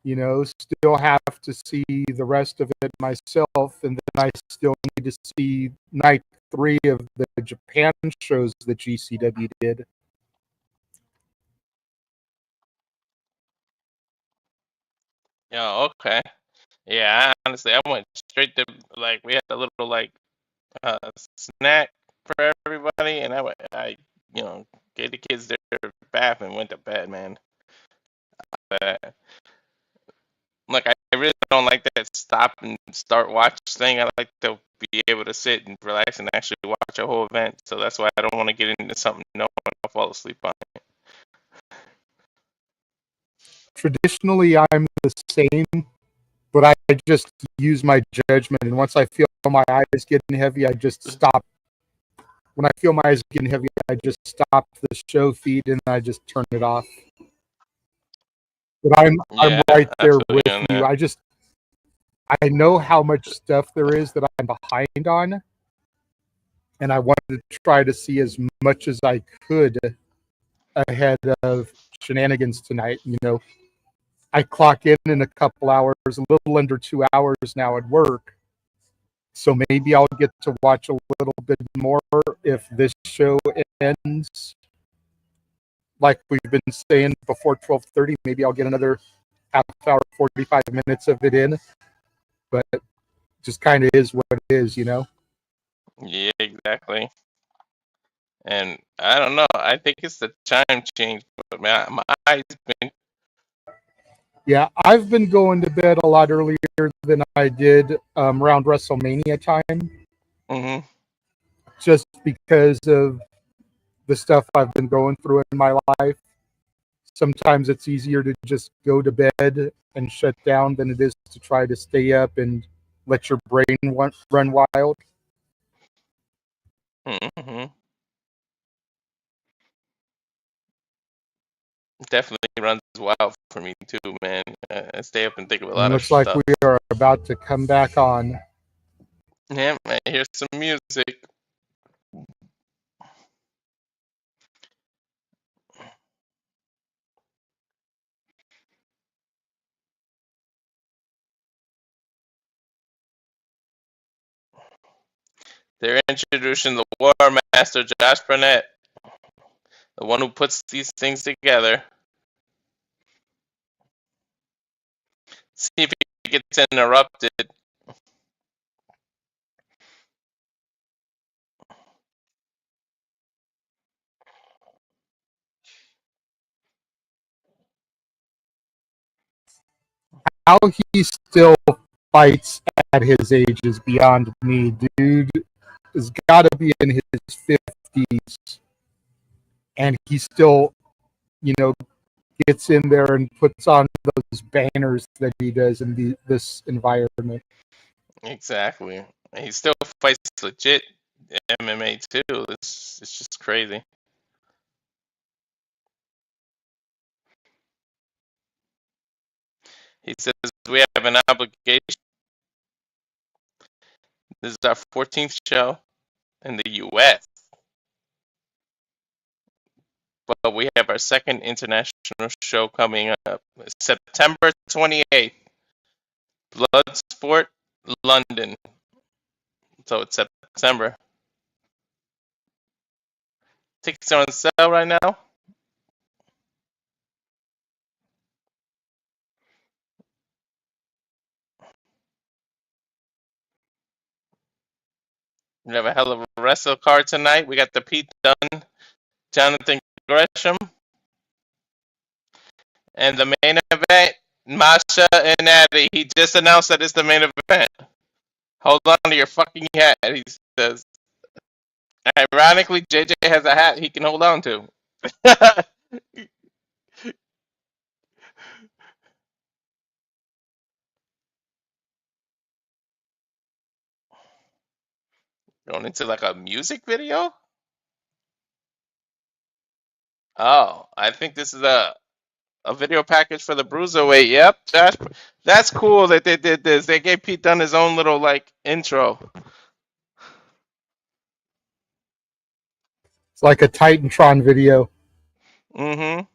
Still have to see the rest of it myself, and then I still need to see night 3 of the Japan shows that GCW did. Yeah, okay. Yeah, honestly, I went straight to we had a little snack for everybody, and I gave the kids their bath and went to bed, man. Uh, Look, I really don't like that stop and start watch thing. I like to be able to sit and relax and actually watch a whole event. So that's why I don't want to get into something knowing I'll fall asleep on it. Traditionally, I'm the same, but I just use my judgment. And once I feel my eyes getting heavy, I just stop. When I feel my eyes getting heavy, I just stop the show feed and I just turn it off. But I'm Yeah, right I there feel you with on you. that. I know how much stuff there is that I'm behind on, and I wanted to try to see as much as I could ahead of shenanigans tonight. I clock in a couple hours, a little under 2 hours now at work. So maybe I'll get to watch a little bit more if this show ends. Like we've been saying before 12:30, maybe I'll get another half hour, 45 minutes of it in. But just kind of is what it is. Yeah, exactly. And I don't know. I think it's the time change, but man, my eyes been. Yeah, I've been going to bed a lot earlier than I did around WrestleMania time, Mhm. just because of the stuff I've been going through in my life. Sometimes it's easier to just go to bed and shut down than it is to try to stay up and let your brain run wild. Mhm. Definitely runs wild for me too, man. I stay up and think of a And lot of looks like stuff. we are about to come back on. Yeah, man. Here's some music. They're introducing the War Master, Josh Barnett, the one who puts these things together. See if he gets interrupted. How he still fights at his age is beyond me. Dude has got to be in his 50s, and he still, you know, gets in there and puts on those banners that he does in this environment. Exactly. He still fights legit MMA too. It's just crazy. He says we have an obligation. This is our 14th show in the U.S., but we have our second international show coming up September 28th, Bloodsport, London. So it's September. Tickets are on sale right now. We have a hell of a wrestle card tonight. We got the Pete Dunne, Jonathan Gresham, and the main event, Masha and Nattie. He just announced that it's the main event. Hold on to your fucking hat, he says. Ironically, JJ has a hat he can hold on to. Going into like a music video? Oh, I think this is a video package for the Bruiserweight. Yep, that's cool that they did this. They gave Pete Dunne his own little like intro. It's like a Titantron video. Mm-hmm.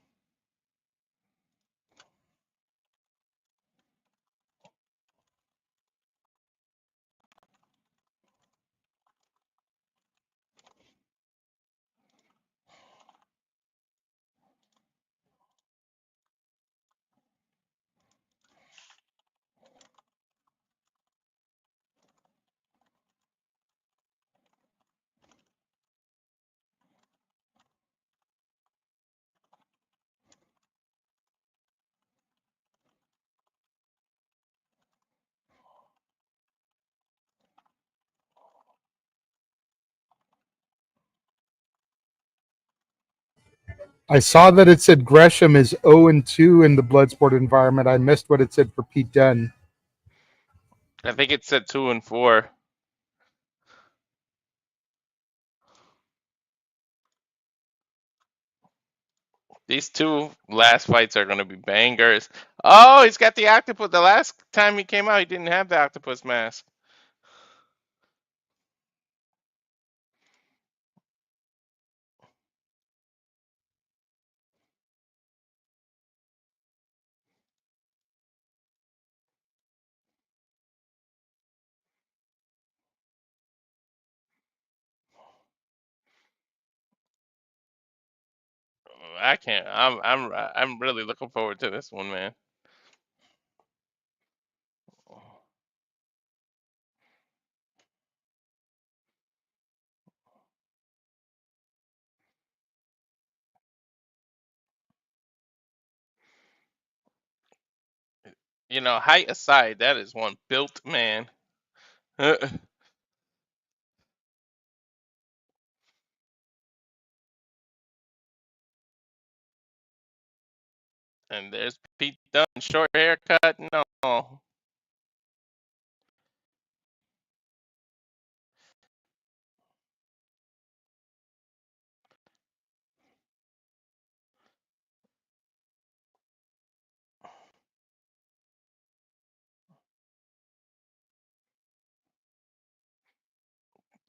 I saw that it said Gresham is 0-2 in the Bloodsport environment. I missed what it said for Pete Dunne. I think it said 2 and 4. These two last fights are going to be bangers. Oh, he's got the octopus. The last time he came out, he didn't have the octopus mask. I can't. I'm really looking forward to this one, man. You know, height aside, that is one built man. And there's Pete Dunne, short haircut. No.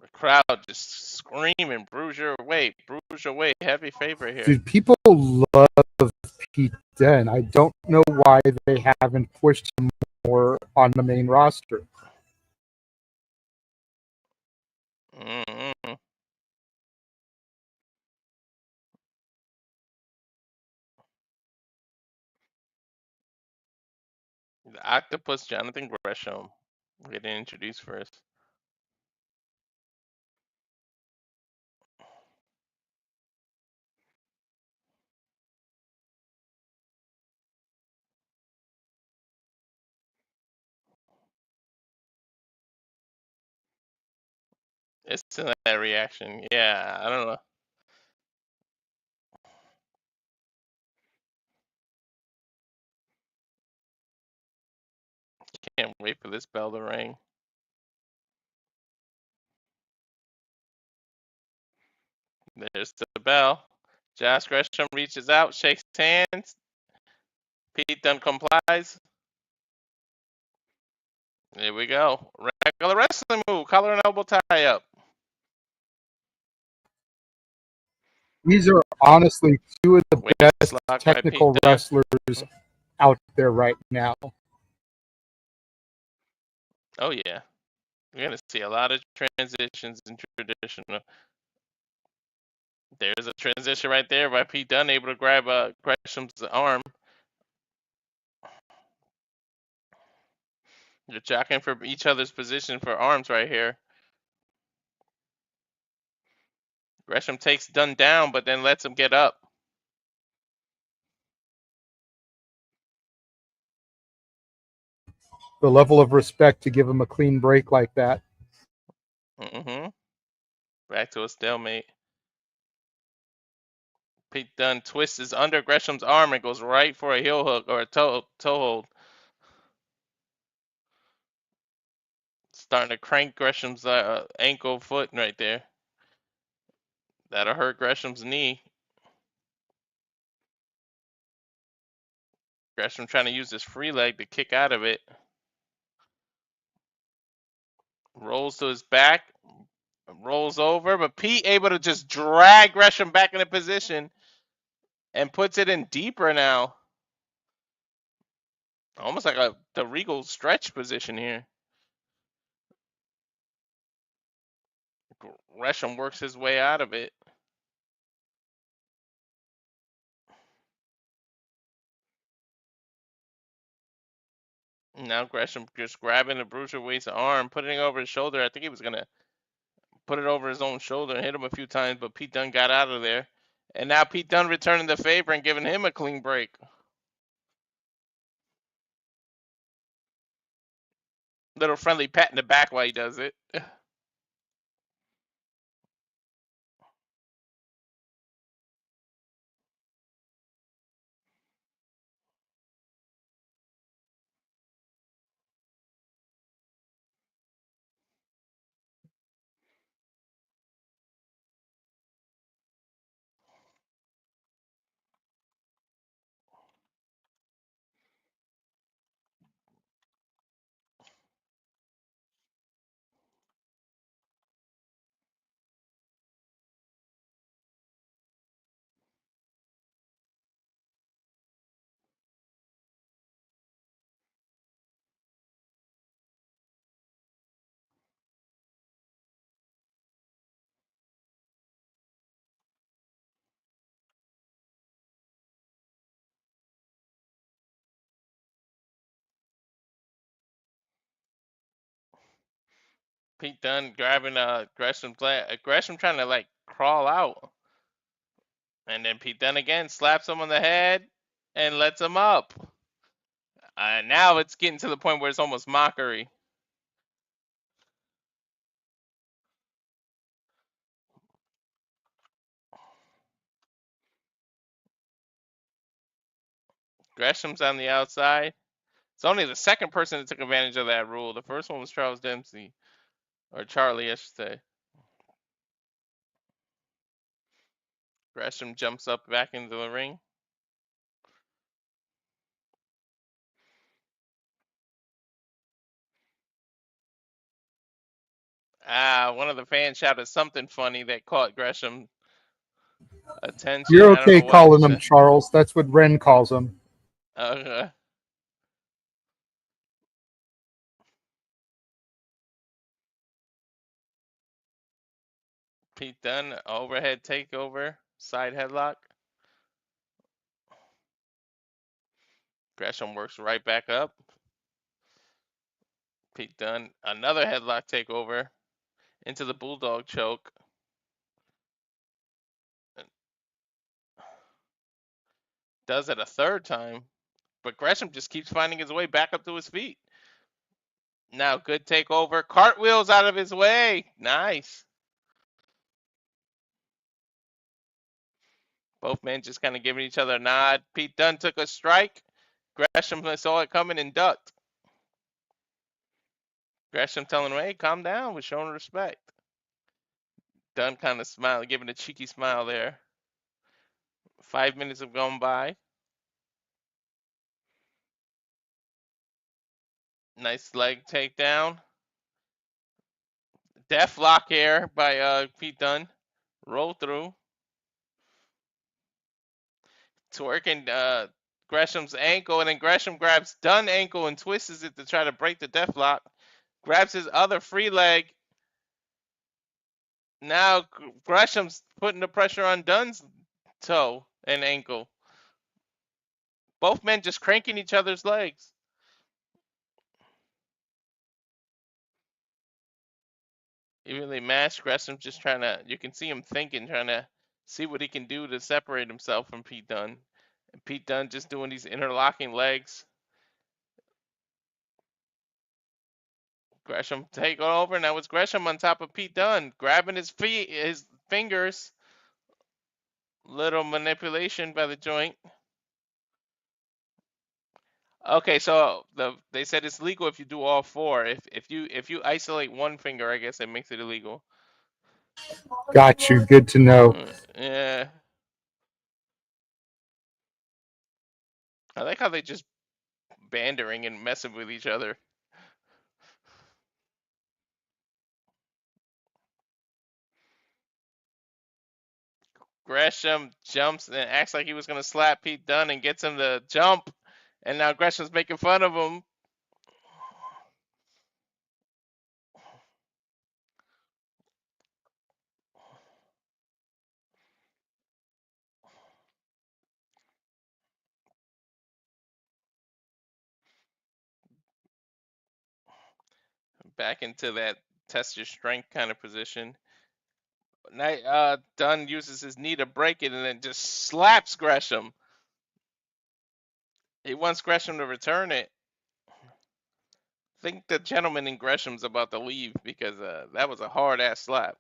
The crowd just screaming, bruise your weight, bruise your weight. Heavy favorite here. Dude, people love Pete Dunne. I don't know why they haven't pushed him more on the main roster. Mm-hmm. The octopus, Jonathan Gresham. We're getting introduced first. It's in that reaction. Yeah, I don't know. Can't wait for this bell to ring. There's the bell. Josh Gresham reaches out, shakes hands. Pete Dunne complies. Here we go. Regular wrestling move. Collar and elbow tie up. These are honestly two of the Waist best lock by technical Pete Dunne. wrestlers out there right now. Oh, yeah. We're going to see a lot of transitions in traditional. There's a transition right there by Pete Dunne, able to grab Gresham's arm. They're jockeying for each other's position for arms right here. Gresham takes Dunne down, but then lets him get up. The level of respect to give him a clean break like that. Mm-hmm. Back to a stalemate. Pete Dunne twists under Gresham's arm and goes right for a heel hook or a toe hold. Starting to crank Gresham's ankle foot right there. That'll hurt Gresham's knee. Gresham trying to use his free leg to kick out of it. Rolls to his back. Rolls over, but Pete able to just drag Gresham back into position and puts it in deeper now. Almost like the Regal stretch position here. Gresham works his way out of it. Now Gresham just grabbing the Bruiserweight's arm, putting it over his shoulder. I think he was going to put it over his own shoulder and hit him a few times, but Pete Dunne got out of there. And now Pete Dunne returning the favor and giving him a clean break. Little friendly pat in the back while he does it. Pete Dunne grabbing Gresham's leg. Gresham trying to like crawl out. And then Pete Dunne again slaps him on the head and lets him up. Now it's getting to the point where it's almost mockery. Gresham's on the outside. It's only the second person that took advantage of that rule. The first one was Charles Dempsey. Or Charrlie, I should say. Gresham jumps up back into the ring. One of the fans shouted something funny that caught Gresham attention. You're I don't okay know what he calling him said. Charles. That's what Ren calls him. Okay. Pete Dunne, overhead takeover, side headlock. Gresham works right back up. Pete Dunne, another headlock takeover into the bulldog choke. Does it a third time, but Gresham just keeps finding his way back up to his feet. Now, good takeover. Cartwheels out of his way. Nice. Both men just kind of giving each other a nod. Pete Dunne took a strike. Gresham saw it coming and ducked. Gresham telling him, hey, calm down. We're showing respect. Dunne kind of smiling, giving a cheeky smile there. 5 minutes have gone by. Nice leg takedown. Death lock here by Pete Dunne. Roll through. Twerking Gresham's ankle, and then Gresham grabs Dunne's ankle and twists it to try to break the death lock. Grabs his other free leg. Now Gresham's putting the pressure on Dunne's toe and ankle. Both men just cranking each other's legs. Evenly matched. Gresham just trying to, you can see him thinking, trying to see what he can do to separate himself from Pete Dunne. And Pete Dunne just doing these interlocking legs. Gresham take over. Now it's Gresham on top of Pete Dunne, grabbing his feet, his fingers. Little manipulation by the joint. Okay, so they said it's legal if you do all four. If you isolate one finger, I guess it makes it illegal. Got you. Good to know. Yeah. I like how they just bandering and messing with each other. Gresham jumps and acts like he was gonna slap Pete Dunne and gets him to jump, and now Gresham's making fun of him. Back into that test your strength kind of position. Dunne uses his knee to break it and then just slaps Gresham. He wants Gresham to return it. I think the gentleman in Gresham's about to leave because that was a hard ass slap.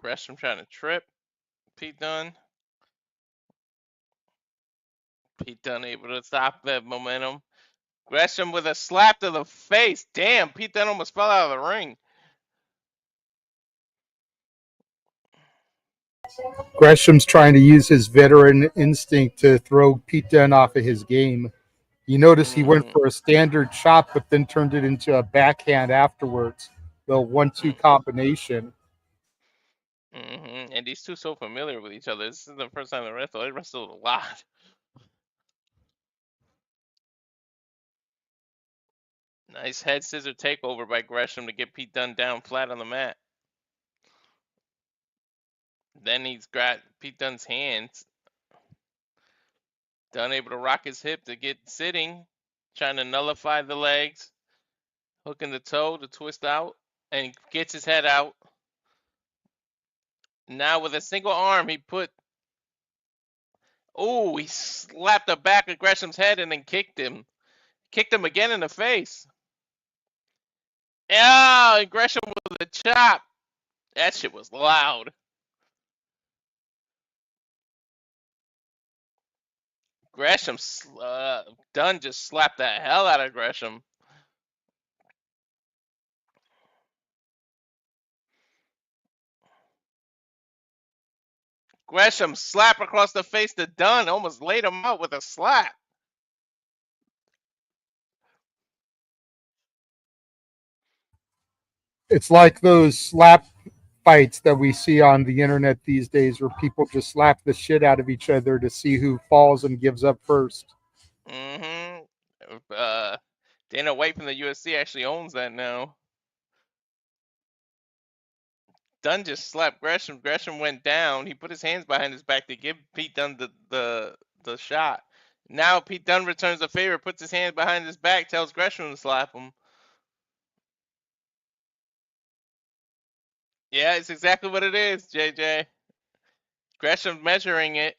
Gresham trying to trip Pete Dunne. Pete Dunne able to stop that momentum. Gresham with a slap to the face. Damn, Pete Dunne almost fell out of the ring. Gresham's trying to use his veteran instinct to throw Pete Dunne off of his game. You notice he went for a standard chop, but then turned it into a backhand afterwards. The 1-2 combination. And these two so familiar with each other. This is the first time they wrestled. They wrestled a lot. Nice head scissor takeover by Gresham to get Pete Dunne down flat on the mat. Then he's grabbed Pete Dunne's hands. Dunne able to rock his hip to get sitting, trying to nullify the legs, hooking the toe to twist out, and he gets his head out. Now with a single arm, he slapped the back of Gresham's head and then kicked him. Kicked him again in the face. Yeah, and Gresham with a chop. That shit was loud. Dunne just slapped the hell out of Gresham. Gresham slap across the face to Dunne, almost laid him out with a slap. It's like those slap fights that we see on the internet these days where people just slap the shit out of each other to see who falls and gives up first. Mm-hmm. Dana White from the UFC actually owns that now. Dunne just slapped Gresham. Gresham went down. He put his hands behind his back to give Pete Dunne the shot. Now Pete Dunne returns the favor, puts his hands behind his back, tells Gresham to slap him. Yeah, it's exactly what it is, JJ. Gresham measuring it.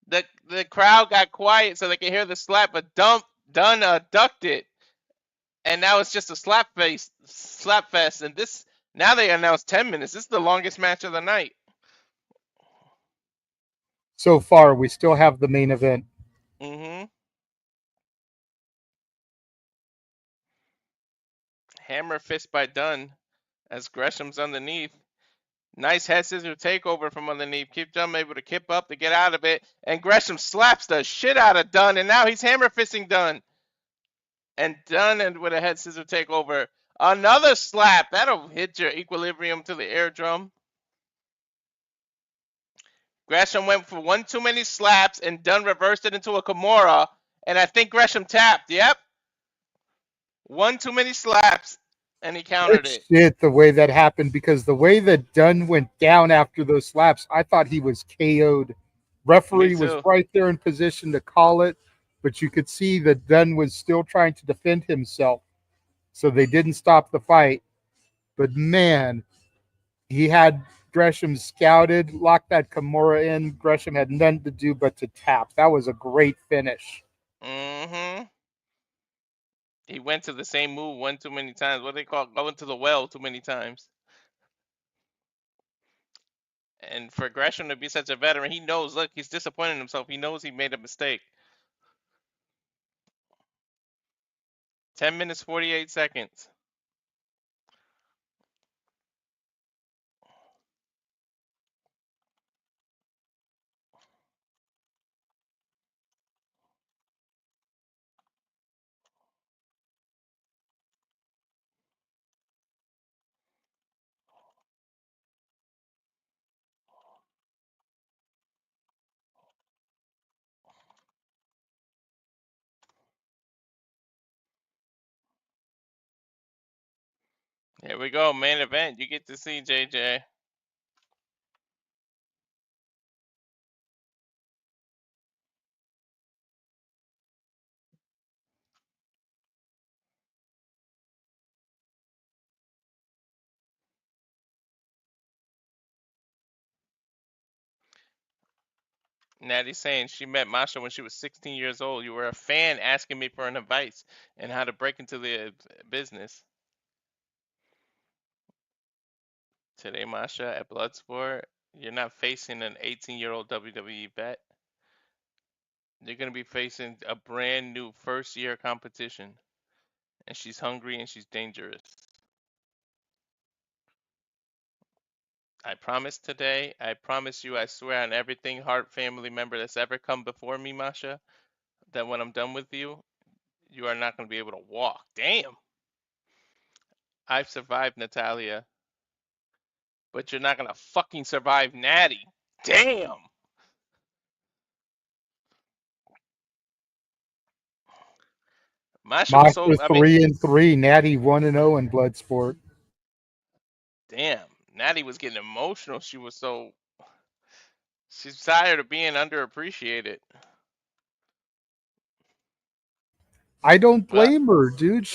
The crowd got quiet so they could hear the slap, but Dunne ducked it. And now it's just a slap fest. And now they announced 10 minutes. This is the longest match of the night. So far, we still have the main event. Mm-hmm. Hammer fist by Dunne as Gresham's underneath. Nice head scissor takeover from underneath. Keep Dunne able to kip up to get out of it. And Gresham slaps the shit out of Dunne. And now he's hammer fisting Dunne. And Dunne with a head scissor takeover. Another slap. That'll hit your equilibrium to the eardrum. Gresham went for one too many slaps, and Dunne reversed it into a Kimura. And I think Gresham tapped. Yep. One too many slaps, and he countered it. Shit, the way that happened, because the way that Dunne went down after those slaps, I thought he was KO'd. Referee was right there in position to call it, but you could see that Dunne was still trying to defend himself. So they didn't stop the fight. But man, he had Gresham scouted, locked that Kimura in. Gresham had nothing to do but to tap. That was a great finish. Mm-hmm. He went to the same move one too many times. What do they call it? Going to the well too many times. And for Gresham to be such a veteran, he knows, look, he's disappointed in himself. He knows he made a mistake. 10 minutes, 48 seconds. Here we go, main event. You get to see JJ. Nattie saying she met Masha when she was 16 years old. You were a fan asking me for an advice and how to break into the business. Today, Masha, at Bloodsport, you're not facing an 18-year-old WWE vet. You're going to be facing a brand new first-year competition. And she's hungry and she's dangerous. I promise today, I promise you, I swear on everything Hart family member that's ever come before me, Masha, that when I'm done with you, you are not going to be able to walk. Damn. I've survived Natalia. But you're not going to fucking survive Nattie. Damn. Masha was so. Masha I mean, 3-3, Nattie 1-0 in Bloodsport. damn, Nattie was getting emotional. She was so. She's tired of being underappreciated. I don't But blame her, dude.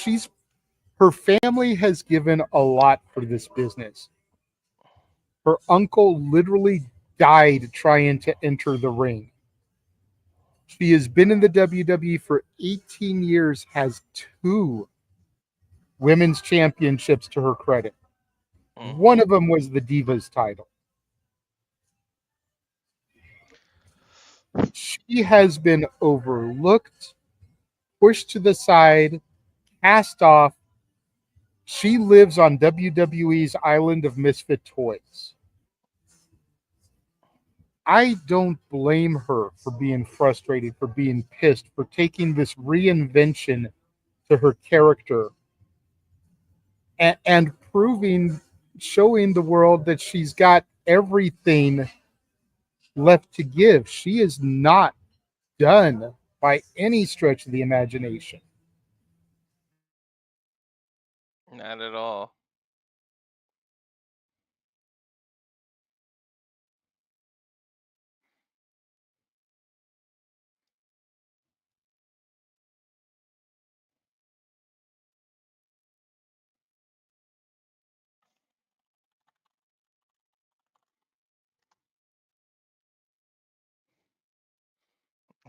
Her family has given a lot for this business. Her uncle literally died trying to enter the ring. She has been in the WWE for 18 years, has 2 women's championships to her credit. One mhm. of them was the Divas title. She has been overlooked, pushed to the side, cast off. She lives on WWE's island of misfit toys. I don't blame her for being frustrated, for being pissed, for taking this reinvention to her character and proving, showing the world that she's got everything left to give. She is not done by any stretch of the imagination. Not at all.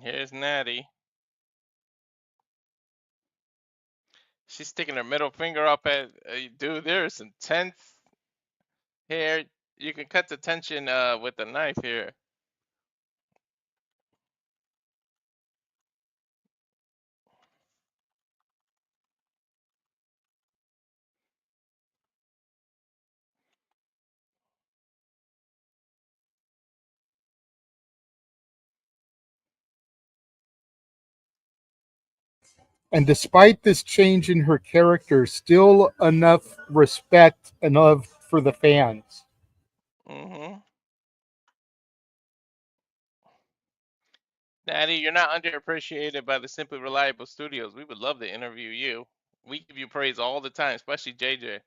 Here's Nattie. She's sticking her middle finger up at dude. There's some tense here. You can cut the tension with the knife here. And despite this change in her character, still enough respect and love for the fans. Mhm. Nattie, you're not underappreciated by the Simply Reliable Studios. We would love to interview you. We give you praise all the time, especially JJ.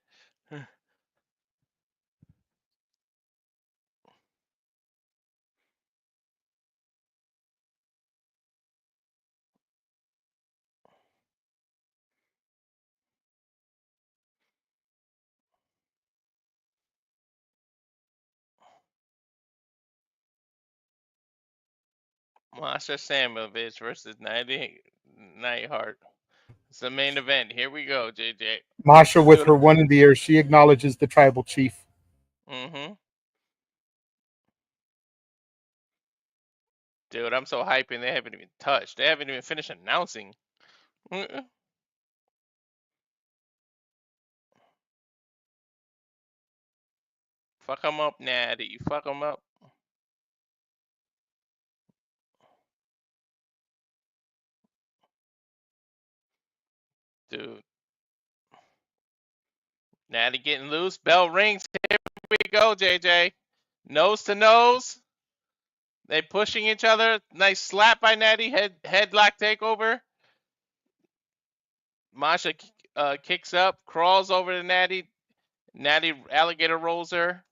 Masha Slamovich versus Neidhart. It's the main event. Here we go, JJ. Masha, with Dude. her one in the air, she acknowledges the tribal chief. Mm-hmm. Dude, I'm so hyping they haven't even touched. They haven't even finished announcing. Fuck them up, Natty. Fuck them up. Dude. Natty getting loose. Bell rings. Here we go, JJ. Nose to nose. They pushing each other. Nice slap by Natty. Headlock takeover. Masha kicks up, crawls over to Natty. Natty alligator rolls her.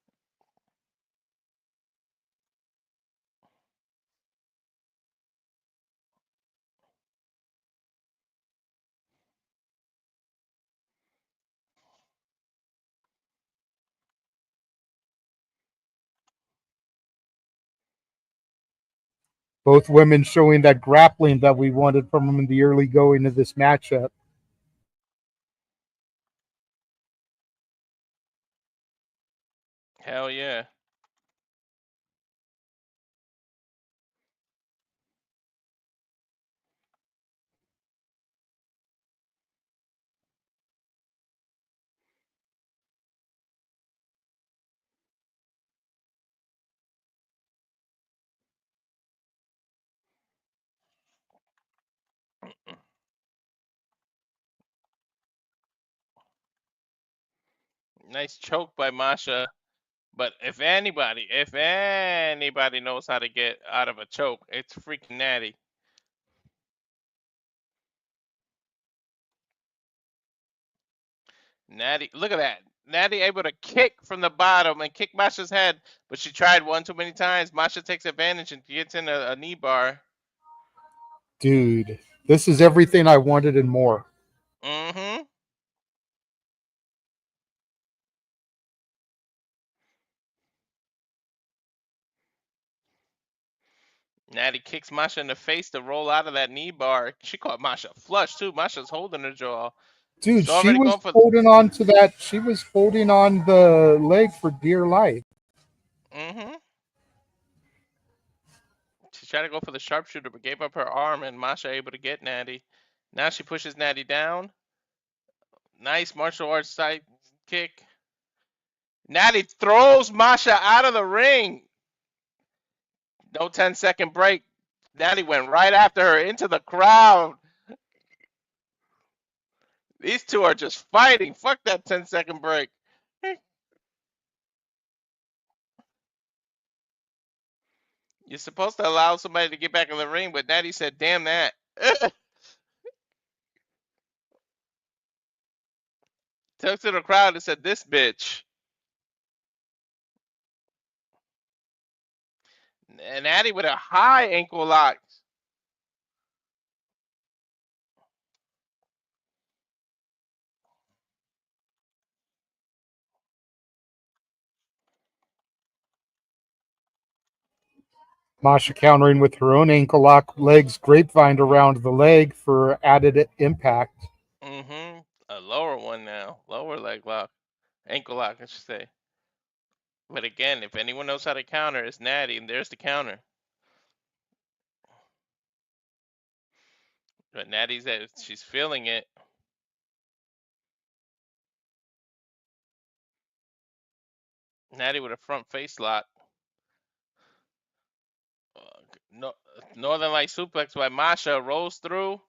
Both women showing that grappling that we wanted from them in the early going of this matchup. Hell yeah. Nice choke by Masha. But if anybody knows how to get out of a choke, it's freaking Natty. Nattie, look at that. Nattie able to kick from the bottom and kick Masha's head, but she tried one too many times. Masha takes advantage and gets in a knee bar. Dude, this is everything I wanted and more. Mm-hmm. Nattie kicks Masha in the face to roll out of that knee bar. She caught Masha flush too. Masha's holding her jaw. Dude, She's she already was going for. holding on to that. She was holding on the leg for dear life. Mm-hmm. She tried to go for the sharpshooter, but gave up her arm, and Masha able to get Nattie. Now she pushes Nattie down. Nice martial arts side kick. Nattie throws Masha out of the ring. No 10-second break. Nattie went right after her into the crowd. These two are just fighting. Fuck that 10-second break. You're supposed to allow somebody to get back in the ring, but Nattie said, damn that. Took to the crowd and said, this bitch. And Nattie with a high ankle lock. Masha countering with her own ankle lock, legs grapevine around the leg for added impact. Mm-hmm. A lower one now. Lower leg lock. Ankle lock, I should say. But again, if anyone knows how to counter, it's Nattie, and there's the counter. But Nattie's she's feeling it. Nattie with a front face lock. No, Northern Light suplex by Masha rolls through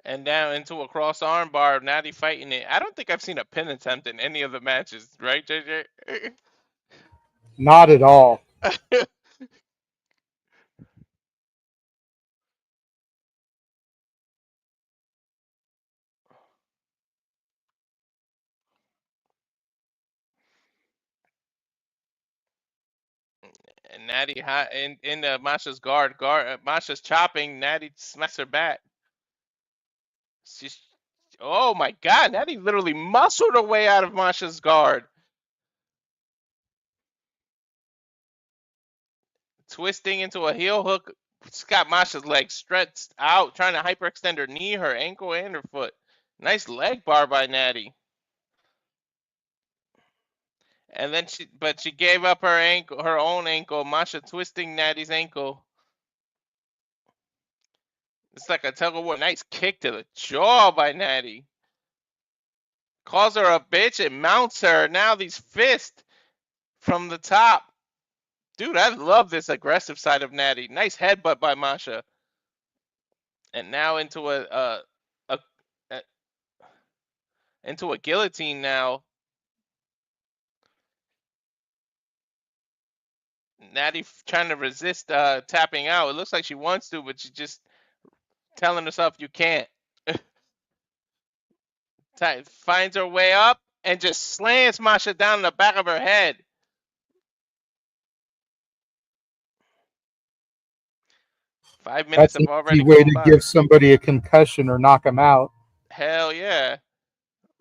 and down into a cross arm bar. Nattie fighting it. I don't think I've seen a pin attempt in any of the matches, right, JJ? Not at all. And Nattie in Masha's guard. Masha's chopping. Nattie smacks her back. She's oh my God! Nattie literally muscled her way out of Masha's guard. Twisting into a heel hook. She's got Masha's leg stretched out, trying to hyperextend her knee, her ankle, and her foot. Nice leg bar by Nattie. And then she gave up her ankle, her own ankle. Masha twisting Nattie's ankle. It's like a tug of war. Nice kick to the jaw by Nattie. Calls her a bitch and mounts her. Now these fists from the top. Dude, I love this aggressive side of Nattie. Nice headbutt by Masha. And now into a into a guillotine now. Nattie trying to resist tapping out. It looks like she wants to, but she's just telling herself you can't. Finds her way up and just slams Masha down in the back of her head. Five minutes That's have an easy already way gone to by. give somebody a concussion or knock them out. Hell yeah.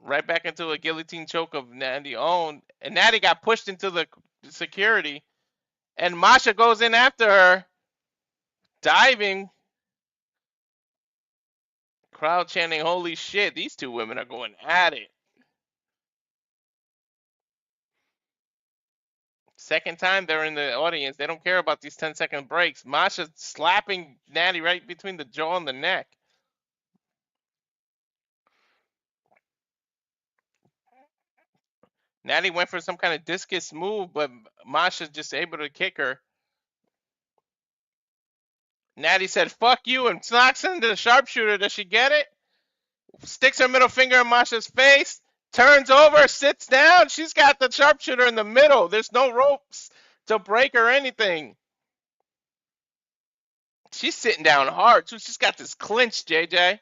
Right back into a guillotine choke of Nattie own. And Nattie got pushed into the security. And Masha goes in after her. Diving. Crowd chanting, holy shit. These two women are going at it. Second time they're in the audience. They don't care about these 10-second breaks. Masha slapping Nattie right between the jaw and the neck. Nattie went for some kind of discus move, but Masha just able to kick her. Nattie said, fuck you, and knocks into the sharpshooter. Does she get it? Sticks her middle finger in Masha's face. Turns over, sits down. She's got the sharpshooter in the middle. There's no ropes to break or anything. She's sitting down hard, too. She's got this clinch, JJ.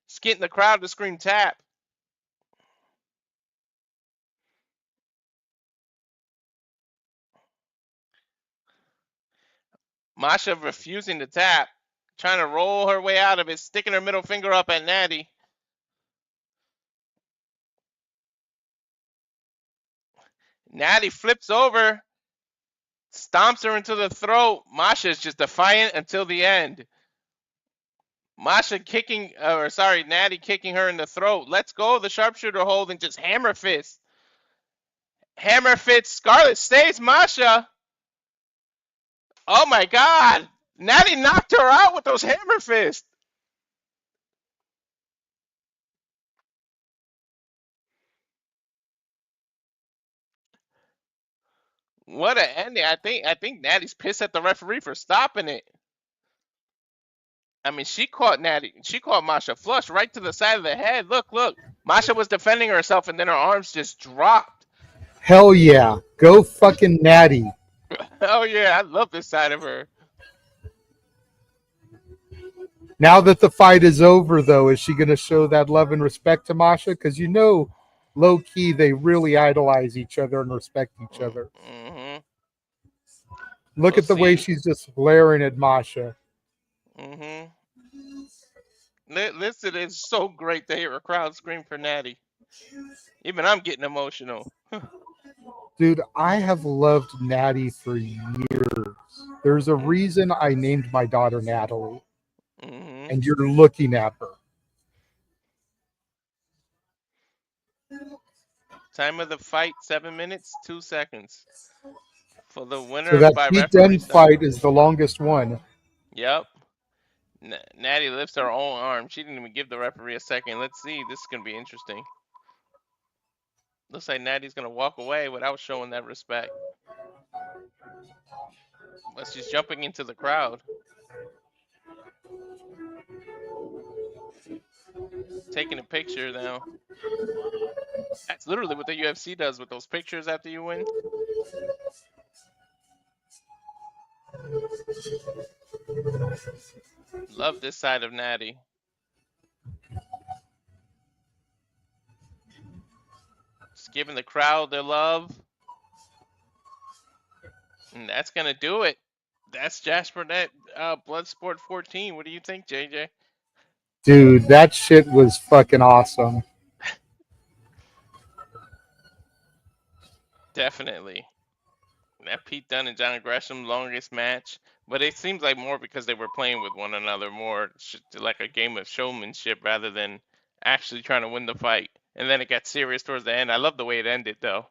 She's getting the crowd to scream tap. Masha refusing to tap, trying to roll her way out of it, sticking her middle finger up at Nattie. Nattie flips over, stomps her into the throat. Masha's just defiant until the end. Nattie kicking her in the throat. Let's go. The sharpshooter hold and just hammer fist. Hammer fist. Scarlett stays Masha. Oh my God. Nattie knocked her out with those hammer fists. What an ending. I think Nattie's pissed at the referee for stopping it. I mean, she caught Masha flush right to the side of the head. Look. Masha was defending herself and then her arms just dropped. Hell yeah. Go fucking Nattie. Oh yeah, I love this side of her. Now that the fight is over, though, is she going to show that love and respect to Masha? Because low-key, they really idolize each other and respect each other. Mm-hmm. Look at the way she's just glaring at Masha. Mm-hmm. Listen, it's so great to hear a crowd scream for Nattie. Even I'm getting emotional. Dude, I have loved Nattie for years. There's a reason I named my daughter Natalie. Mm-hmm. And you're looking at her. Time of the fight, 7 minutes, 2 seconds. For the winner So that by Pete referee Dunne fight is the longest one. Yep. Nattie lifts her own arm. She didn't even give the referee a second. Let's see. This is going to be interesting. Looks like Nattie's going to walk away without showing that respect. But she's jumping into the crowd. Taking a picture now. That's literally what the UFC does with those pictures after you win. Love this side of Nattie. Just giving the crowd their love. And that's going to do it. That's Josh Barnett, Bloodsport 14. What do you think, JJ? Dude, that shit was fucking awesome. Definitely. That Pete Dunne and John Gresham longest match. But it seems like more because they were playing with one another, more like a game of showmanship rather than actually trying to win the fight. And then it got serious towards the end. I love the way it ended, though.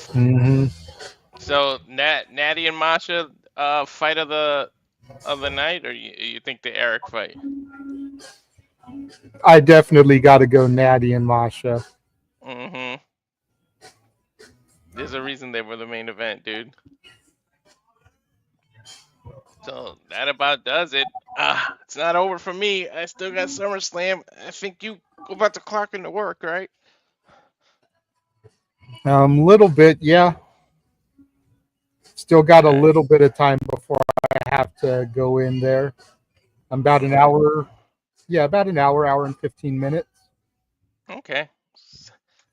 Mm-hmm. So Nattie and Masha, fight of the night, or you think the Erik fight? I definitely got to go Nattie and Masha. Mm-hmm. There's a reason they were the main event, dude. So that about does it. It's not over for me. I still got SummerSlam. I think you about to clock into work, right? Little bit, yeah. Still got a Nice. little bit of time before I have to go in there. I'm about an hour. Yeah, about an hour and 15 minutes. Okay.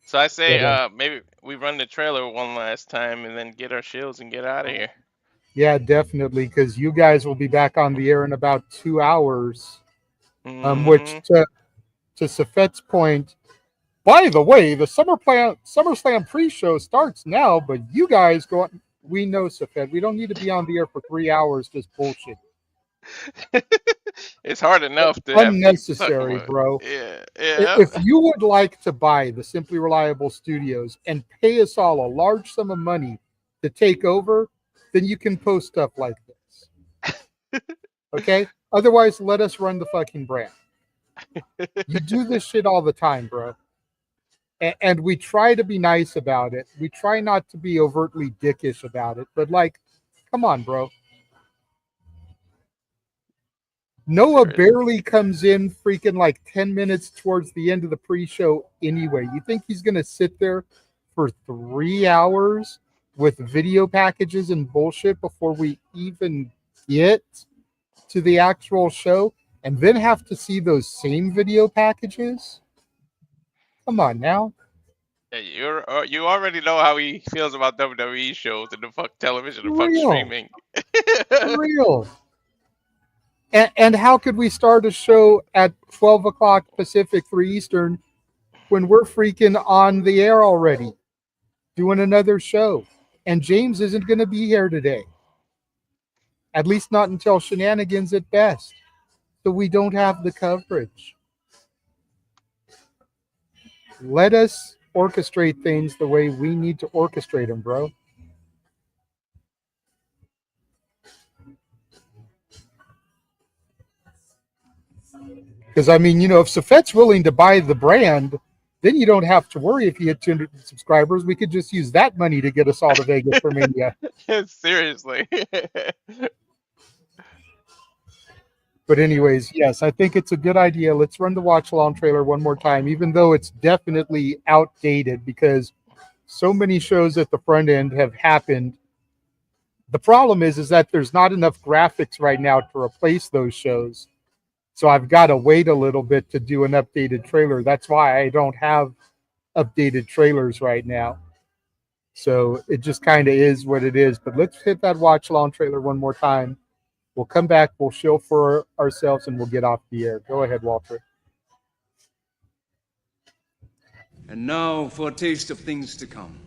So I say maybe we run the trailer one last time and then get our shields and get out of here. Yeah, definitely, because you guys will be back on the air in about 2 hours. Which, to Safet's point, by the way, the SummerSlam pre-show starts now, but you guys go on. We know, Safet, we don't need to be on the air for 3 hours just bullshit. It's hard enough to unnecessary, bro. Yeah. If you would like to buy the Simply Reliable Studios and pay us all a large sum of money to take over, then you can post stuff like this. Okay? Otherwise, let us run the fucking brand. You do this shit all the time, bro. And we try to be nice about it. We try not to be overtly dickish about it. But, like, come on, bro. Noah barely comes in freaking like 10 minutes towards the end of the pre-show anyway. You think he's going to sit there for 3 hours with video packages and bullshit before we even get to the actual show and then have to see those same video packages? Come on now. You already know how he feels about WWE shows and the fuck television and For fuck real. streaming. For real. And how could we start a show at 12 o'clock Pacific, 3 Eastern, when we're freaking on the air already, doing another show? And James isn't going to be here today. At least not until shenanigans at best. So we don't have the coverage. Let us orchestrate things the way we need to orchestrate them, bro. Because, I mean, if Safet's willing to buy the brand, then you don't have to worry if you hit 200 subscribers. We could just use that money to get us all to Vegas for Mania. Seriously. But anyways, yes, I think it's a good idea. Let's run the watch-along trailer one more time, even though it's definitely outdated because so many shows at the front end have happened. The problem is that there's not enough graphics right now to replace those shows. So I've got to wait a little bit to do an updated trailer. That's why I don't have updated trailers right now. So it just kind of is what it is. But let's hit that watch-along trailer one more time. We'll come back, we'll shill for ourselves, and we'll get off the air. Go ahead, Walter. And now for a taste of things to come.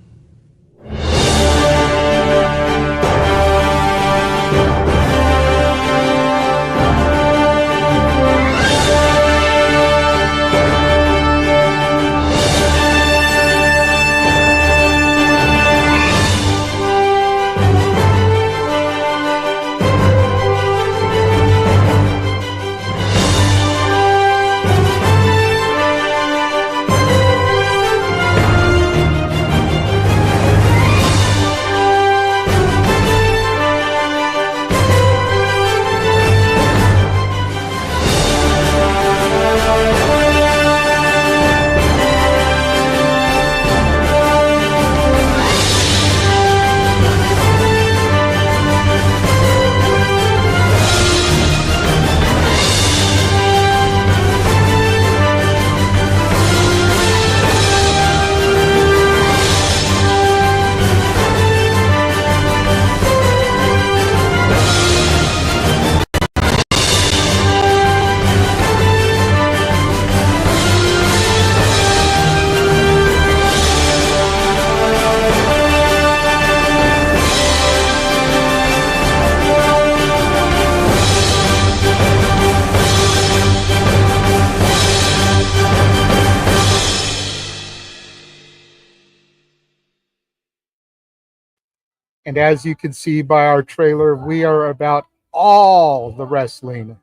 And as you can see by our trailer, we are about all the wrestling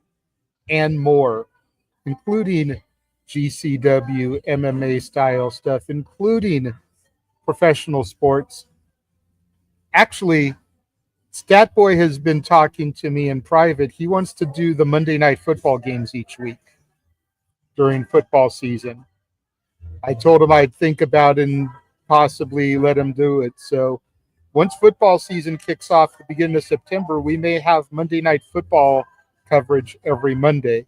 and more, including GCW, MMA style stuff, including professional sports. Actually, Statboy has been talking to me in private. He wants to do the Monday night football games each week during football season. I told him I'd think about it and possibly let him do it. So once football season kicks off at the beginning of September, we may have Monday night football coverage every Monday.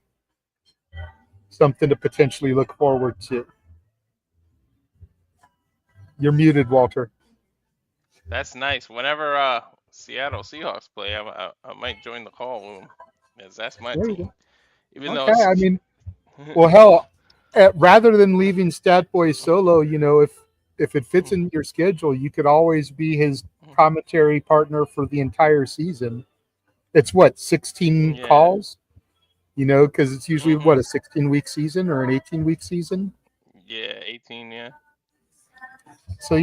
Something to potentially look forward to. You're muted, Walter. That's nice. Whenever Seattle Seahawks play, I might join the call room, because that's my There you team. go. Even though Okay, I it's mean, well, hell, rather than leaving Statboy solo, if it fits in your schedule, you could always be his commentary partner for the entire season. It's what, 16 Yeah. calls? Because it's usually what, a 16-week season or an 18-week season? Yeah, 18, yeah. So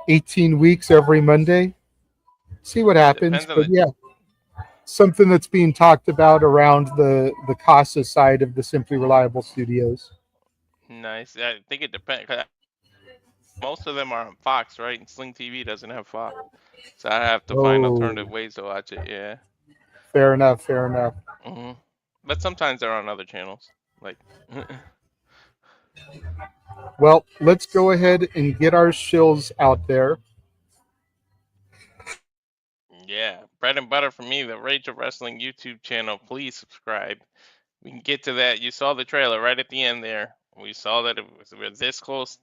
18 weeks every Monday. See what happens. Depends on But the yeah, something that's being talked about around the CASA side of the Simply Reliable Studios. nice. I think it depends. Most of them are on Fox, right? And Sling TV doesn't have Fox, so I have to find alternative ways to watch it. Yeah. Fair enough. Fair enough. But sometimes they're on other channels, like. Well, let's go ahead and get our shills out there. Yeah, bread and butter for me, the Rage of Wrestling YouTube channel. Please subscribe. We can get to that. You saw the trailer right at the end there. We saw that we're this close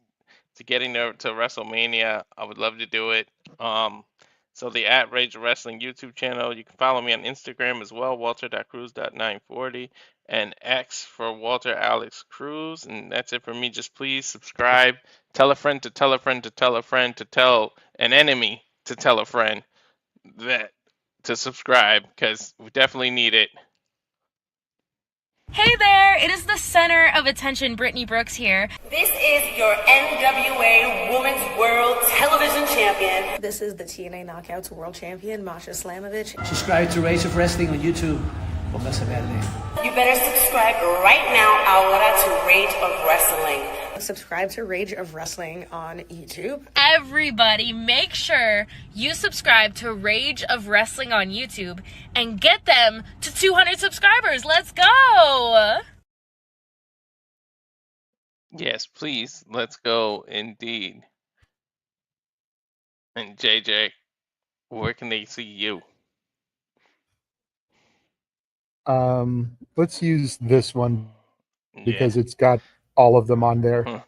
to getting there to WrestleMania. I would love to do it. So the at Rage of Wrestling YouTube channel. You can follow me on Instagram as well, walter.cruz.940, and X for Walter Alex Cruz. And that's it for me. Just please subscribe. Tell a friend to tell a friend to tell a friend to tell an enemy to tell a friend that to subscribe, because we definitely need it. Hey there, it is the center of attention, Brittany Brooks here. This is your NWA Women's World Television Champion. This is the TNA Knockouts World Champion, Masha Slamovich. Subscribe to Rage of Wrestling on YouTube. Póngase verde. You better subscribe right now ahora to Rage of Wrestling. Subscribe to Rage of Wrestling on YouTube. Everybody, make sure you subscribe to Rage of Wrestling on YouTube and get them to 200 subscribers. Let's go! Yes, please. Let's go indeed. And JJ, where can they see you? Let's use this one because Yeah. it's got all of them on there. Huh.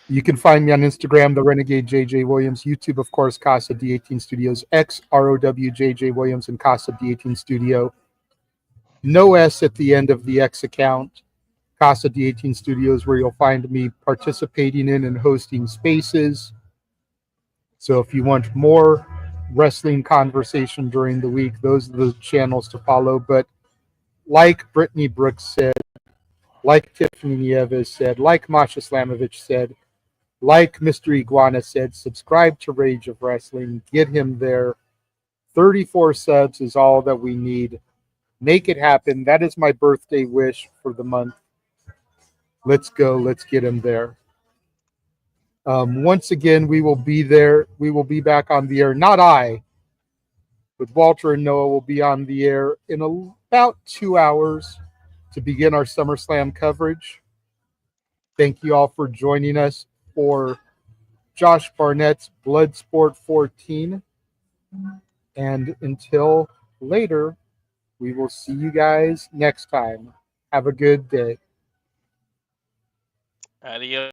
You can find me on Instagram, the Renegade JJ Williams, YouTube, of course, Casa D18 Studios, X ROW JJ Williams, and Casa D18 Studio. No S at the end of the X account. Casa D18 Studios, where you'll find me participating in and hosting spaces. So if you want more wrestling conversation during the week, those are the channels to follow. But like Brittany Brooks said, like Tiffany Nieves said, like Masha Slamovich said, like Mr. Iguana said, subscribe to Rage of Wrestling. Get him there. 34 subs is all that we need. Make it happen. That is my birthday wish for the month. Let's go. Let's get him there. Once again, we will be there. We will be back on the air. Not I, but Walter and Noah will be on the air in about 2 hours to begin our SummerSlam coverage. Thank you all for joining us for Josh Barnett's Bloodsport 14. And until later, we will see you guys next time. Have a good day. Adios.